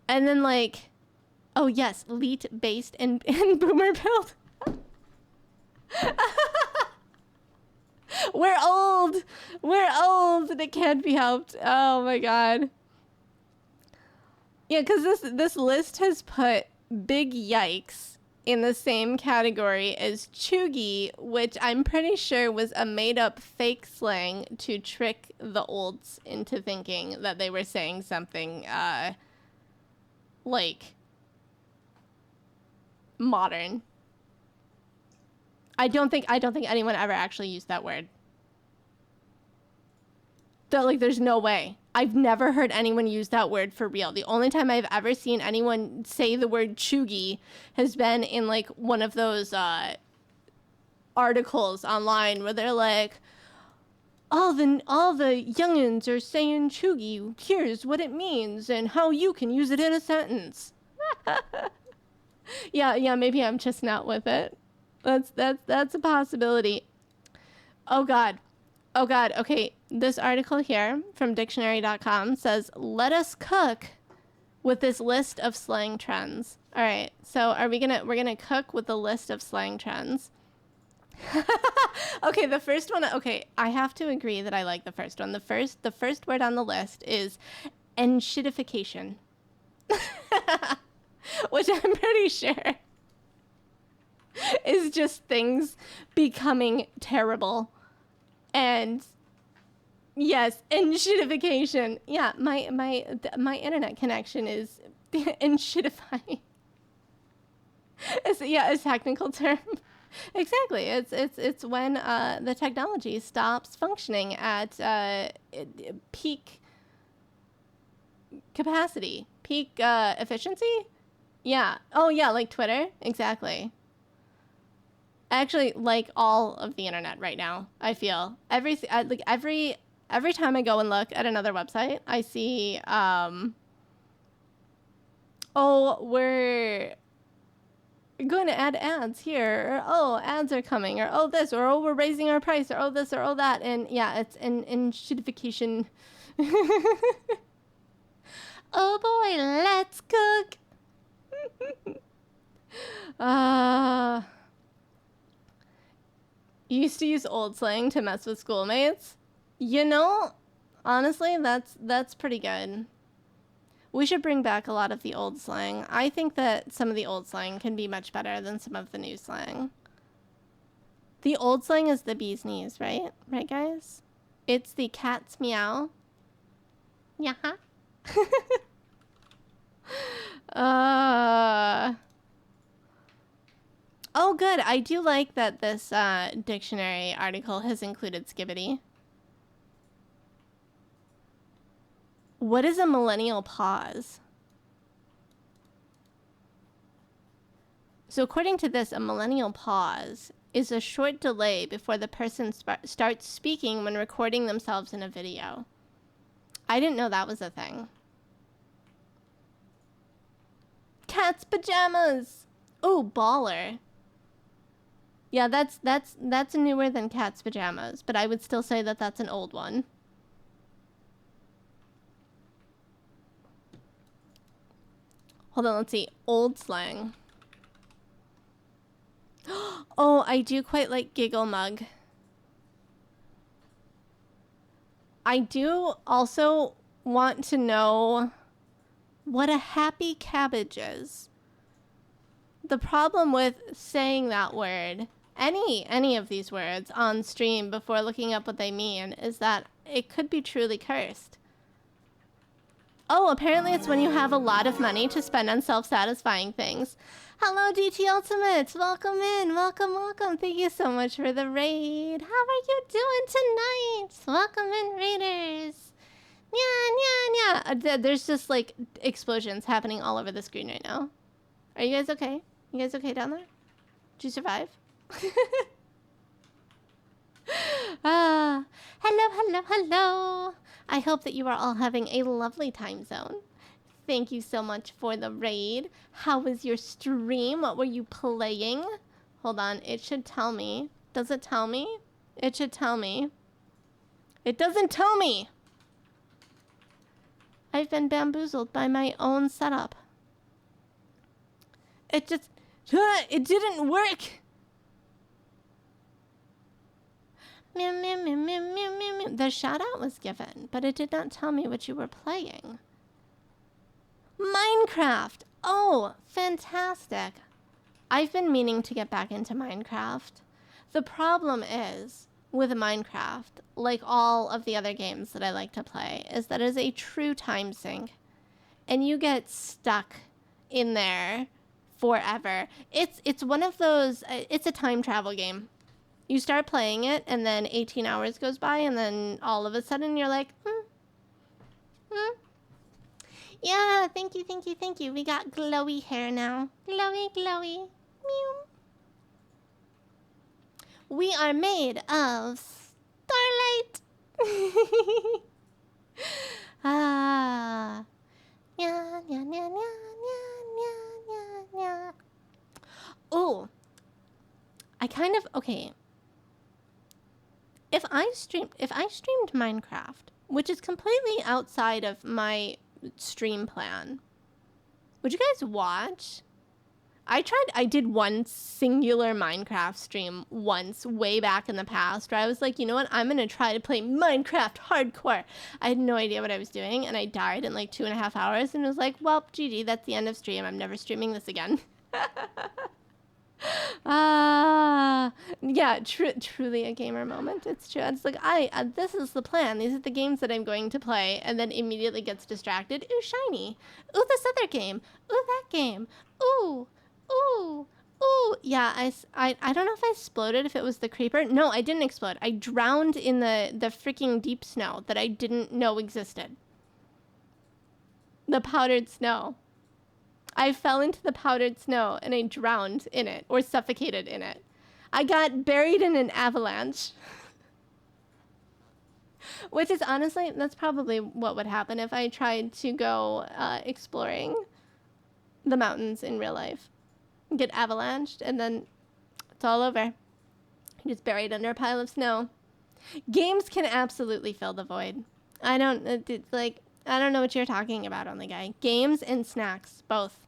And then, like, oh yes, leet based and boomer build. We're old. And it can't be helped. Oh my god. Yeah, because this list has put big yikes in the same category as chuggy, which I'm pretty sure was a made-up fake slang to trick the olds into thinking that they were saying something like modern. I don't think anyone ever actually used that word. There's no way. I've never heard anyone use that word for real. The only time I've ever seen anyone say the word chuggy has been in like one of those articles online where they're like, all the youngins are saying chuggy. Here's what it means and how you can use it in a sentence. Yeah, maybe I'm just not with it. That's a possibility. Oh god. Okay, this article here from dictionary.com says, "Let us cook with this list of slang trends." All right. So, we're going to cook with the list of slang trends. Okay, the first one. Okay, I have to agree that I like the first one. The first word on the list is enshittification. Which I'm pretty sure is just things becoming terrible. And yes, enshittification. Yeah, my internet connection is enshittifying. It's a technical term. Exactly. It's when the technology stops functioning at peak capacity, peak efficiency. Yeah. Oh yeah, like Twitter. Exactly. Actually, like all of the internet right now, I feel every time I go and look at another website, I see we're going to add ads here, or oh, ads are coming, or oh this, or oh, we're raising our price, or oh this, or oh that, and yeah, it's an shitification Oh boy, let's cook. You used to use old slang to mess with schoolmates. You know, honestly, that's pretty good. We should bring back a lot of the old slang. I think that some of the old slang can be much better than some of the new slang. The old slang is the bee's knees, right? Right, guys? It's the cat's meow. Yeah. Oh, good. I do like that this dictionary article has included skibbity. What is a millennial pause? So according to this, a millennial pause is a short delay before the person starts speaking when recording themselves in a video. I didn't know that was a thing. Cat's pajamas. Oh, baller. Yeah, that's newer than cat's pajamas, but I would still say that that's an old one. Hold on, let's see. Old slang. Oh, I do quite like giggle mug. I do also want to know what a happy cabbage is. The problem with saying that word, any of these words on stream before looking up what they mean, is that it could be truly cursed. Oh, apparently it's when you have a lot of money to spend on self-satisfying things. Hello, DT Ultimates. Welcome in. Welcome, welcome. Thank you so much for the raid. How are you doing tonight? Welcome in, raiders. Yeah. There's just, like, explosions happening all over the screen right now. Are you guys okay? You guys okay down there? Did you survive? Hello. I hope that you are all having a lovely time zone. Thank you so much for the raid. How was your stream? What were you playing? Hold on, it should tell me. Does it tell me? It should tell me. It doesn't tell me! I've been bamboozled by my own setup. It didn't work! The shout out was given, but it did not tell me what you were playing. Minecraft! Oh, fantastic. I've been meaning to get back into Minecraft. The problem is, with Minecraft, like all of the other games that I like to play, is that it is a true time sink. And you get stuck in there forever. It's one of those, it's a time travel game. You start playing it, and then 18 hours goes by, and then all of a sudden you're like, Yeah, thank you. We got glowy hair now. Glowy. Meow. We are made of starlight. Yeah. Oh, okay. If I streamed Minecraft, which is completely outside of my stream plan, would you guys watch? I did one singular Minecraft stream once way back in the past where I was like, you know what? I'm going to try to play Minecraft hardcore. I had no idea what I was doing, and I died in like 2.5 hours, and it was like, well, GG, that's the end of stream. I'm never streaming this again. Yeah, truly a gamer moment. It's true. It's like, this is the plan. These are the games that I'm going to play, and then immediately gets distracted. Ooh, shiny. Ooh, this other game. Ooh, that game. Ooh. Yeah, I don't know if I exploded, if it was the creeper. No, I didn't explode. I drowned in the freaking deep snow that I didn't know existed. The powdered snow. I fell into the powdered snow and I drowned in it, or suffocated in it. I got buried in an avalanche. Which is honestly, that's probably what would happen if I tried to go exploring the mountains in real life. Get avalanched and then it's all over. You're just buried under a pile of snow. Games can absolutely fill the void. I don't, like, I don't know what you're talking about, Only Guy. Games and snacks, both.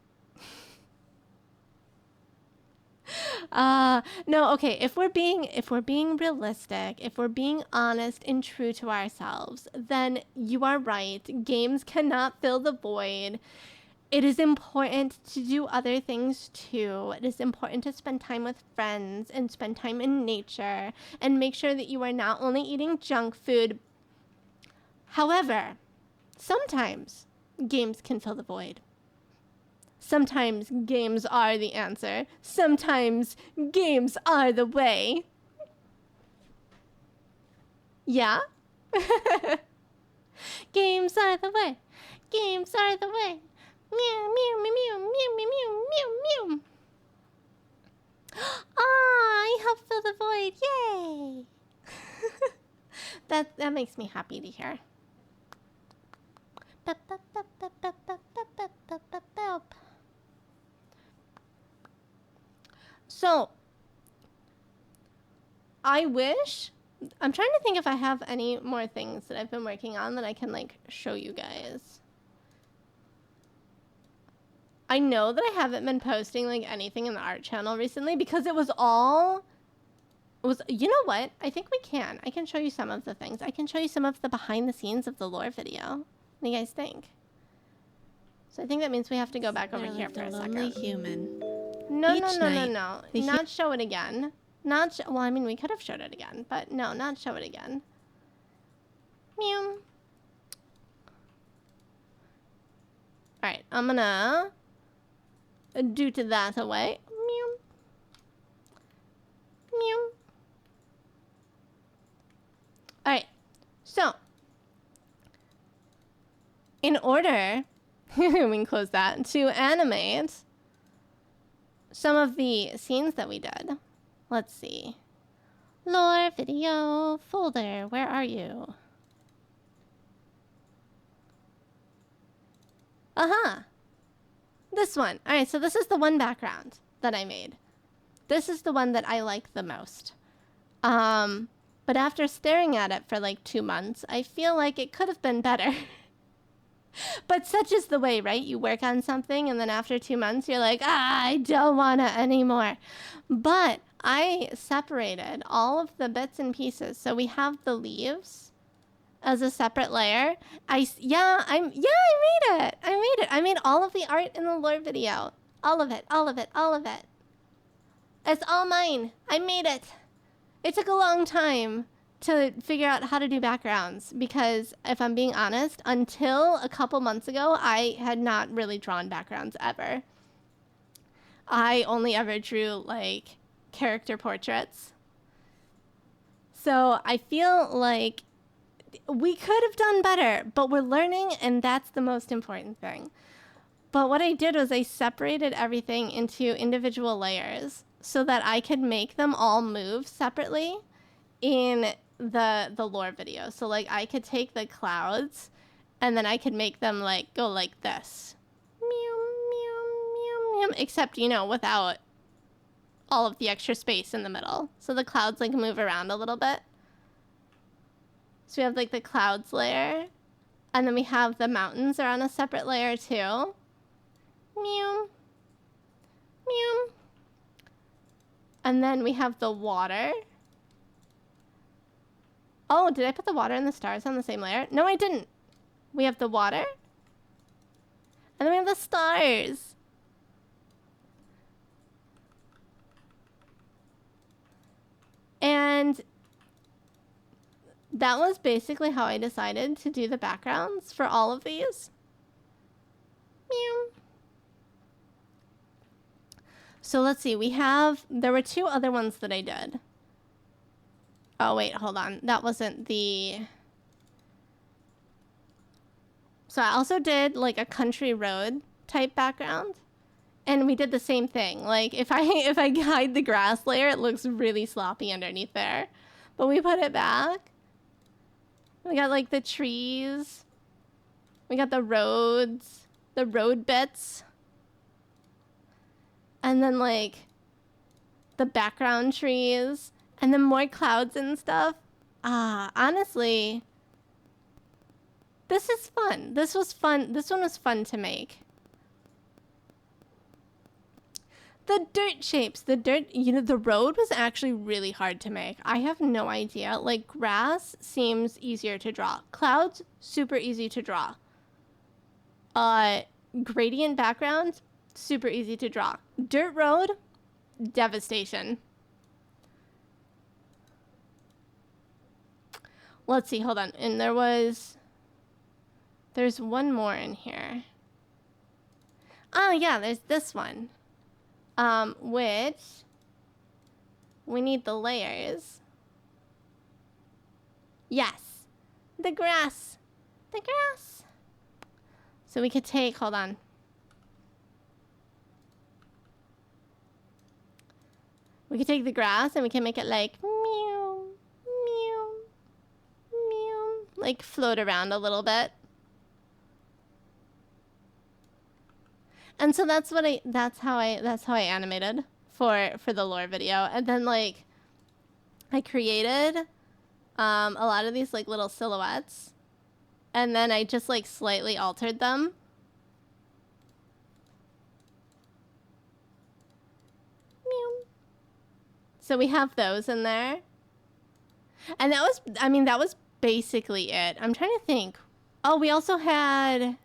No, okay, if we're being realistic, if we're being honest and true to ourselves, then you are right. Games cannot fill the void. It is important to do other things too. It is important to spend time with friends and spend time in nature and make sure that you are not only eating junk food. However, sometimes games can fill the void. Sometimes games are the answer. Sometimes games are the way. Yeah? Games are the way. Games are the way. Meow, meow, meow, meow, meow, meow, meow, meow. Ah, I helped fill the void. Yay! That makes me happy to hear. So, I wish, I'm trying to think if I have any more things that I've been working on that I can like show you guys. I know that I haven't been posting like anything in the art channel recently because it was, you know what? I think I can show you some of the things. I can show you some of the behind the scenes of the lore video. What do you guys think? So I think that means we have to go back over here for a second. Human. No, Each no, no, no, night, no. the Not show it again. Well, I mean, we could have showed it again, but no, not show it again. Meow. Alright, I'm gonna do to that away. Meow. Meow. Alright, so in order, we can close that, to animate some of the scenes that we did. Let's see. Lore video folder, where are you? Aha! This one. Alright, so this is the one background that I made. This is the one that I like the most. But after staring at it for like 2 months, I feel like it could have been better. But such is the way, right? You work on something and then after 2 months, you're like, I don't want it anymore. But I separated all of the bits and pieces. So we have the leaves as a separate layer. I made it. I made all of the art in the lore video. All of it. It's all mine. I made it. It took a long time to figure out how to do backgrounds because if I'm being honest, until a couple months ago, I had not really drawn backgrounds ever. I only ever drew like character portraits. So I feel like we could have done better, but we're learning and that's the most important thing. But what I did was I separated everything into individual layers so that I could make them all move separately in the lore video. So like I could take the clouds and then I could make them like go like this. Meow, meow, meow, meow. Except, you know, without all of the extra space in the middle. So the clouds like move around a little bit. So we have like the clouds layer. And then we have the mountains are on a separate layer too. Meow. Meow. And then we have the water. Oh, did I put the water and the stars on the same layer? No, I didn't. We have the water. And then we have the stars. And that was basically how I decided to do the backgrounds for all of these. Meow. So let's see, there were 2 other ones that I did. Oh, wait, hold on. That wasn't the... So I also did like a country road type background. And we did the same thing. Like if I hide the grass layer, it looks really sloppy underneath there. But we put it back. We got like the trees. We got the roads, the road bits. And then like the background trees. And then more clouds and stuff. Honestly, This is fun. This was fun. This one was fun to make. The dirt shapes, the road was actually really hard to make. I have no idea. Like, grass seems easier to draw. Clouds, super easy to draw. Gradient background, super easy to draw. Dirt road, devastation. Let's see, hold on. And there's one more in here. Oh yeah, there's this one. Which we need the layers. Yes, the grass. So we could take, hold on. We could take the grass and we can make it like meow, meow, meow, like float around a little bit. And so that's how I animated for the lore video. And then like I created a lot of these like little silhouettes, and then I just like slightly altered them. Meow. So we have those in there. And that was basically it. I'm trying to think. Oh, we also had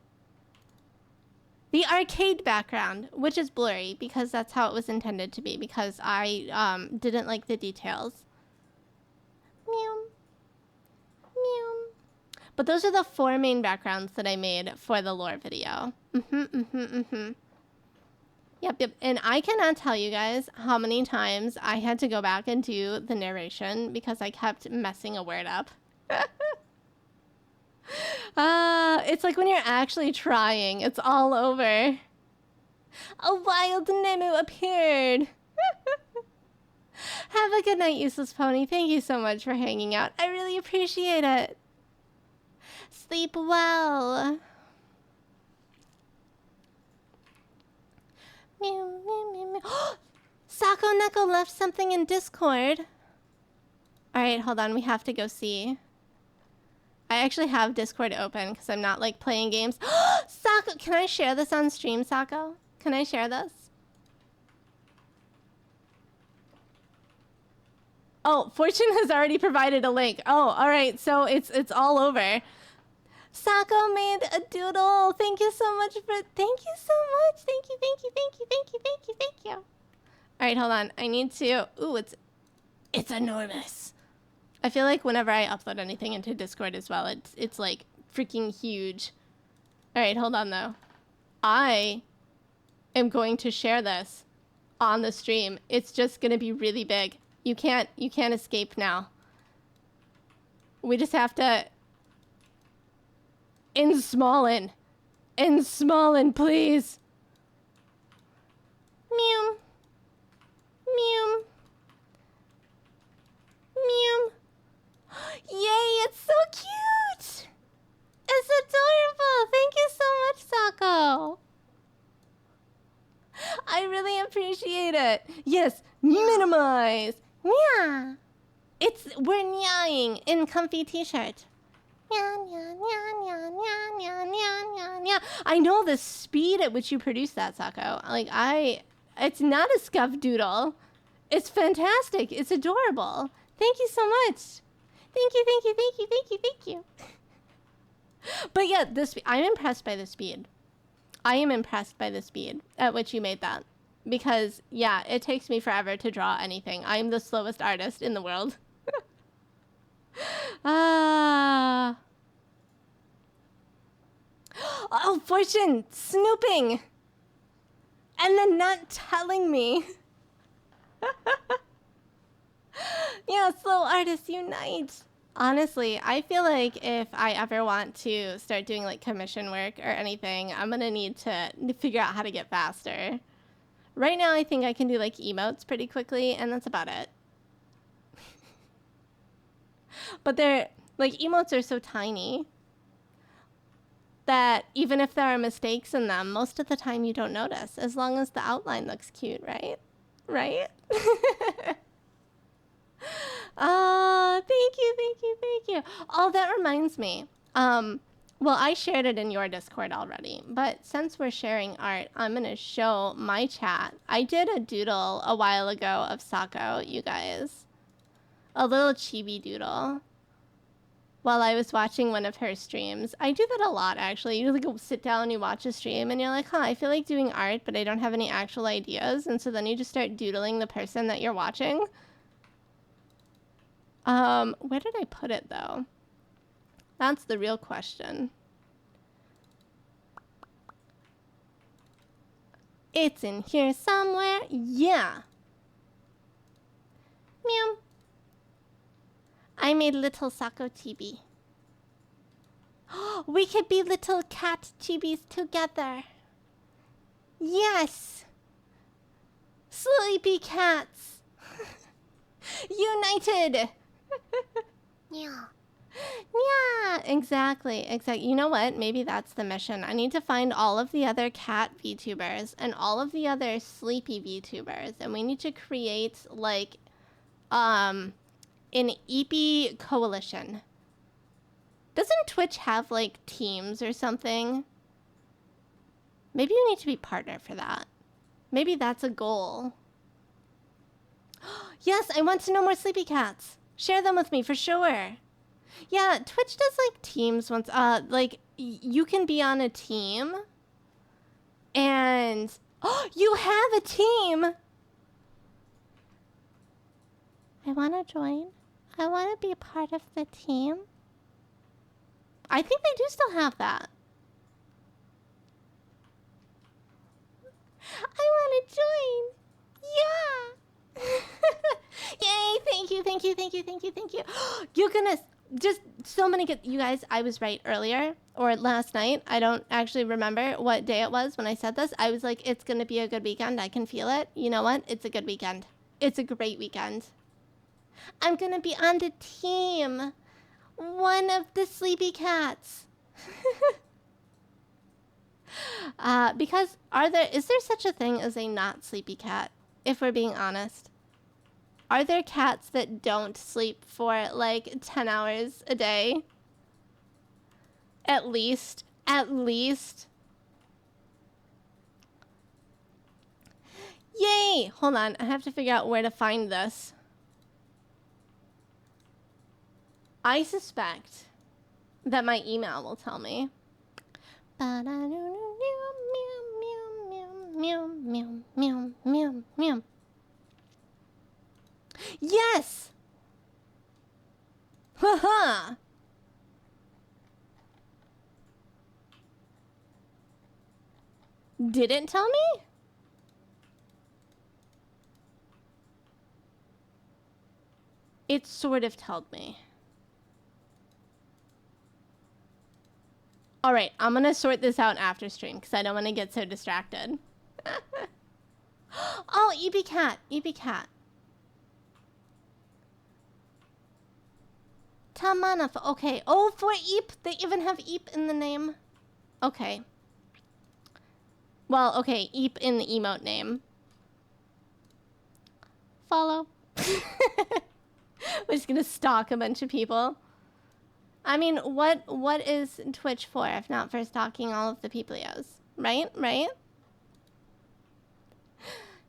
the arcade background, which is blurry because that's how it was intended to be, because I didn't like the details. Meow. Meow. But those are the 4 main backgrounds that I made for the lore video. Yep. And I cannot tell you guys how many times I had to go back and do the narration because I kept messing a word up. It's like when you're actually trying, it's all over. A wild Nemu appeared. Have a good night, useless pony. Thank you so much for hanging out. I really appreciate it. Sleep well. Meow, meow, meow, meow. Sako Neko left something in Discord. Alright, hold on. We have to go see. I actually have Discord open because I'm not like playing games. Sako, can I share this on stream, Sako? Can I share this? Oh, Fortune has already provided a link. Oh, all right. So it's all over. Sako made a doodle. Thank you so much thank you so much. Thank you. All right, hold on. I need to. Ooh, it's enormous. I feel like whenever I upload anything into Discord as well, it's like freaking huge. All right, hold on though. I am going to share this on the stream. It's just going to be really big. You can't escape now. We just have to in smallin, please. Mew. Mew. Mew. Yay, it's so cute! It's adorable! Thank you so much, Sako! I really appreciate it. Yes, minimize! Yeah! We're nyahing in comfy t-shirt. I know the speed at which you produce that, Sako. It's not a scuff doodle. It's fantastic. It's adorable. Thank you so much. Thank you. But yeah, I'm impressed by the speed. I am impressed by the speed at which you made that. Because, yeah, it takes me forever to draw anything. I am the slowest artist in the world. Oh, Fortune! Snooping! And then not telling me. Yeah, slow artists unite. Honestly, I feel like if I ever want to start doing like commission work or anything, I'm gonna need to figure out how to get faster. Right now, I think I can do like emotes pretty quickly, and that's about it. But emotes are so tiny that even if there are mistakes in them, most of the time you don't notice, as long as the outline looks cute, right? Right? Oh, thank you. Oh, that reminds me. Well, I shared it in your Discord already, but since we're sharing art, I'm going to show my chat. I did a doodle a while ago of Sako, you guys. A little chibi doodle. While I was watching one of her streams. I do that a lot, actually. You like sit down and you watch a stream and you're like, huh, I feel like doing art, but I don't have any actual ideas. And so then you just start doodling the person that you're watching. Where did I put it, though? That's the real question. It's in here somewhere. Yeah. Meow. I made little Sako chibi. We could be little cat chibis together. Yes. Sleepy cats. United. Yeah. Yeah, exactly. You know what? Maybe that's the mission. I need to find all of the other cat VTubers and all of the other sleepy VTubers, and we need to create like an EP coalition. Doesn't Twitch have like teams or something? Maybe you need to be partner for that. Maybe that's a goal. Yes, I want to know more sleepy cats. Share them with me for sure. Yeah, Twitch does like teams once. Like you can be on a team, and you have a team. I want to join. I want to be a part of the team. I think they do still have that. I want to join. Yeah. Yay! Thank you. You're gonna just so many good. You guys, I was right earlier or last night. I don't actually remember what day it was when I said this. I was like, it's gonna be a good weekend. I can feel it. You know what? It's a good weekend. It's a great weekend. I'm gonna be on the team. One of the sleepy cats. Because is there such a thing as a not sleepy cat? If we're being honest. Are there cats that don't sleep for like 10 hours a day? At least. Yay! Hold on, I have to figure out where to find this. I suspect that my email will tell me. Yes! Haha! Didn't tell me? It sort of told me. All right, I'm gonna sort this out after stream because I don't want to get so distracted. Oh, EB Cat. Tamana. Okay. Oh, for Eep. They even have Eep in the name. Okay. Well, okay. Eep in the emote name. Follow. We're just gonna stalk a bunch of people. I mean, what is Twitch for if not for stalking all of the peopleos? Right? Meow,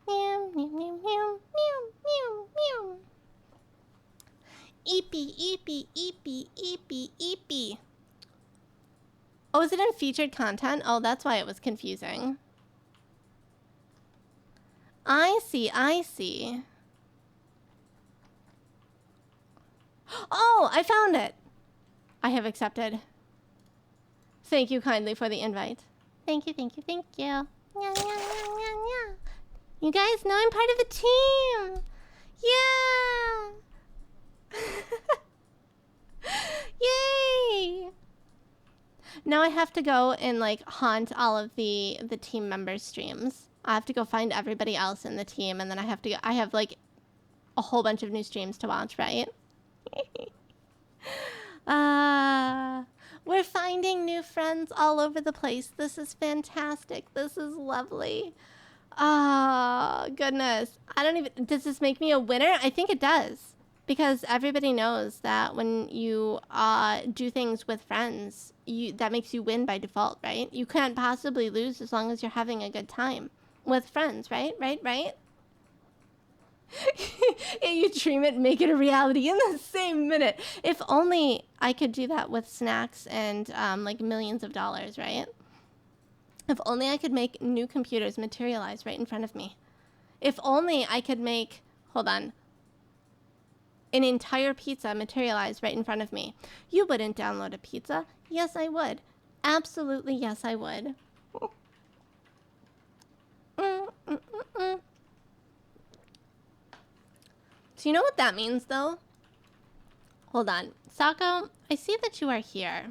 meow, meow, meow, meow, meow. Eepy. Oh, is it in featured content? Oh, that's why it was confusing. I see. Oh, I found it. I have accepted. Thank you kindly for the invite. Thank you. You guys know I'm part of a team. Yeah. Yay. Now I have to go and like haunt all of the team members' streams. I have to go find everybody else in the team, and then I have like a whole bunch of new streams to watch, right? We're finding new friends all over the place. This is fantastic. This is lovely. Oh, goodness. Does this make me a winner? I think it does. Because everybody knows that when you do things with friends, that makes you win by default, right? You can't possibly lose as long as you're having a good time with friends, right? Right? Yeah, you dream it, make it a reality in the same minute. If only I could do that with snacks and like millions of dollars, right? If only I could make new computers materialize right in front of me. If only I could make, hold on, an entire pizza materialize right in front of me. You wouldn't download a pizza. Yes, I would. Absolutely, yes, I would. So you know what that means, though? Hold on. Sako, I see that you are here.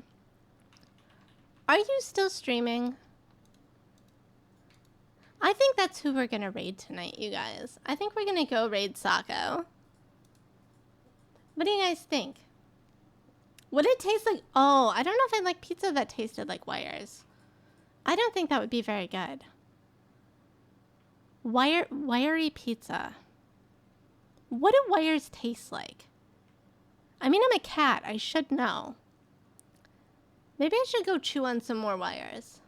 Are you still streaming? I think that's who we're going to raid tonight, you guys. I think we're going to go raid Sako. What do you guys think? Would it taste like... Oh, I don't know if I like pizza that tasted like wires. I don't think that would be very good. Wiry pizza. What do wires taste like? I mean, I'm a cat. I should know. Maybe I should go chew on some more wires.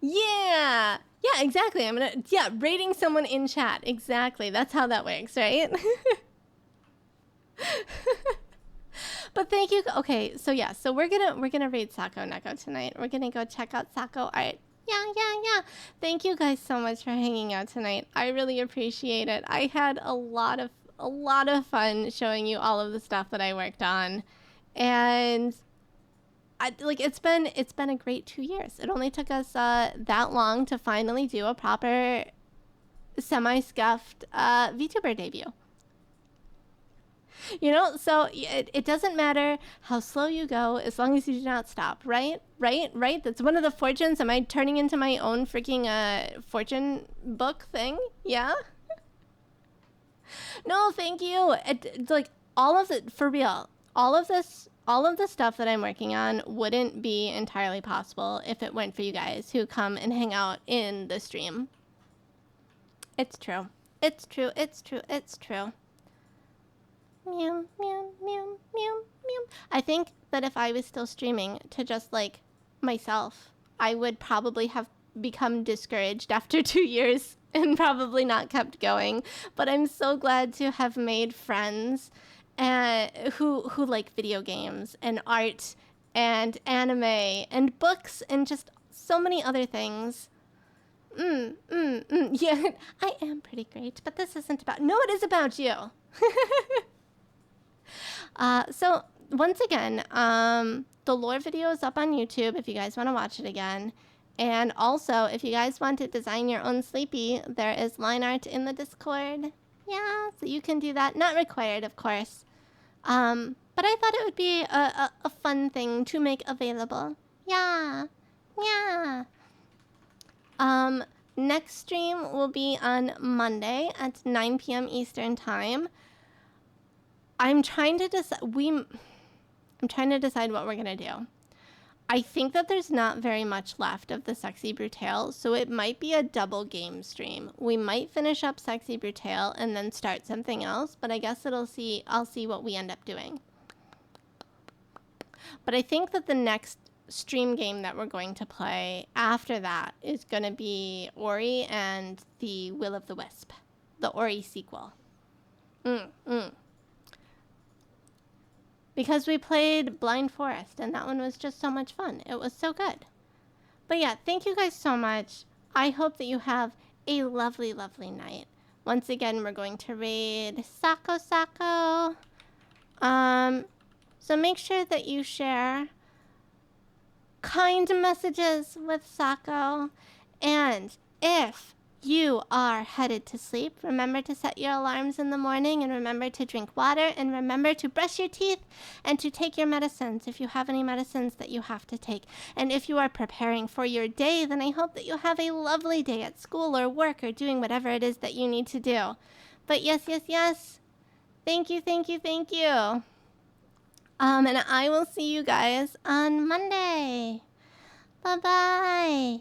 Yeah! Yeah, exactly. I'm gonna... Yeah, rating someone in chat. Exactly. That's how that works, right? But thank you. Okay, so yeah. So we're gonna raid Sako Neko tonight. We're gonna go check out Sako art. Yeah. Thank you guys so much for hanging out tonight. I really appreciate it. I had a lot of fun showing you all of the stuff that I worked on, and it's been a great 2 years. It only took us that long to finally do a proper semi-scuffed VTuber debut. You know, so it doesn't matter how slow you go as long as you do not stop, right? Right? That's one of the fortunes. Am I turning into my own freaking fortune book thing? Yeah? No, thank you. It's like all of it, for real. All of the stuff that I'm working on wouldn't be entirely possible if it weren't for you guys who come and hang out in the stream. It's true. It's true. Meow, meow, meow, meow, meow. I think that if I was still streaming to just like myself, I would probably have become discouraged after 2 years and probably not kept going. But I'm so glad to have made friends who like video games and art and anime and books and just so many other things. Yeah, I am pretty great, but this isn't about... No, it is about you. So once again, the lore video is up on YouTube if you guys want to watch it again. And also, if you guys want to design your own sleepy, there is line art in the Discord. Yeah, so you can do that. Not required, of course. But I thought it would be a fun thing to make available. Yeah. Next stream will be on Monday at 9 p.m. Eastern Time. I'm trying to decide what we're gonna do. I think that there's not very much left of the Sexy Brutale, so it might be a double game stream. We might finish up Sexy Brutale and then start something else, but I guess I'll see what we end up doing. But I think that the next stream game that we're going to play after that is gonna be Ori and the Will of the Wisp, the Ori sequel. Because we played Blind Forest, and that one was just so much fun. It was so good. But yeah, thank you guys so much. I hope that you have a lovely, lovely night. Once again, we're going to raid Sako. So make sure that you share kind messages with Sako. And if you are headed to sleep, remember to set your alarms in the morning, and remember to drink water, and remember to brush your teeth and to take your medicines if you have any medicines that you have to take. And if you are preparing for your day, then I hope that you have a lovely day at school or work or doing whatever it is that you need to do. But yes. Thank you. And I will see you guys on Monday. Bye-bye.